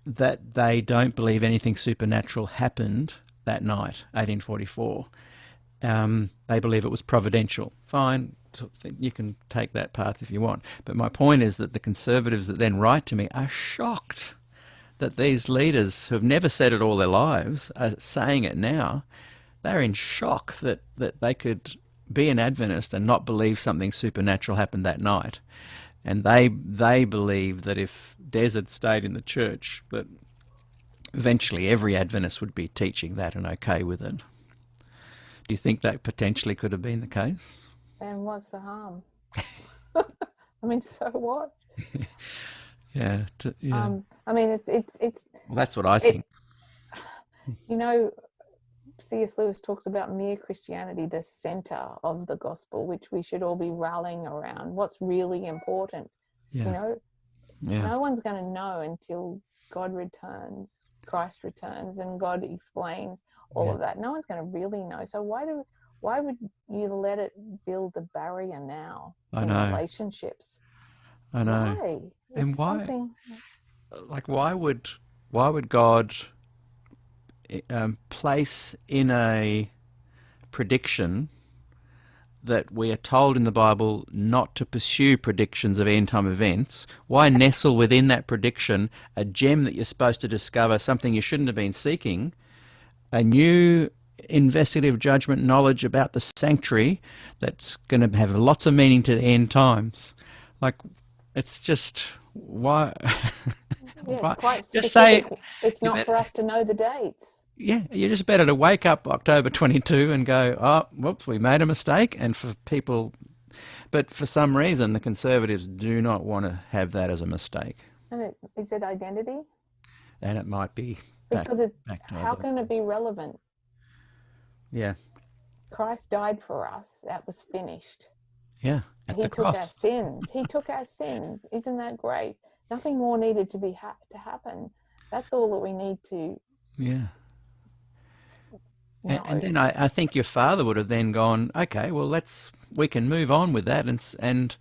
S4: that they don't believe anything supernatural happened that night, 1844. They believe it was providential. Fine, you can take that path if you want. But my point is that the Conservatives that then write to me are shocked that these leaders who have never said it all their lives are saying it now. They're in shock that they could be an Adventist and not believe something supernatural happened that night. And they believe that if Des had stayed in the church, that eventually every Adventist would be teaching that and okay with it. Do you think that potentially could have been the case?
S5: And what's the harm? I mean, so what?
S4: Yeah.
S5: I mean, it's.
S4: Well, that's what I think.
S5: You know, C.S. Lewis talks about mere Christianity, the center of the gospel, which we should all be rallying around. What's really important, you know?
S4: Yeah.
S5: No one's going to know until God returns, Christ returns, and God explains all of that. No one's going to really know. So why would you let it build a barrier now in relationships?
S4: I know.
S5: Why?
S4: And why? Like, why would God place in a prediction that we are told in the Bible not to pursue predictions of end-time events? Why nestle within that prediction a gem that you're supposed to discover, something you shouldn't have been seeking, a new investigative judgment knowledge about the sanctuary that's going to have lots of meaning to the end times? Like, it's just, why?
S5: Yeah, it's quite
S4: just
S5: specific.
S4: say
S5: it's not for us to know the dates.
S4: Yeah, you're just better to wake up October 22 and go, oh, whoops, we made a mistake. And for people, but for some reason, the Conservatives do not want to have that as a mistake.
S5: And is it identity?
S4: And it might be
S5: because how can it be relevant?
S4: Yeah.
S5: Christ died for us. That was finished.
S4: Yeah, at the cross.
S5: He took our sins. He took our sins. Isn't that great? Nothing more needed to to happen. That's all that we need to.
S4: Yeah. And then I think your father would have then gone, okay, well, we can move on with that, and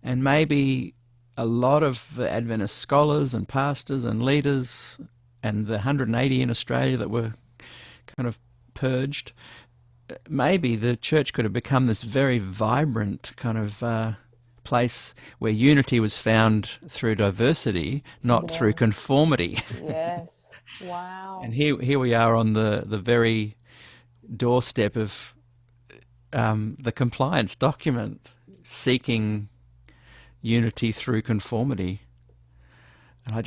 S4: maybe a lot of Adventist scholars and pastors and leaders and the 180 in Australia that were kind of purged, maybe the church could have become this very vibrant kind of place where unity was found through diversity, not through conformity.
S5: Yes. Wow.
S4: And here we are on the very doorstep of the compliance document, seeking unity through conformity. And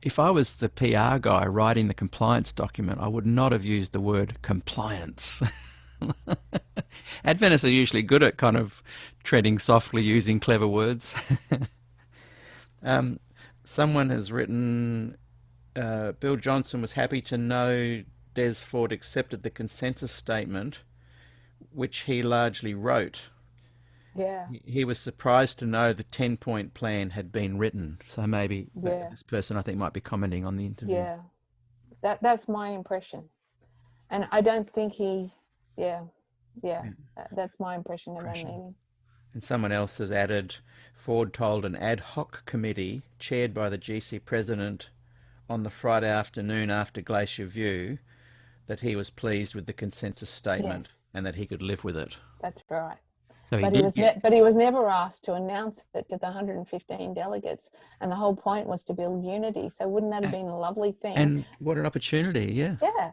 S4: if I was the PR guy writing the compliance document, I would not have used the word compliance. Adventists are usually good at kind of treading softly using clever words. um, Someone has written, Bill Johnson was happy to know Des Ford accepted the consensus statement, which he largely wrote.
S5: Yeah,
S4: He was surprised to know the 10-point plan had been written. So maybe
S5: yeah,
S4: this person, I think, might be commenting on the interview.
S5: yeah. That's my impression, and I don't think he. Yeah, yeah.
S4: Yeah.
S5: That's my impression of our
S4: Impression.
S5: meeting.
S4: And someone else has added, Ford told an ad hoc committee chaired by the GC president on the Friday afternoon after Glacier View that he was pleased with the consensus statement
S5: Yes,
S4: and that he could live with it.
S5: that's right.
S4: So he
S5: But he
S4: did
S5: was
S4: get,
S5: but he was never asked to announce it to the 115 delegates, and the whole point was to build unity. So wouldn't that have been a lovely thing?
S4: and what an opportunity, yeah.
S5: Yeah,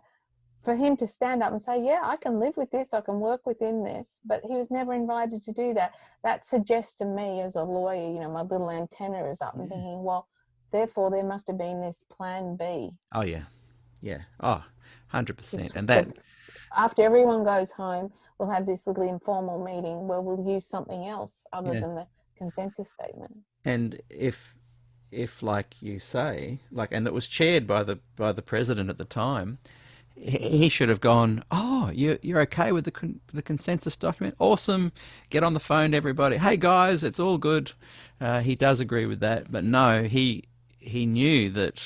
S5: for him to stand up and say, "Yeah, I can live with this. I can work within this." But he was never invited to do that. That suggests to me, as a lawyer, my little antenna is up and thinking, well, therefore there must have been this plan B.
S4: Oh, yeah. Yeah. Oh, 100%.
S5: This,
S4: And
S5: the,
S4: that,
S5: after everyone goes home, we'll have this little informal meeting where we'll use something else other
S4: yeah.
S5: than the consensus statement.
S4: And if like you say, like, and it was chaired by the president at the time, he should have gone, oh, you're okay with the consensus document? Awesome. Get on the phone to everybody. Hey, guys, it's all good. He does agree with that. But no, he knew that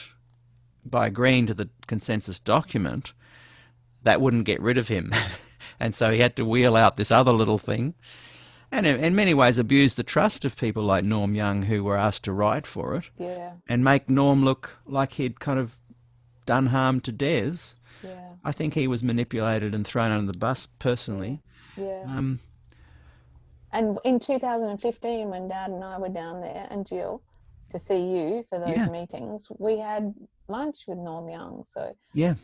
S4: by agreeing to the consensus document, that wouldn't get rid of him. And so he had to wheel out this other little thing. And in many ways abuse the trust of people like Norm Young, who were asked to write for it,
S5: Yeah,
S4: and make Norm look like he'd kind of done harm to Des.
S5: yeah,
S4: I think he was manipulated and thrown under the bus personally.
S5: yeah.
S4: Um,
S5: And in 2015, when Dad and I were down there, and Jill, to see you for those
S4: yeah,
S5: meetings, we had lunch with Norm Young. So
S4: yeah.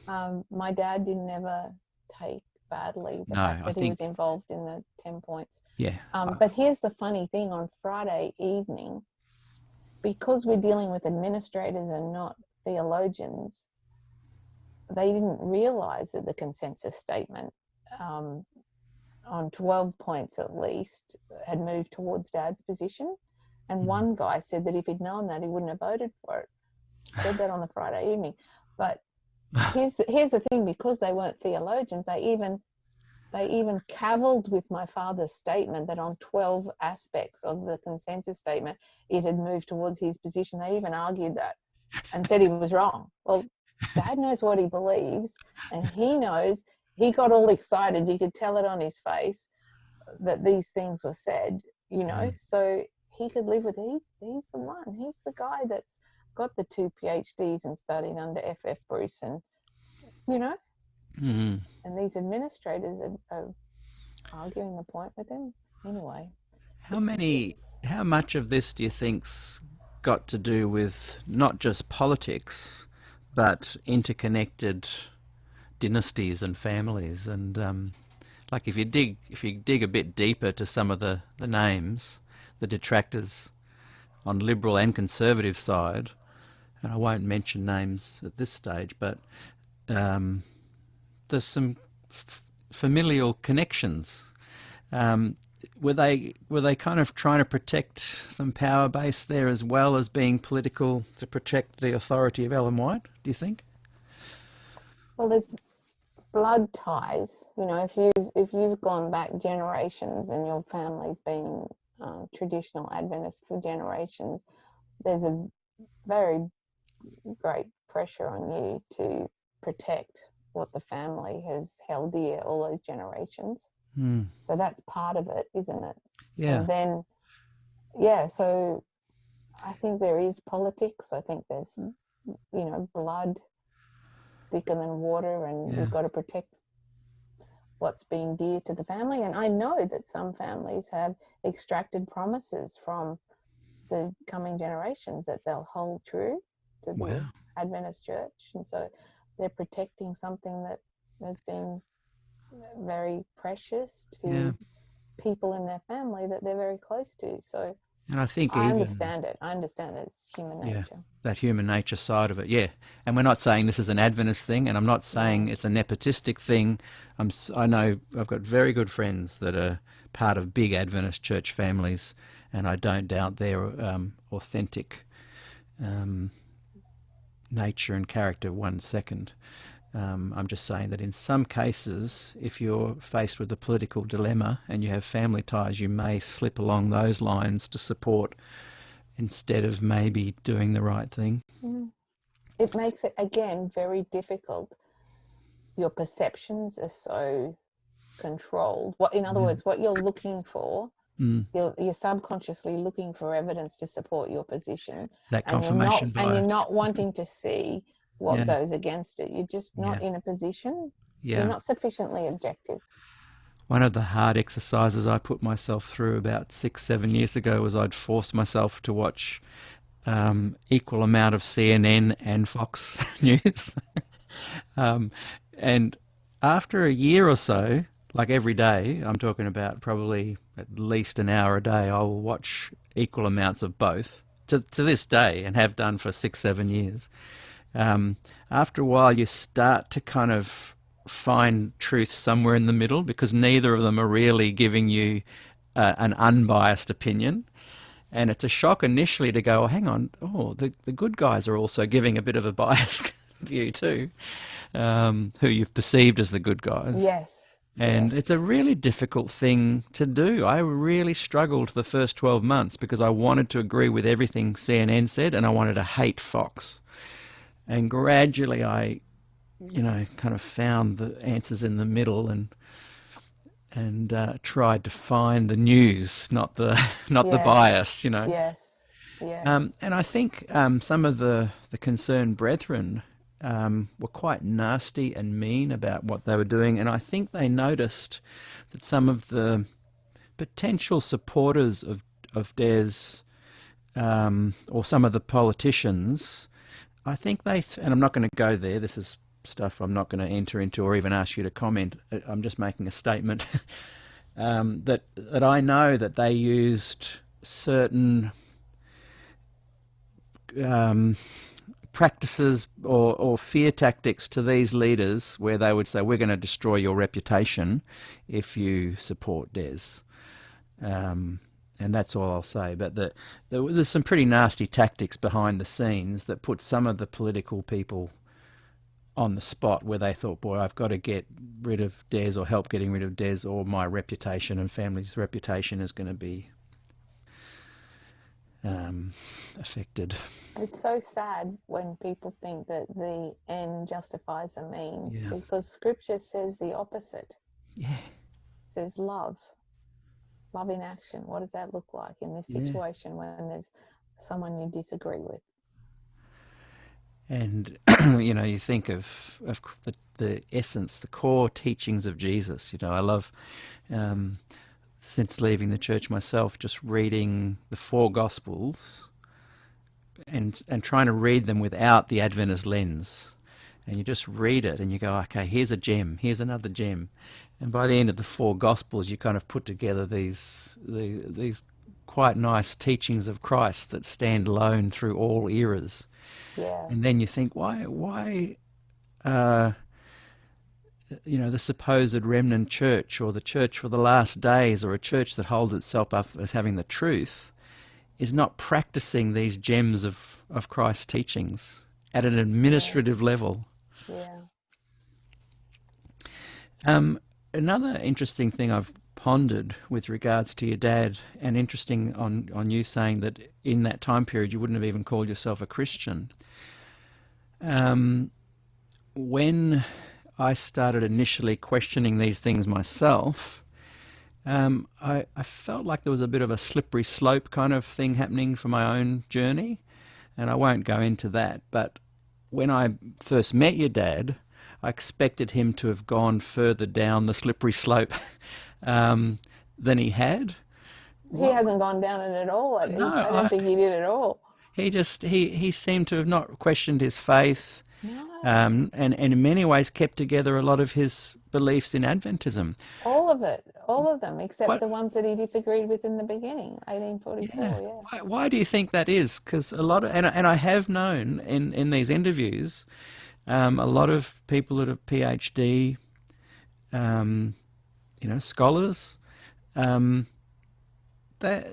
S5: my dad didn't ever take badly the
S4: No,
S5: fact
S4: I
S5: that he
S4: think,
S5: was involved in the 10 points.
S4: yeah,
S5: But here's the funny thing: on Friday evening, because we're dealing with administrators and not theologians, they didn't realize that the consensus statement, on 12 points at least, had moved towards Dad's position. And one guy said that if he'd known that, he wouldn't have voted for it. He said that on the Friday evening. But here's the thing: because they weren't theologians, they even cavilled with my father's statement that on 12 aspects of the consensus statement, it had moved towards his position. They even argued that and said he was wrong. Well, Dad knows what he believes, and he knows. He got all excited. You could tell it on his face that these things were said, so he could live with he's the one. He's the guy that's got the 2 PhDs and studied under F.F. Bruce, and
S4: mm.
S5: and these administrators are arguing the point with him. Anyway,
S4: How much of this do you think's got to do with not just politics, but interconnected dynasties and families? And like if you dig a bit deeper to some of the names, the detractors on Liberal and Conservative side, and I won't mention names at this stage, but there's some familial connections. Were they kind of trying to protect some power base there as well as being political to protect the authority of Ellen White, do you think?
S5: well, there's blood ties. If you've gone back generations and your family's been traditional Adventist for generations, there's a very great pressure on you to protect what the family has held dear all those generations.
S4: Hmm.
S5: So that's part of it, isn't it?
S4: Yeah.
S5: And then, so I think there is politics. I think there's, blood thicker than water, and
S4: Yeah.
S5: you've got to protect what's been dear to the family. And I know that some families have extracted promises from the coming generations that they'll hold true to the
S4: Wow.
S5: Adventist church. And so they're protecting something that has been very precious to
S4: Yeah.
S5: people in their family that they're very close to. So
S4: And I think
S5: I
S4: even,
S5: understand it. I understand it. It's human
S4: yeah,
S5: nature.
S4: that human nature side of it, yeah. And we're not saying this is an Adventist thing, and I'm not saying it's a nepotistic thing. I know I've got very good friends that are part of big Adventist church families, and I don't doubt their authentic nature and character 1 second. I'm just saying that in some cases, if you're faced with a political dilemma and you have family ties, you may slip along those lines to support instead of maybe doing the right thing.
S5: It makes it, again, very difficult. Your perceptions are so controlled. In other words, what you're looking for, you're subconsciously looking for evidence to support your position,
S4: That
S5: and
S4: confirmation bias.
S5: you're not wanting to see what
S4: Yeah.
S5: goes against it. You're just not in a position. You're
S4: Yeah.
S5: not sufficiently objective.
S4: One of the hard exercises I put myself through about 6-7 years ago was I'd force myself to watch equal amount of CNN and Fox News. And after a year or so, like every day, I'm talking about probably at least an hour a day, I'll watch equal amounts of both to this day, and have done for 6-7 years. After a while, you start to kind of find truth somewhere in the middle, because neither of them are really giving you an unbiased opinion. And it's a shock initially to go, oh, hang on, the good guys are also giving a bit of a biased view too, who you've perceived as the good guys.
S5: Yes.
S4: And it's a really difficult thing to do. I really struggled the first 12 months because I wanted to agree with everything CNN said, and I wanted to hate Fox. And gradually I, kind of found the answers in the middle, and tried to find the news, not the bias,
S5: Yes. Yes.
S4: And I think some of the concerned brethren were quite nasty and mean about what they were doing, and I think they noticed that some of the potential supporters of Des, or some of the politicians, I think and I'm not going to go there, this is stuff I'm not going to enter into or even ask you to comment, I'm just making a statement, that I know that they used certain practices or fear tactics to these leaders, where they would say, we're going to destroy your reputation if you support Des. And that's all I'll say. But there's some pretty nasty tactics behind the scenes that put some of the political people on the spot, where they thought, boy, I've got to get rid of Des or help getting rid of Des, or my reputation and family's reputation is going to be affected.
S5: It's so sad when people think that the end justifies the means, because Scripture says the opposite.
S4: Yeah.
S5: It says love in action. What does that look like in this situation when there's someone you disagree with?
S4: And you think of the essence, the core teachings of Jesus. I love, since leaving the church myself, just reading the 4 Gospels and trying to read them without the Adventist lens. And you just read it and you go, okay, here's a gem, here's another gem. And by the end of the 4 Gospels, you kind of put together these quite nice teachings of Christ that stand alone through all eras.
S5: Yeah.
S4: And then you think, why the supposed remnant church, or the church for the last days, or a church that holds itself up as having the truth, is not practicing these gems of Christ's teachings at an administrative level.
S5: Yeah.
S4: Another interesting thing I've pondered with regards to your dad, and interesting on you saying that in that time period you wouldn't have even called yourself a Christian. When I started initially questioning these things myself, I felt like there was a bit of a slippery slope kind of thing happening for my own journey, and I won't go into that. But when I first met your dad, I expected him to have gone further down the slippery slope than he had.
S5: He hasn't gone down it at all. I don't think he did at all.
S4: He seemed to have not questioned his faith.
S5: No.
S4: And in many ways kept together a lot of his beliefs in Adventism.
S5: All of it. all of them, except
S4: What?
S5: the ones that he disagreed with in the beginning, 1844.
S4: Yeah.
S5: Yeah.
S4: Why do you think that is? Because a lot of, and I have known in these interviews, a lot of people that have PhD, um, scholars, um, they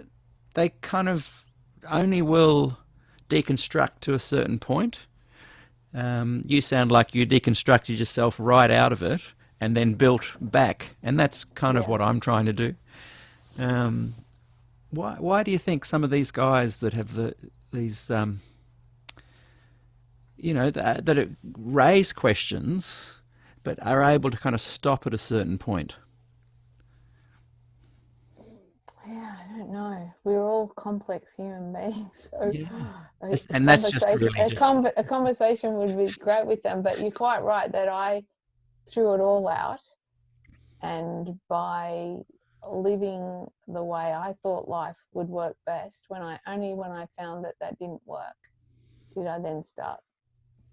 S4: they kind of only will deconstruct to a certain point. You sound like you deconstructed yourself right out of it and then built back, and that's kind of
S5: Yeah.
S4: what I'm trying to do. Um, why do you think some of these guys that have these that raise questions but are able to kind of stop at a certain point?
S5: Yeah, I don't know. We're all complex human beings, so
S4: Yeah,
S5: a
S4: and that's just
S5: conversation,
S4: really just
S5: a conversation would be great with them. But you're quite right that I threw it all out, and by living the way I thought life would work best, when I found that that didn't work, did I then start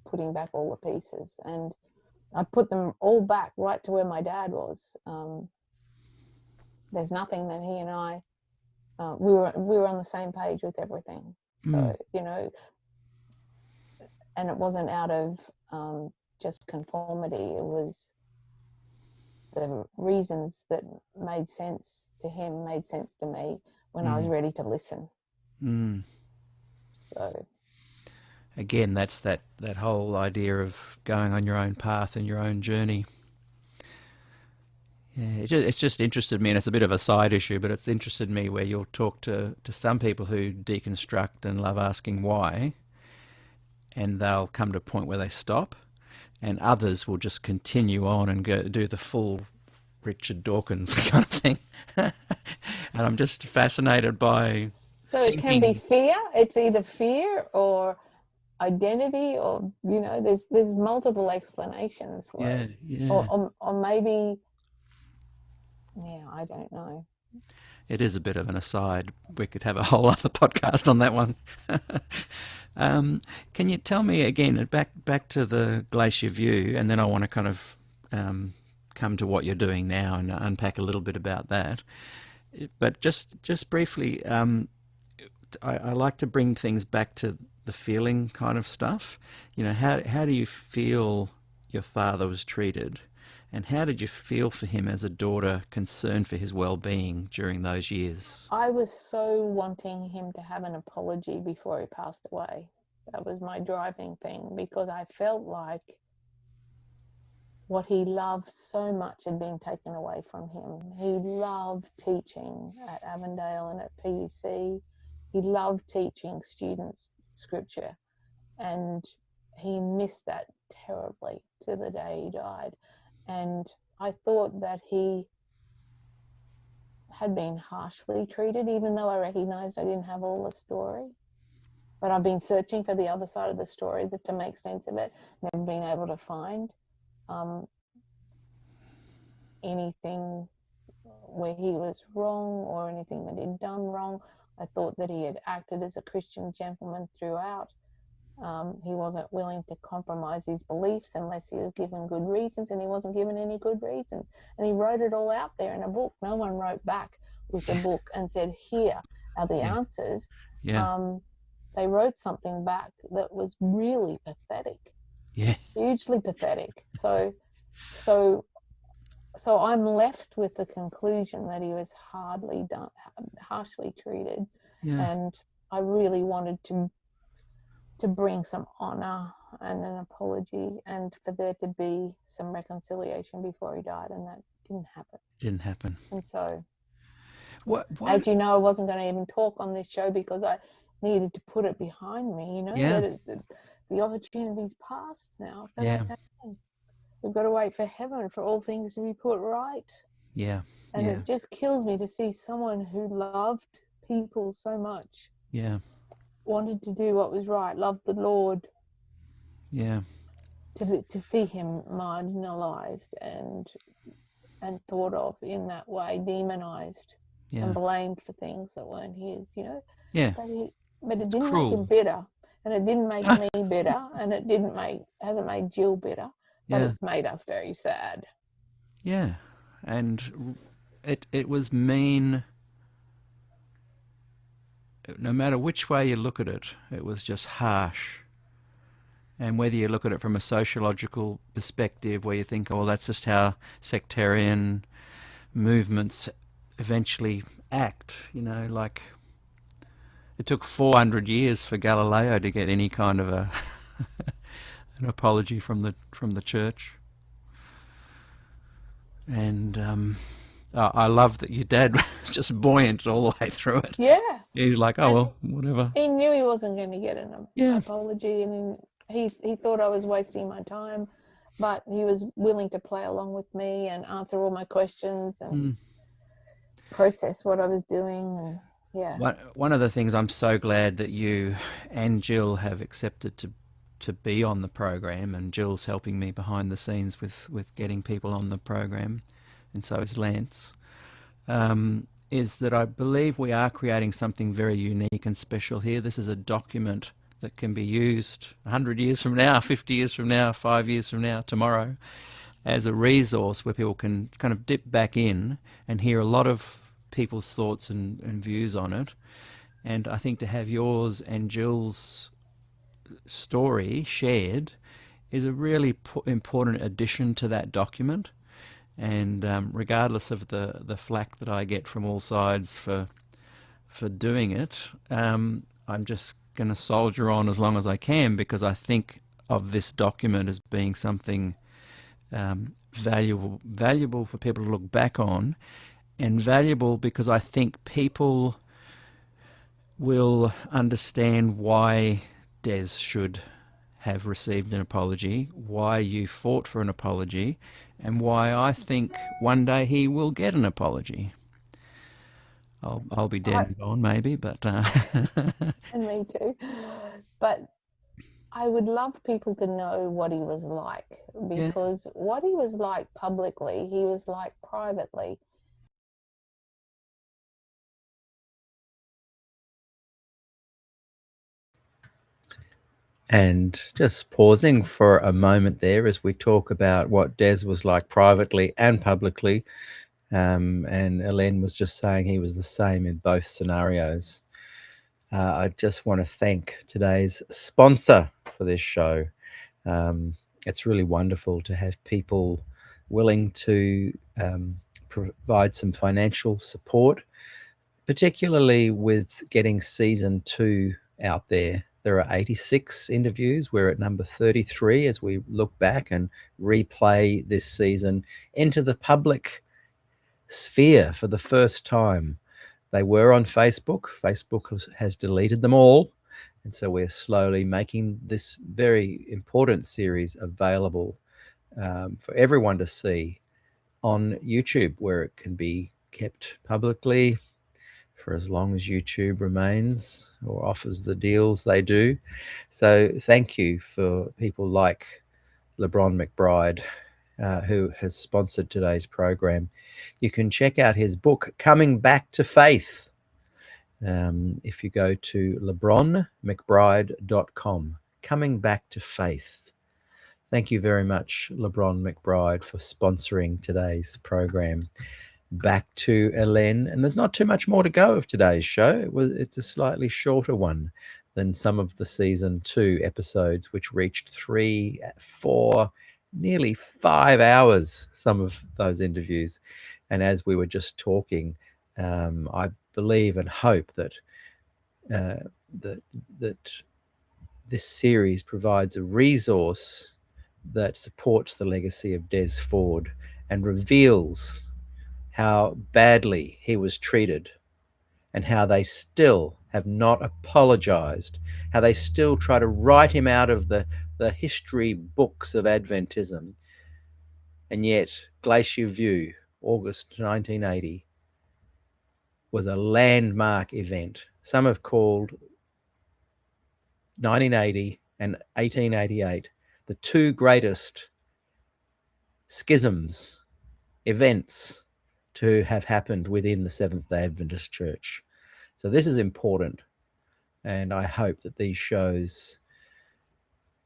S5: putting back all the pieces, and I put them all back right to where my dad was. There's nothing that he and I we were on the same page with everything.
S4: mm,
S5: So and it wasn't out of just conformity. It was the reasons that made sense to him made sense to me when I was
S4: mm,
S5: ready to listen.
S4: mm.
S5: So
S4: Again, that's that whole idea of going on your own path and your own journey. Yeah, it's just interested me, and it's a bit of a side issue, but it's interested me where you'll talk to some people who deconstruct and love asking why, and they'll come to a point where they stop, and others will just continue on and go do the full Richard Dawkins kind of thing. And I'm just fascinated by
S5: it can be
S4: thinking.
S5: fear. It's either fear or identity, or there's multiple explanations for
S4: Yeah,
S5: it,
S4: yeah.
S5: or maybe, yeah, I don't know.
S4: It is a bit of an aside. We could have a whole other podcast on that one. Can you tell me again, back to the Glacier view, and then I want to kind of come to what you're doing now and unpack a little bit about that. But just briefly, I like to bring things back to the feeling kind of stuff. How do you feel your father was treated? And how did you feel for him as a daughter concerned for his well-being during those years?
S5: I was so wanting him to have an apology before he passed away. That was my driving thing, because I felt like what he loved so much had been taken away from him. He loved teaching at Avondale and at PUC. He loved teaching students scripture, and he missed that terribly to the day he died. And I thought that he had been harshly treated, even though I recognized I didn't have all the story. But I've been searching for the other side of the story to make sense of it, never been able to find anything where he was wrong or anything that he'd done wrong. I thought that he had acted as a Christian gentleman throughout. He wasn't willing to compromise his beliefs unless he was given good reasons, and he wasn't given any good reasons. And he wrote it all out there in a book. No one wrote back with a book and said, here are the answers.
S4: Yeah.
S5: They wrote something back that was really pathetic,
S4: Yeah.
S5: hugely pathetic. So I'm left with the conclusion that he was harshly treated,
S4: Yeah.
S5: and I really wanted to bring some honor and an apology, and for there to be some reconciliation before he died, and that didn't happen.
S4: Didn't happen.
S5: And so,
S4: What?
S5: as you know, I wasn't going to even talk on this show because I needed to put it behind me.
S4: Yeah.
S5: That the opportunity's passed now.
S4: Yeah.
S5: We've got to wait for heaven for all things to be put right.
S4: Yeah.
S5: And
S4: Yeah.
S5: it just kills me to see someone who loved people so much,
S4: Yeah.
S5: wanted to do what was right, loved the Lord,
S4: Yeah.
S5: to see him marginalized and thought of in that way, demonized
S4: Yeah.
S5: and blamed for things that weren't his,
S4: Yeah.
S5: but it didn't
S4: Cruel.
S5: make him bitter, and it didn't make me bitter, and it hasn't made Jill bitter, but
S4: Yeah.
S5: it's made us very sad.
S4: Yeah. And it was mean. No matter which way you look at it, it was just harsh. And whether you look at it from a sociological perspective, where you think, oh, that's just how sectarian movements eventually act, like it took 400 years for Galileo to get any kind of an apology from the church. And I love that your dad was just buoyant all the way through it.
S5: Yeah.
S4: He's like, oh, well, whatever.
S5: He knew he wasn't going to get an
S4: Yeah.
S5: apology, and he thought I was wasting my time, but he was willing to play along with me and answer all my questions and process what I was doing. And yeah.
S4: One of the things I'm so glad that you and Jill have accepted to be on the program, and Jill's helping me behind the scenes with getting people on the program, and so is Lance, is that I believe we are creating something very unique and special here. This is a document that can be used 100 years from now, 50 years from now, 5 years from now, tomorrow, as a resource where people can kind of dip back in and hear a lot of people's thoughts and views on it. And I think to have yours and Jill's story shared is a really important addition to that document. And regardless of the flack that I get from all sides for doing it, I'm just going to soldier on as long as I can, because I think of this document as being something valuable for people to look back on, and valuable because I think people will understand why Des should have received an apology, why you fought for an apology, and why I think one day he will get an apology. I'll be dead and gone maybe, but
S5: And me too. But I would love people to know what he was like, because what he was like publicly, he was like privately.
S4: And just pausing for a moment there as we talk about what Des was like privately and publicly. And Elenne was just saying he was the same in both scenarios. I just want to thank today's sponsor for this show. It's really wonderful to have people willing to provide some financial support, particularly with getting season 2 out there. There are 86 interviews. We're at number 33 as we look back and replay this season into the public sphere for the first time. They were on Facebook. Facebook has deleted them all. And so we're slowly making this very important series available for everyone to see on YouTube, where it can be kept publicly for as long as YouTube remains or offers the deals they do. So thank you for people like LeBron McBride, who has sponsored today's program. You can check out his book, Coming Back to Faith, if you go to lebronmcbride.com. Coming Back to Faith. Thank you very much, LeBron McBride, for sponsoring today's program. Back to Elenne, and there's not too much more to go of today's show. It's a slightly shorter one than some of the season 2 episodes, which reached 3, 4, nearly 5 hours, some of those interviews. And as we were just talking, I believe and hope that this series provides a resource that supports the legacy of Des Ford and reveals how badly he was treated, and how they still have not apologized, how they still try to write him out of the history books of Adventism. And yet Glacier View, August 1980, was a landmark event. Some have called 1980 and 1888 the 2 greatest schisms, events to have happened within the Seventh-day Adventist Church. So this is important, and I hope that these shows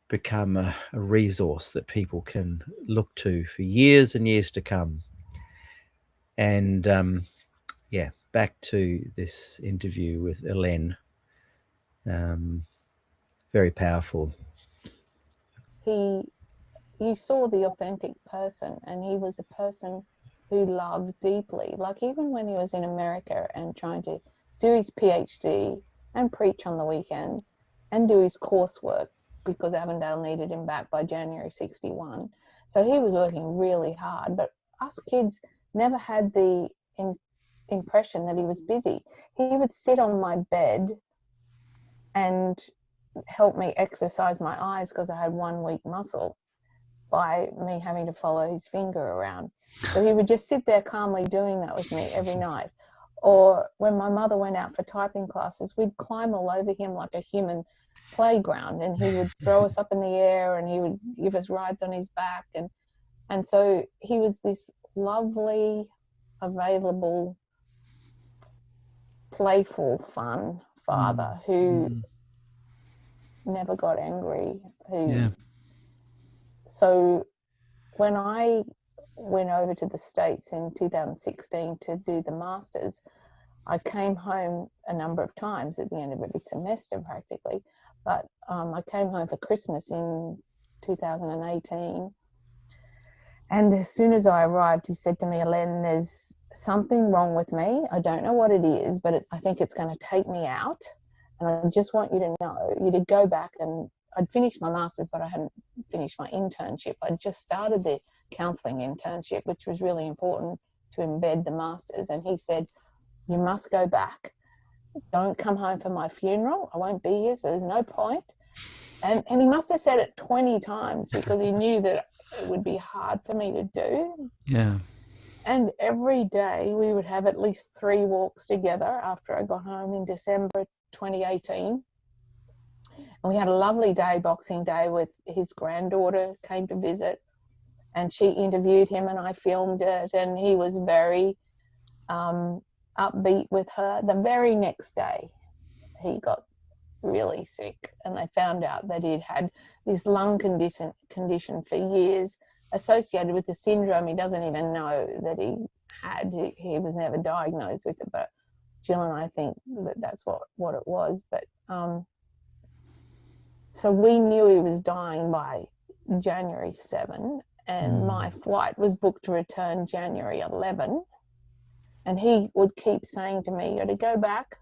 S4: become a resource that people can look to for years and years to come. And yeah, back to this interview with Elenne. Very powerful.
S5: You saw the authentic person, and he was a person who loved deeply. Like even when he was in America and trying to do his PhD and preach on the weekends and do his coursework because Avondale needed him back by January 61. So he was working really hard, but us kids never had the impression that he was busy. He would sit on my bed and help me exercise my eyes because I had one weak muscle by me having to follow his finger around. So he would just sit there calmly doing that with me every night. Or when my mother went out for typing classes, we'd climb all over him like a human playground, and he would throw us up in the air and he would give us rides on his back. And so he was this lovely, available, playful, fun father who never got angry, So when I went over to the States in 2016 to do the Masters, I came home a number of times at the end of every semester practically, but I came home for Christmas in 2018. And as soon as I arrived, he said to me, Elenne, there's something wrong with me. I don't know what it is, but I think it's going to take me out. And I just want you to know, you to go back, and I'd finished my master's, but I hadn't finished my internship. I'd just started the counselling internship, which was really important to embed the master's. And he said, you must go back. Don't come home for my funeral. I won't be here, so there's no point. And he must have said it 20 times because he knew that it would be hard for me to do.
S4: Yeah.
S5: And every day we would have at least 3 walks together after I got home in December 2018. And we had a lovely day, Boxing Day, with his granddaughter came to visit, and she interviewed him and I filmed it, and he was very upbeat with her. The very next day he got really sick, and they found out that he'd had this lung condition for years associated with the syndrome he doesn't even know that he had. He was never diagnosed with it, but Jill and I think that that's what it was. But so we knew he was dying by January 7, and my flight was booked to return January 11. And he would keep saying to me, you got to go back,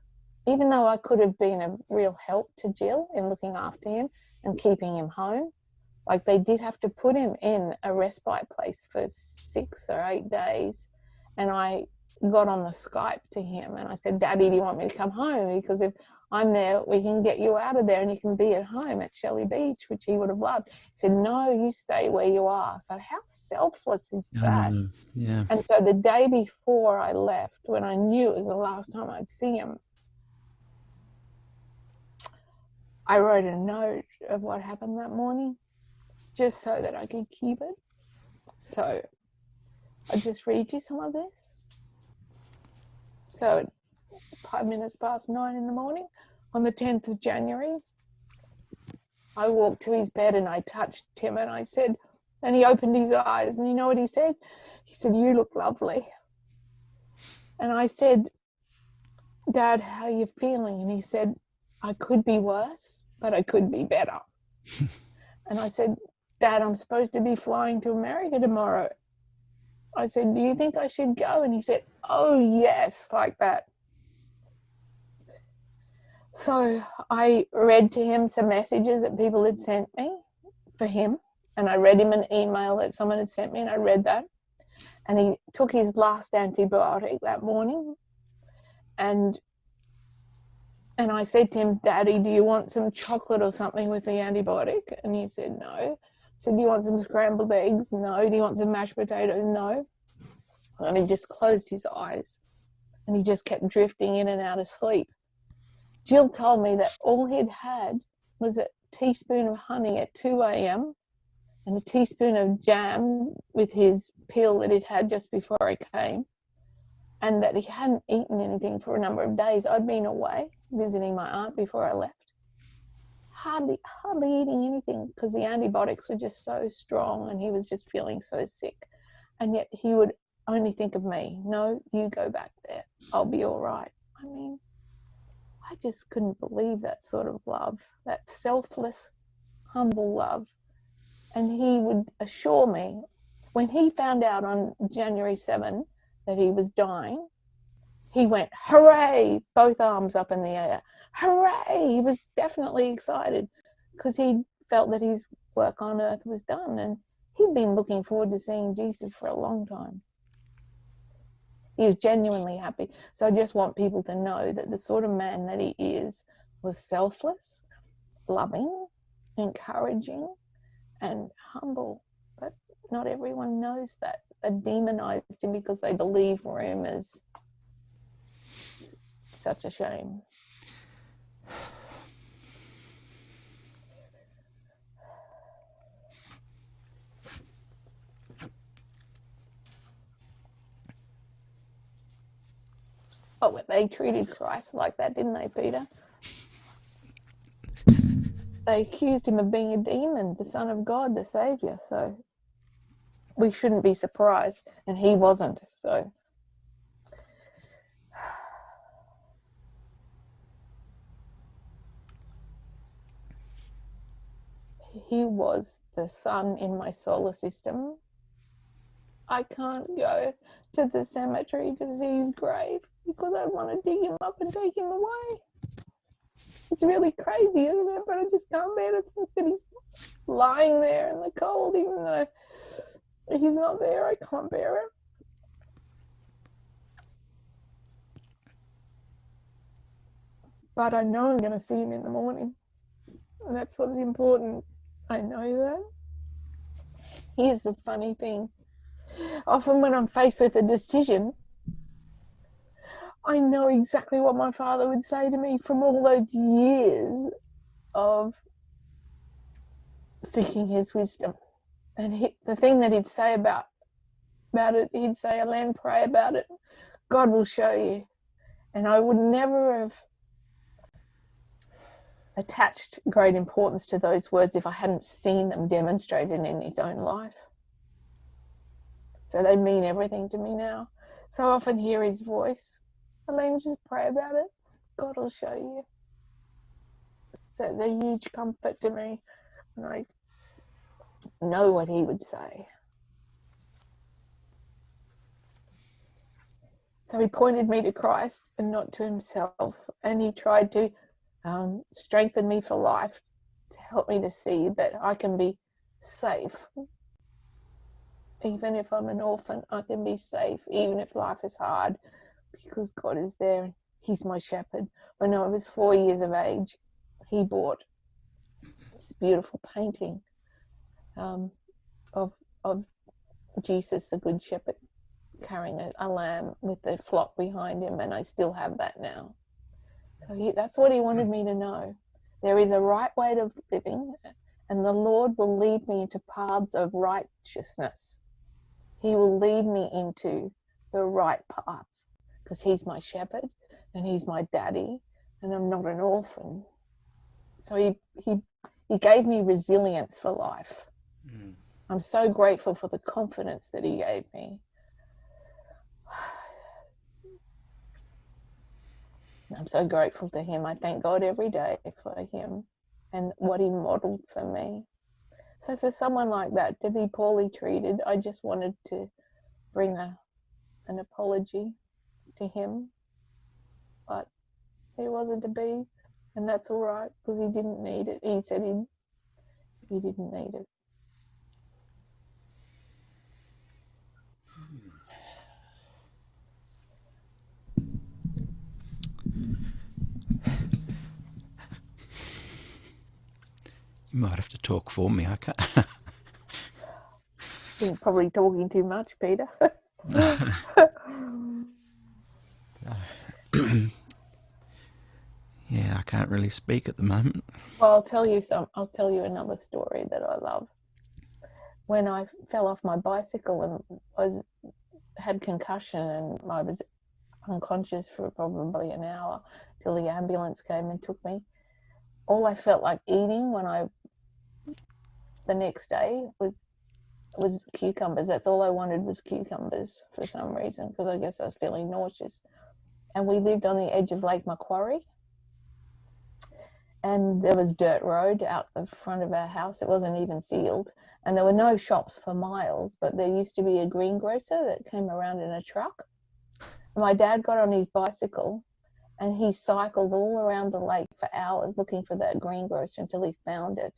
S5: even though I could have been a real help to Jill in looking after him and keeping him home. Like they did have to put him in a respite place for 6 or 8 days. And I got on the Skype to him and I said, Daddy, do you want me to come home? Because if I'm there, we can get you out of there and you can be at home at Shelley Beach, which he would have loved. He said, no, you stay where you are. So how selfless is that?
S4: Yeah.
S5: And so the day before I left, when I knew it was the last time I'd see him, I wrote a note of what happened that morning just so that I could keep it. So I'll just read you some of this. So at 5 minutes past 9 in the morning, on the 10th of January, I walked to his bed and I touched him and I said, and he opened his eyes and you know what he said? He said, you look lovely. And I said, Dad, how are you feeling? And he said, I could be worse, but I could be better. And I said, Dad, I'm supposed to be flying to America tomorrow. I said, do you think I should go? And he said, oh, yes, like that. So I read to him some messages that people had sent me for him. And I read him an email that someone had sent me and I read that. And he took his last antibiotic that morning. And I said to him, Daddy, do you want some chocolate or something with the antibiotic? And he said, no. I said, do you want some scrambled eggs? No. Do you want some mashed potatoes? No. And he just closed his eyes and he just kept drifting in and out of sleep. Jill told me that all he'd had was a teaspoon of honey at 2 a.m. and a teaspoon of jam with his pill that he'd had just before he came, and that he hadn't eaten anything for a number of days. I'd been away visiting my aunt before I left. Hardly eating anything because the antibiotics were just so strong and he was just feeling so sick. And yet he would only think of me. No, you go back there. I'll be all right. I mean, I just couldn't believe that sort of love, that selfless, humble love. And he would assure me, when he found out on January 7 that he was dying, he went, hooray, both arms up in the air. Hooray! He was definitely excited because he felt that his work on earth was done, and he'd been looking forward to seeing Jesus for a long time. He was genuinely happy. So I just want people to know that the sort of man that he is was selfless, loving, encouraging, and humble. But not everyone knows that. They demonized him because they believe rumors. Such a shame. Oh, but they treated Christ like that, didn't they, Peter? They accused him of being a demon, the Son of God, the Saviour. So we shouldn't be surprised. And he wasn't. So he was the sun in my solar system. I can't go to the cemetery to see his grave because I want to dig him up and take him away. It's really crazy, isn't it? But I just can't bear to think that he's lying there in the cold, even though he's not there. I can't bear it. But I know I'm going to see him in the morning. And that's what's important. I know that. Here's the funny thing. Often when I'm faced with a decision, I know exactly what my father would say to me from all those years of seeking his wisdom. And the thing that he'd say about it, he'd say, Elenne, pray about it. God will show you. And I would never have attached great importance to those words if I hadn't seen them demonstrated in his own life. So they mean everything to me now. So I often hear his voice. Elenne, just pray about it. God will show you. So it's a huge comfort to me. And I know what he would say. So he pointed me to Christ and not to himself. And he tried to strengthen me for life, to help me to see that I can be safe. Even if I'm an orphan, I can be safe, even if life is hard, because God is there. He's my shepherd. When I was 4 years of age, he bought this beautiful painting of Jesus, the Good Shepherd, carrying a lamb with the flock behind him, and I still have that now. So that's what he wanted me to know. There is a right way of living, and the Lord will lead me into paths of righteousness. He will lead me into the right path because he's my shepherd and he's my daddy and I'm not an orphan. So he gave me resilience for life. I'm so grateful for the confidence that he gave me. I'm so grateful to him. I thank God every day for him and what he modeled for me. So for someone like that to be poorly treated, I just wanted to bring an apology to him. But it wasn't to be, and that's all right because he didn't need it. He said he didn't need it.
S4: You might have to talk for me. I can't.
S5: You're probably talking too much, Peter.
S4: Yeah, I can't really speak at the moment.
S5: Well, I'll tell you another story that I love. When I fell off my bicycle and had concussion and I was unconscious for probably an hour till the ambulance came and took me, all I felt like eating the next day was was cucumbers. That's all I wanted was cucumbers for some reason, because I guess I was feeling nauseous. And we lived on the edge of Lake Macquarie, and there was dirt road out the front of our house. It wasn't even sealed, and there were no shops for miles, but there used to be a greengrocer that came around in a truck. My dad got on his bicycle and he cycled all around the lake for hours looking for that greengrocer until he found it,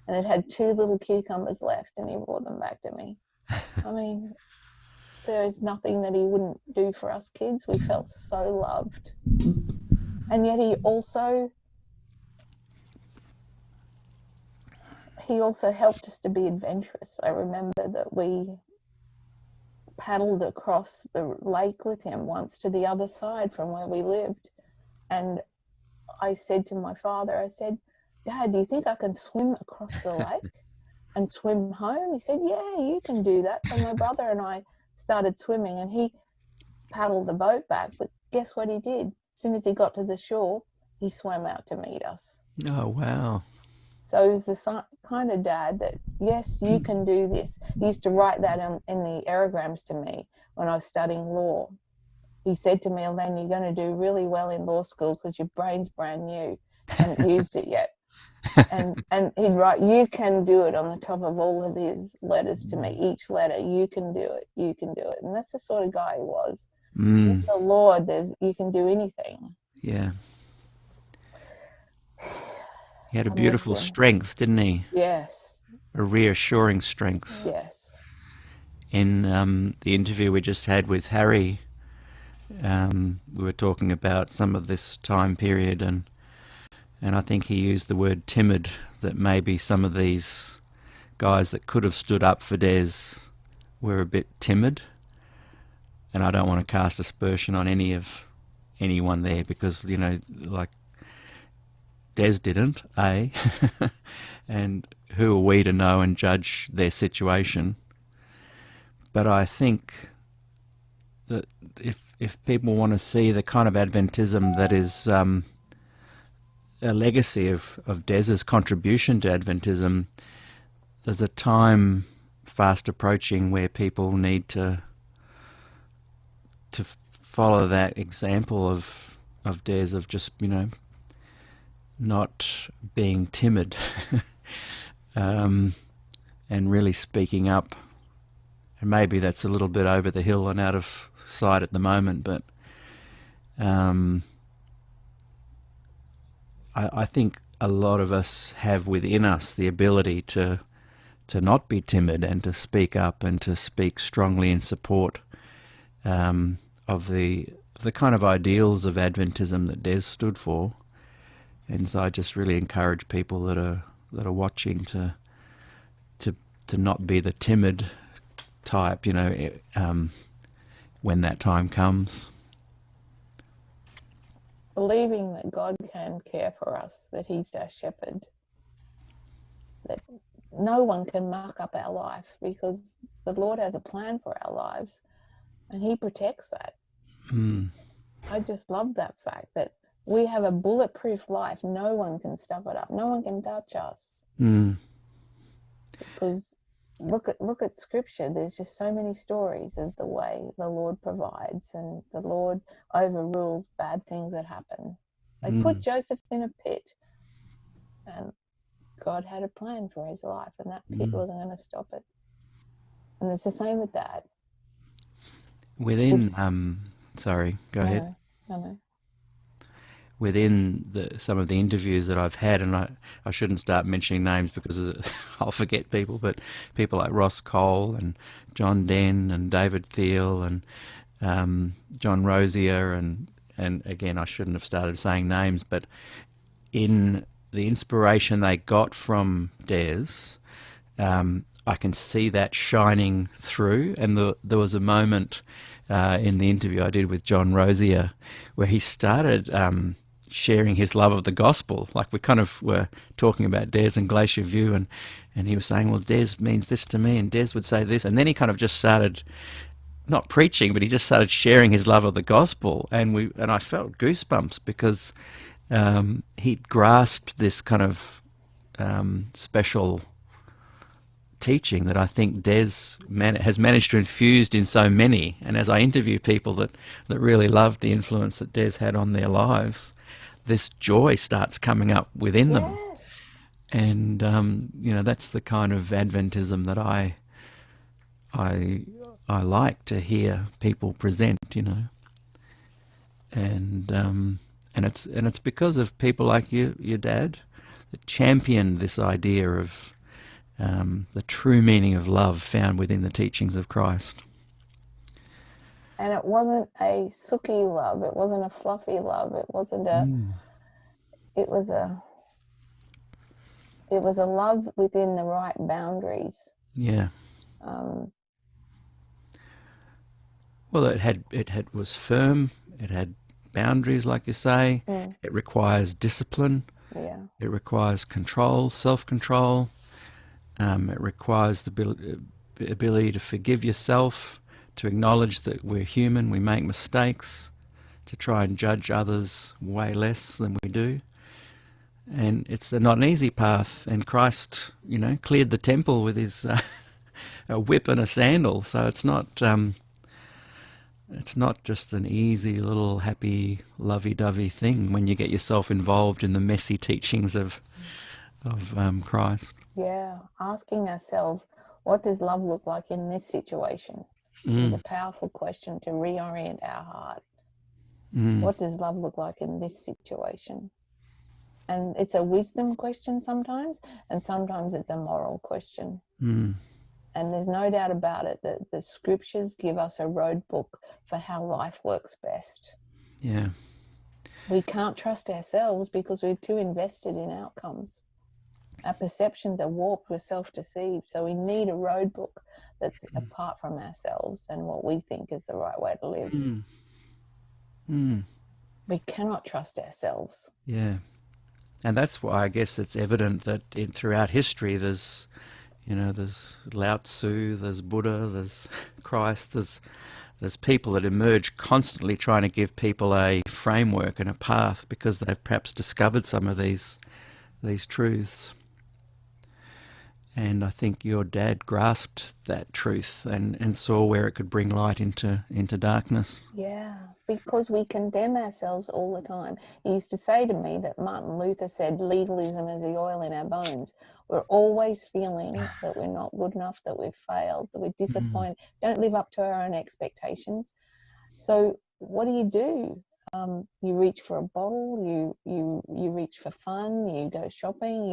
S5: and it had 2 little cucumbers left, and he brought them back to me. I mean, there is nothing that he wouldn't do for us kids. We felt so loved. And yet he also helped us to be adventurous. I remember that we paddled across the lake with him once to the other side from where we lived. And I said to my father, I said, Dad, do you think I can swim across the lake and swim home? He said, yeah, you can do that. So my brother and I started swimming, and he paddled the boat back. But guess what he did? As soon as he got to the shore, he swam out to meet us.
S4: Oh, wow.
S5: So he was the kind of dad that, yes, you can do this. He used to write that in the aerograms to me when I was studying law. He said to me, Elenne, you're going to do really well in law school because your brain's brand new. Haven't used it yet. And he'd write, you can do it, on the top of all of his letters to me. Each letter, you can do it, you can do it. And that's the sort of guy he was. With the Lord, you can do anything.
S4: Yeah. He had a beautiful strength, didn't he?
S5: Yes.
S4: A reassuring strength.
S5: Yes.
S4: In the interview we just had with Harry, we were talking about some of this time period, and I think he used the word timid, that maybe some of these guys that could have stood up for Des were a bit timid. And I don't want to cast aspersion on anyone there, because, you know, like, Des didn't, and who are we to know and judge their situation? But I think that if people want to see the kind of Adventism that is a legacy of Des's contribution to Adventism, there's a time fast approaching where people need to follow that example of Des, of just, you know, not being timid and really speaking up. And maybe that's a little bit over the hill and out of sight at the moment, but I think a lot of us have within us the ability to not be timid and to speak up and to speak strongly in support of the kind of ideals of Adventism that Des stood for. And so I just really encourage people that are watching to not be the timid type, you know, when that time comes.
S5: Believing that God can care for us, that He's our shepherd, that no one can mark up our life, because the Lord has a plan for our lives and He protects that. I just love that fact that we have a bulletproof life. No one can stuff it up. No one can touch us. Because look at Scripture. There's just so many stories of the way the Lord provides, and the Lord overrules bad things that happen. They put Joseph in a pit, and God had a plan for his life, and that pit wasn't going to stop it. And it's the same with Dad.
S4: Within, sorry, go ahead.
S5: No.
S4: Within some of the interviews that I've had, and I shouldn't start mentioning names because I'll forget people, but people like Ross Cole and John Den and David Thiel and John Rosier, and again, I shouldn't have started saying names, but in the inspiration they got from Des, I can see that shining through. And there was a moment in the interview I did with John Rosier where he started sharing his love of the gospel. Like, we kind of were talking about Des and Glacier View, and he was saying, well, Des means this to me, and Des would say this. And then he kind of just started, not preaching, but he just started sharing his love of the gospel. And I felt goosebumps because he'd grasped this kind of special teaching that I think Des has managed to infuse in so many. And as I interview people that really love the influence that Des had on their lives, this joy starts coming up within them.
S5: Yes.
S4: And that's the kind of Adventism that I like to hear people present, and it's because of people like your dad that championed this idea of the true meaning of love found within the teachings of Christ.
S5: And it wasn't a sooky love. It wasn't a fluffy love. It wasn't a. It was a. It was a love within the right boundaries.
S4: Yeah. Well, it was firm. It had boundaries, like you say. It requires discipline.
S5: Yeah.
S4: It requires control, self-control. It requires the ability to forgive yourself, to acknowledge that we're human, we make mistakes, to try and judge others way less than we do. And it's not an easy path. And Christ, cleared the temple with his a whip and a sandal. So it's not just an easy little happy lovey-dovey thing when you get yourself involved in the messy teachings of Christ.
S5: Yeah, asking ourselves, what does love look like in this situation? Is a powerful question to reorient our heart. What does love look like in this situation? And it's a wisdom question sometimes, and sometimes it's a moral question. And there's no doubt about it that the scriptures give us a road book for how life works best.
S4: Yeah.
S5: We can't trust ourselves because we're too invested in outcomes. Our perceptions are warped, we're self-deceived. So we need a road book that's apart from ourselves and what we think is the right way to live. We cannot trust ourselves.
S4: Yeah. And that's why I guess it's evident that throughout history there's Lao Tzu, there's Buddha, there's Christ, there's people that emerge constantly trying to give people a framework and a path because they've perhaps discovered some of these truths. And I think your dad grasped that truth and saw where it could bring light into darkness.
S5: Yeah, because we condemn ourselves all the time. He used to say to me that Martin Luther said legalism is the oil in our bones. We're always feeling that we're not good enough, that we've failed, that we're disappointed, don't live up to our own expectations. So what do? You reach for a bottle, you reach for fun, you go shopping,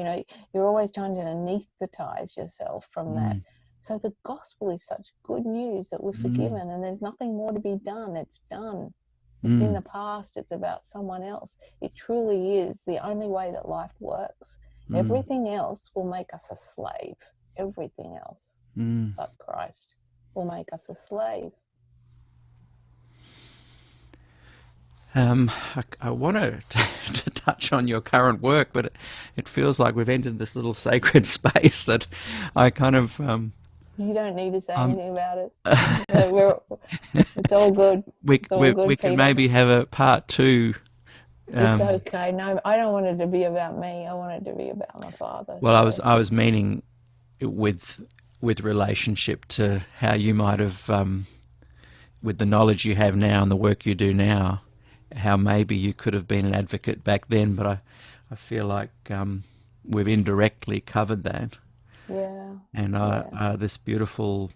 S5: you're always trying to anesthetize yourself from that. So the gospel is such good news that we're forgiven and there's nothing more to be done. It's done. It's in the past. It's about someone else. It truly is the only way that life works. Everything else will make us a slave. Everything else but Christ will make us a slave.
S4: I want to touch on your current work, but it feels like we've entered this little sacred space that I kind of...
S5: You don't need to say anything about it. It's all good.
S4: We can maybe have a part two.
S5: It's okay. No, I don't want it to be about me. I want it to be about my father.
S4: Well, so. I was meaning with relationship to how you might have, with the knowledge you have now and the work you do now, how maybe you could have been an advocate back then, but I feel like we've indirectly covered that.
S5: Yeah.
S4: And this beautiful,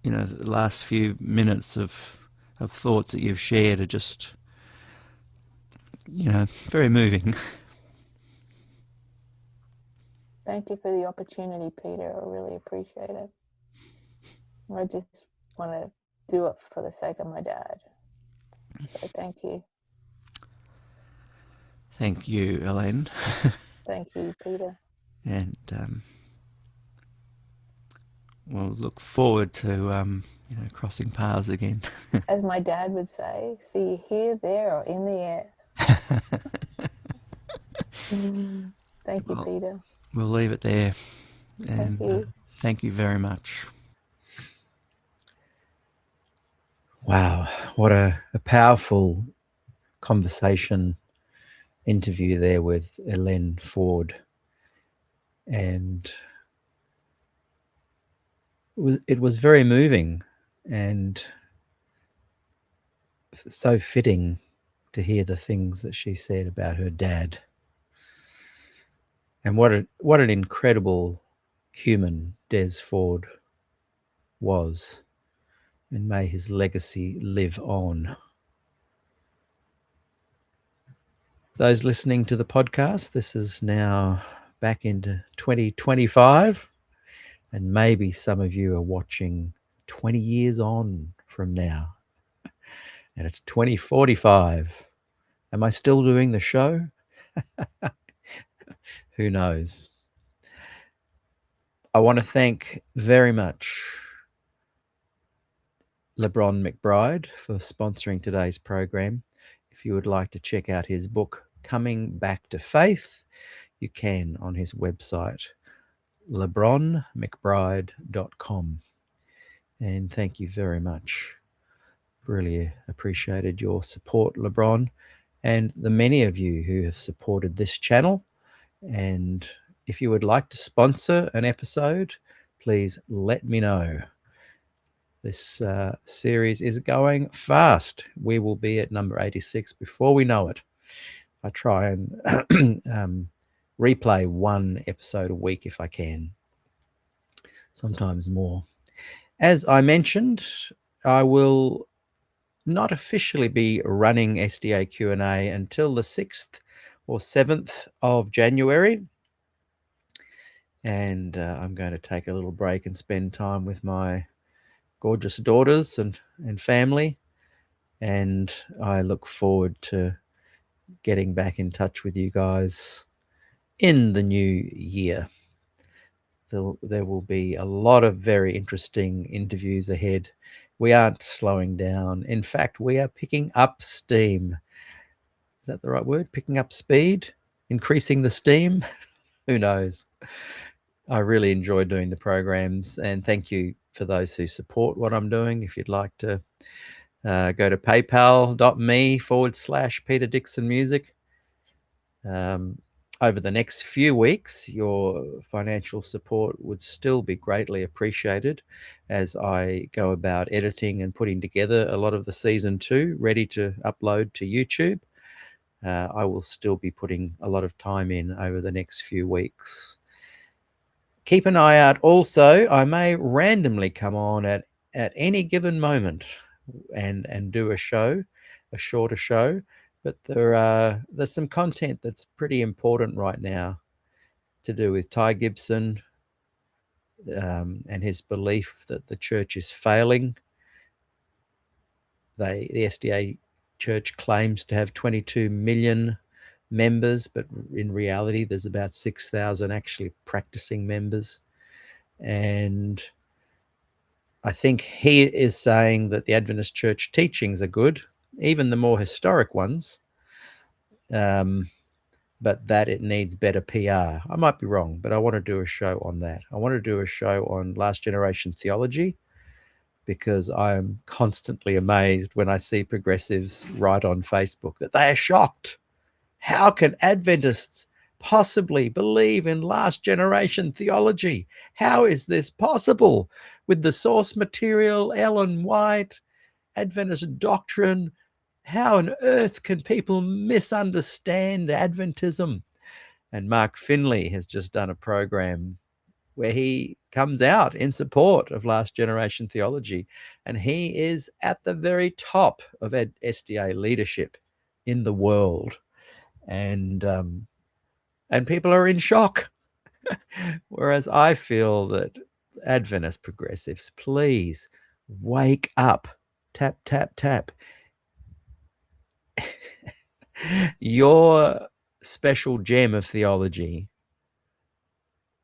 S4: the last few minutes of thoughts that you've shared are just, very moving.
S5: Thank you for the opportunity, Peter. I really appreciate it. I just want to do it for the sake of my dad. So thank you.
S4: Thank you, Elenne.
S5: Thank you, Peter.
S4: And we'll look forward to crossing paths again.
S5: As my dad would say, see you here, there, or in the air. Thank you, Peter.
S4: We'll leave it there. And
S5: thank you.
S4: Thank you very much. Wow, what a powerful conversation interview there with Elenne Ford. And it was very moving and so fitting to hear the things that she said about her dad. And what an incredible human Des Ford was, and may his legacy live on. Those listening to the podcast, this is now back into 2025, and maybe some of you are watching 20 years on from now, and it's 2045. Am I still doing the show? Who knows? I want to thank very much LeBron McBride for sponsoring today's program. If you would like to check out his book, Coming Back to Faith, you can on his website, lebronmcbride.com. And thank you very much. Really appreciated your support, LeBron, and the many of you who have supported this channel. And if you would like to sponsor an episode, please let me know. This series is going fast. We will be at number 86 before we know it. I try and replay one episode a week if I can, sometimes more. As I mentioned, I will not officially be running SDAQ&A until the 6th or 7th of January. And I'm going to take a little break and spend time with my gorgeous daughters and family. And I look forward to getting back in touch with you guys in the new year. There will be a lot of very interesting interviews ahead. We aren't slowing down. In fact, we are picking up steam. Is that the right word? Picking up speed? Increasing the steam? Who knows? I really enjoy doing the programs, and thank you for those who support what I'm doing. If you'd like to go to paypal.me/Peter Dixon Music. Over the next few weeks, your financial support would still be greatly appreciated as I go about editing and putting together a lot of the season 2 ready to upload to YouTube. I will still be putting a lot of time in over the next few weeks. Keep an eye out also. I may randomly come on at any given moment and do a show, a shorter show. But there's some content that's pretty important right now to do with Ty Gibson and his belief that the church is failing. The SDA Church claims to have 22 million members, but in reality, there's about 6,000 actually practicing members. And I think he is saying that the Adventist Church teachings are good, even the more historic ones, but that it needs better PR. I might be wrong, but I want to do a show on that. I want to do a show on last generation theology, because I am constantly amazed when I see progressives write on Facebook that they are shocked. How can Adventists possibly believe in last generation theology? How is this possible with the source material, Ellen White, Adventist doctrine? How on earth can people misunderstand Adventism? And Mark Finley has just done a program where he comes out in support of last generation theology, and he is at the very top of SDA leadership in the world. And people are in shock. Whereas I feel that Adventist progressives, please wake up. Tap, tap, tap. Your special gem of theology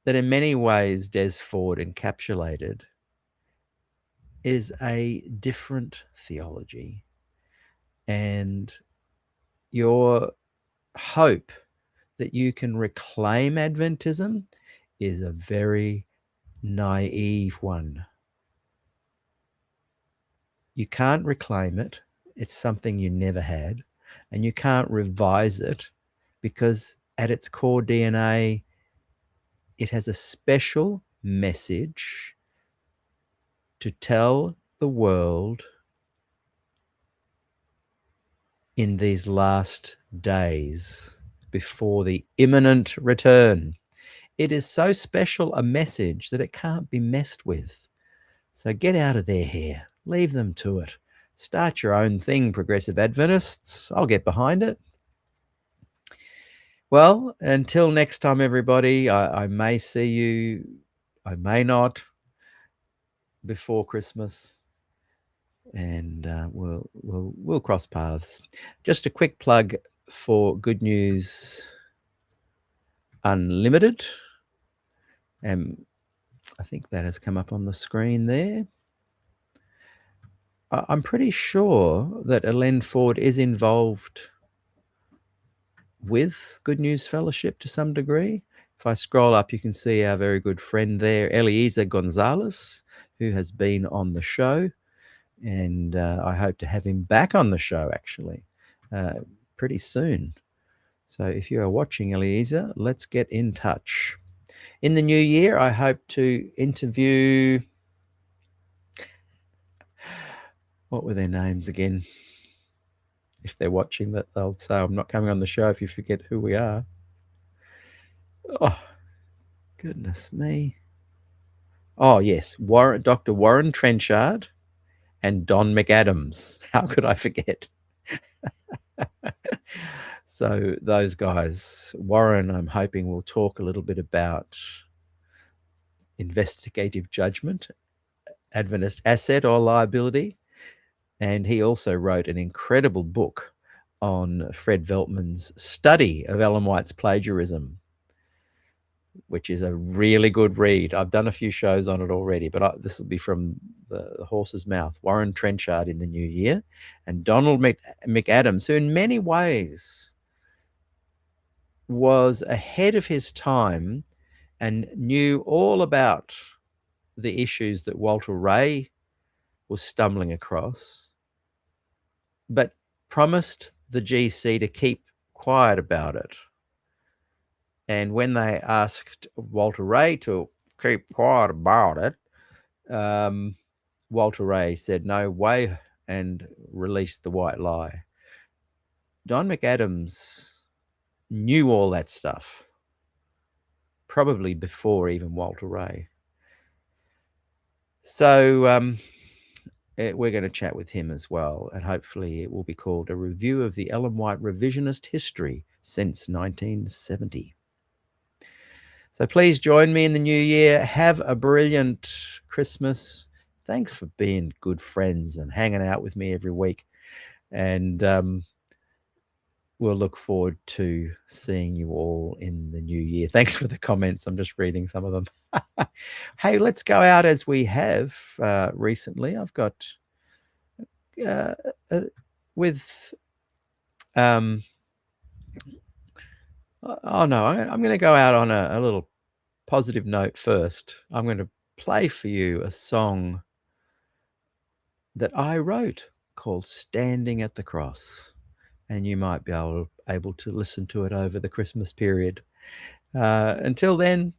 S4: that in many ways Des Ford encapsulated is a different theology. And your hope that you can reclaim Adventism is a very naive one. You can't reclaim it. It's something you never had. And you can't revise it, because at its core DNA, it has a special message to tell the world in these last days before the imminent return. It is so special a message that it can't be messed with. So get out of their hair. Leave them to it. Start your own thing, Progressive Adventists. I'll get behind it. Well, until next time, everybody, I may see you, I may not, before Christmas, and we'll cross paths. Just a quick plug for Good News Unlimited. I think that has come up on the screen there. I'm pretty sure that Elenne Ford is involved with Good News Fellowship to some degree. If I scroll up, you can see our very good friend there, Eliezer Gonzalez, who has been on the show. And I hope to have him back on the show, actually, pretty soon. So if you are watching, Eliezer, let's get in touch. In the new year, I hope to interview... What were their names again? If they're watching, that they'll say, I'm not coming on the show if you forget who we are. Oh, goodness me. Oh, yes, Dr. Warren Trenchard and Don McAdams. How could I forget? So those guys, Warren, I'm hoping will talk a little bit about investigative judgment, Adventist asset or liability. And he also wrote an incredible book on Fred Veltman's study of Ellen White's plagiarism, which is a really good read. I've done a few shows on it already, but this will be from the horse's mouth. Warren Trenchard in the new year, and Donald McAdams, who in many ways was ahead of his time and knew all about the issues that Walter Ray was stumbling across, but promised the GC to keep quiet about it. And when they asked Walter Ray to keep quiet about it, Walter Ray said, no way, and released the white lie. Don McAdams knew all that stuff, probably before even Walter Ray. So we're going to chat with him as well, and hopefully it will be called A Review of the Ellen White Revisionist History Since 1970. So please join me in the new year. Have a brilliant Christmas. Thanks for being good friends and hanging out with me every week. And we'll look forward to seeing you all in the new year. Thanks for the comments. I'm just reading some of them. Hey, let's go out as we have recently. I've got with... Oh, no, I'm going to go out on a little positive note first. I'm going to play for you a song that I wrote called Standing at the Cross. And you might be able to listen to it over the Christmas period. Until then,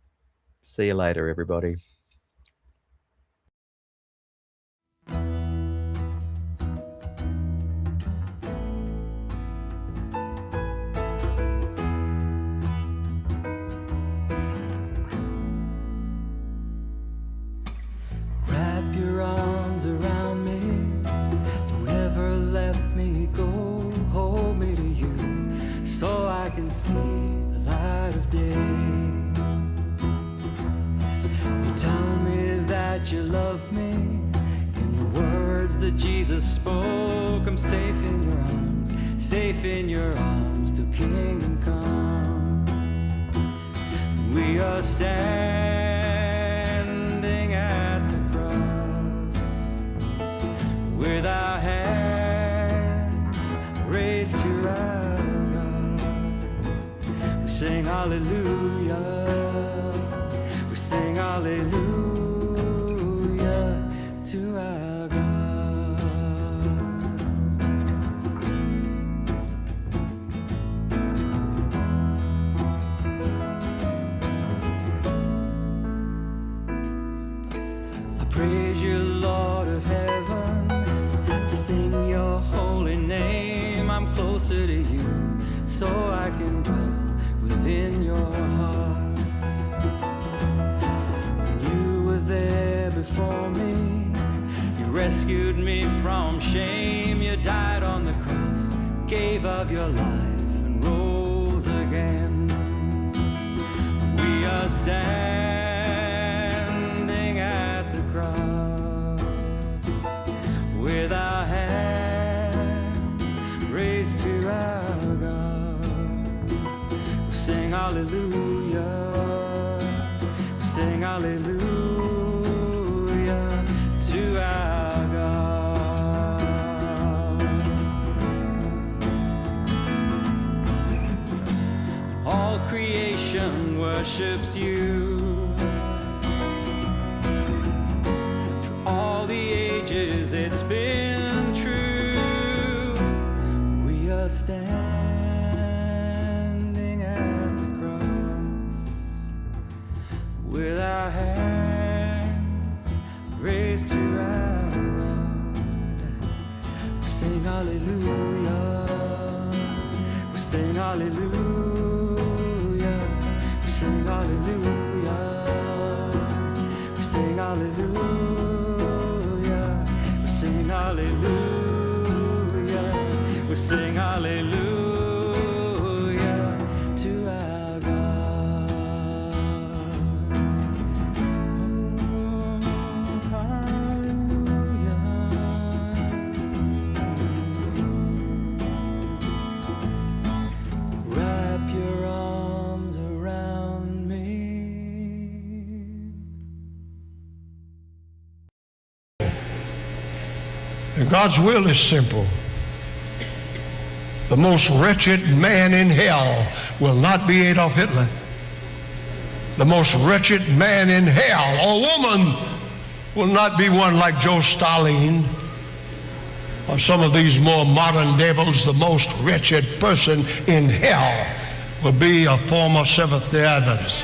S4: see you later, everybody.
S2: Wrap your arms around me, don't ever let me go, hold me to you, so I can see the light of day. You tell me that you love me, in the words that Jesus spoke, I'm safe in your arms, safe in your arms, till kingdom come. We are standing at the with our hands raised to our God. We sing hallelujah, we sing hallelujah to our God. I praise you you, Lord of heaven. I sing your holy name. I'm closer to you, so I can dwell within your heart. You were there before me. You rescued me from shame. You died on the cross, gave of your life, and rose again. We are standing at the cross with our hands raised to our God. We sing hallelujah, we sing hallelujah to our God. All creation worships you. Through all the ages it's been true. We are standing at the cross with our hands raised to our God. We sing hallelujah, we sing hallelujah, we sing hallelujah, we sing hallelujah, we sing hallelujah, we sing hallelujah to our God. Oh, hallelujah. Wrap your arms around me.
S3: And God's will is simple. The most wretched man in hell will not be Adolf Hitler. The most wretched man in hell, or woman, will not be one like Joe Stalin or some of these more modern devils. The most wretched person in hell will be a former Seventh-day Adventist.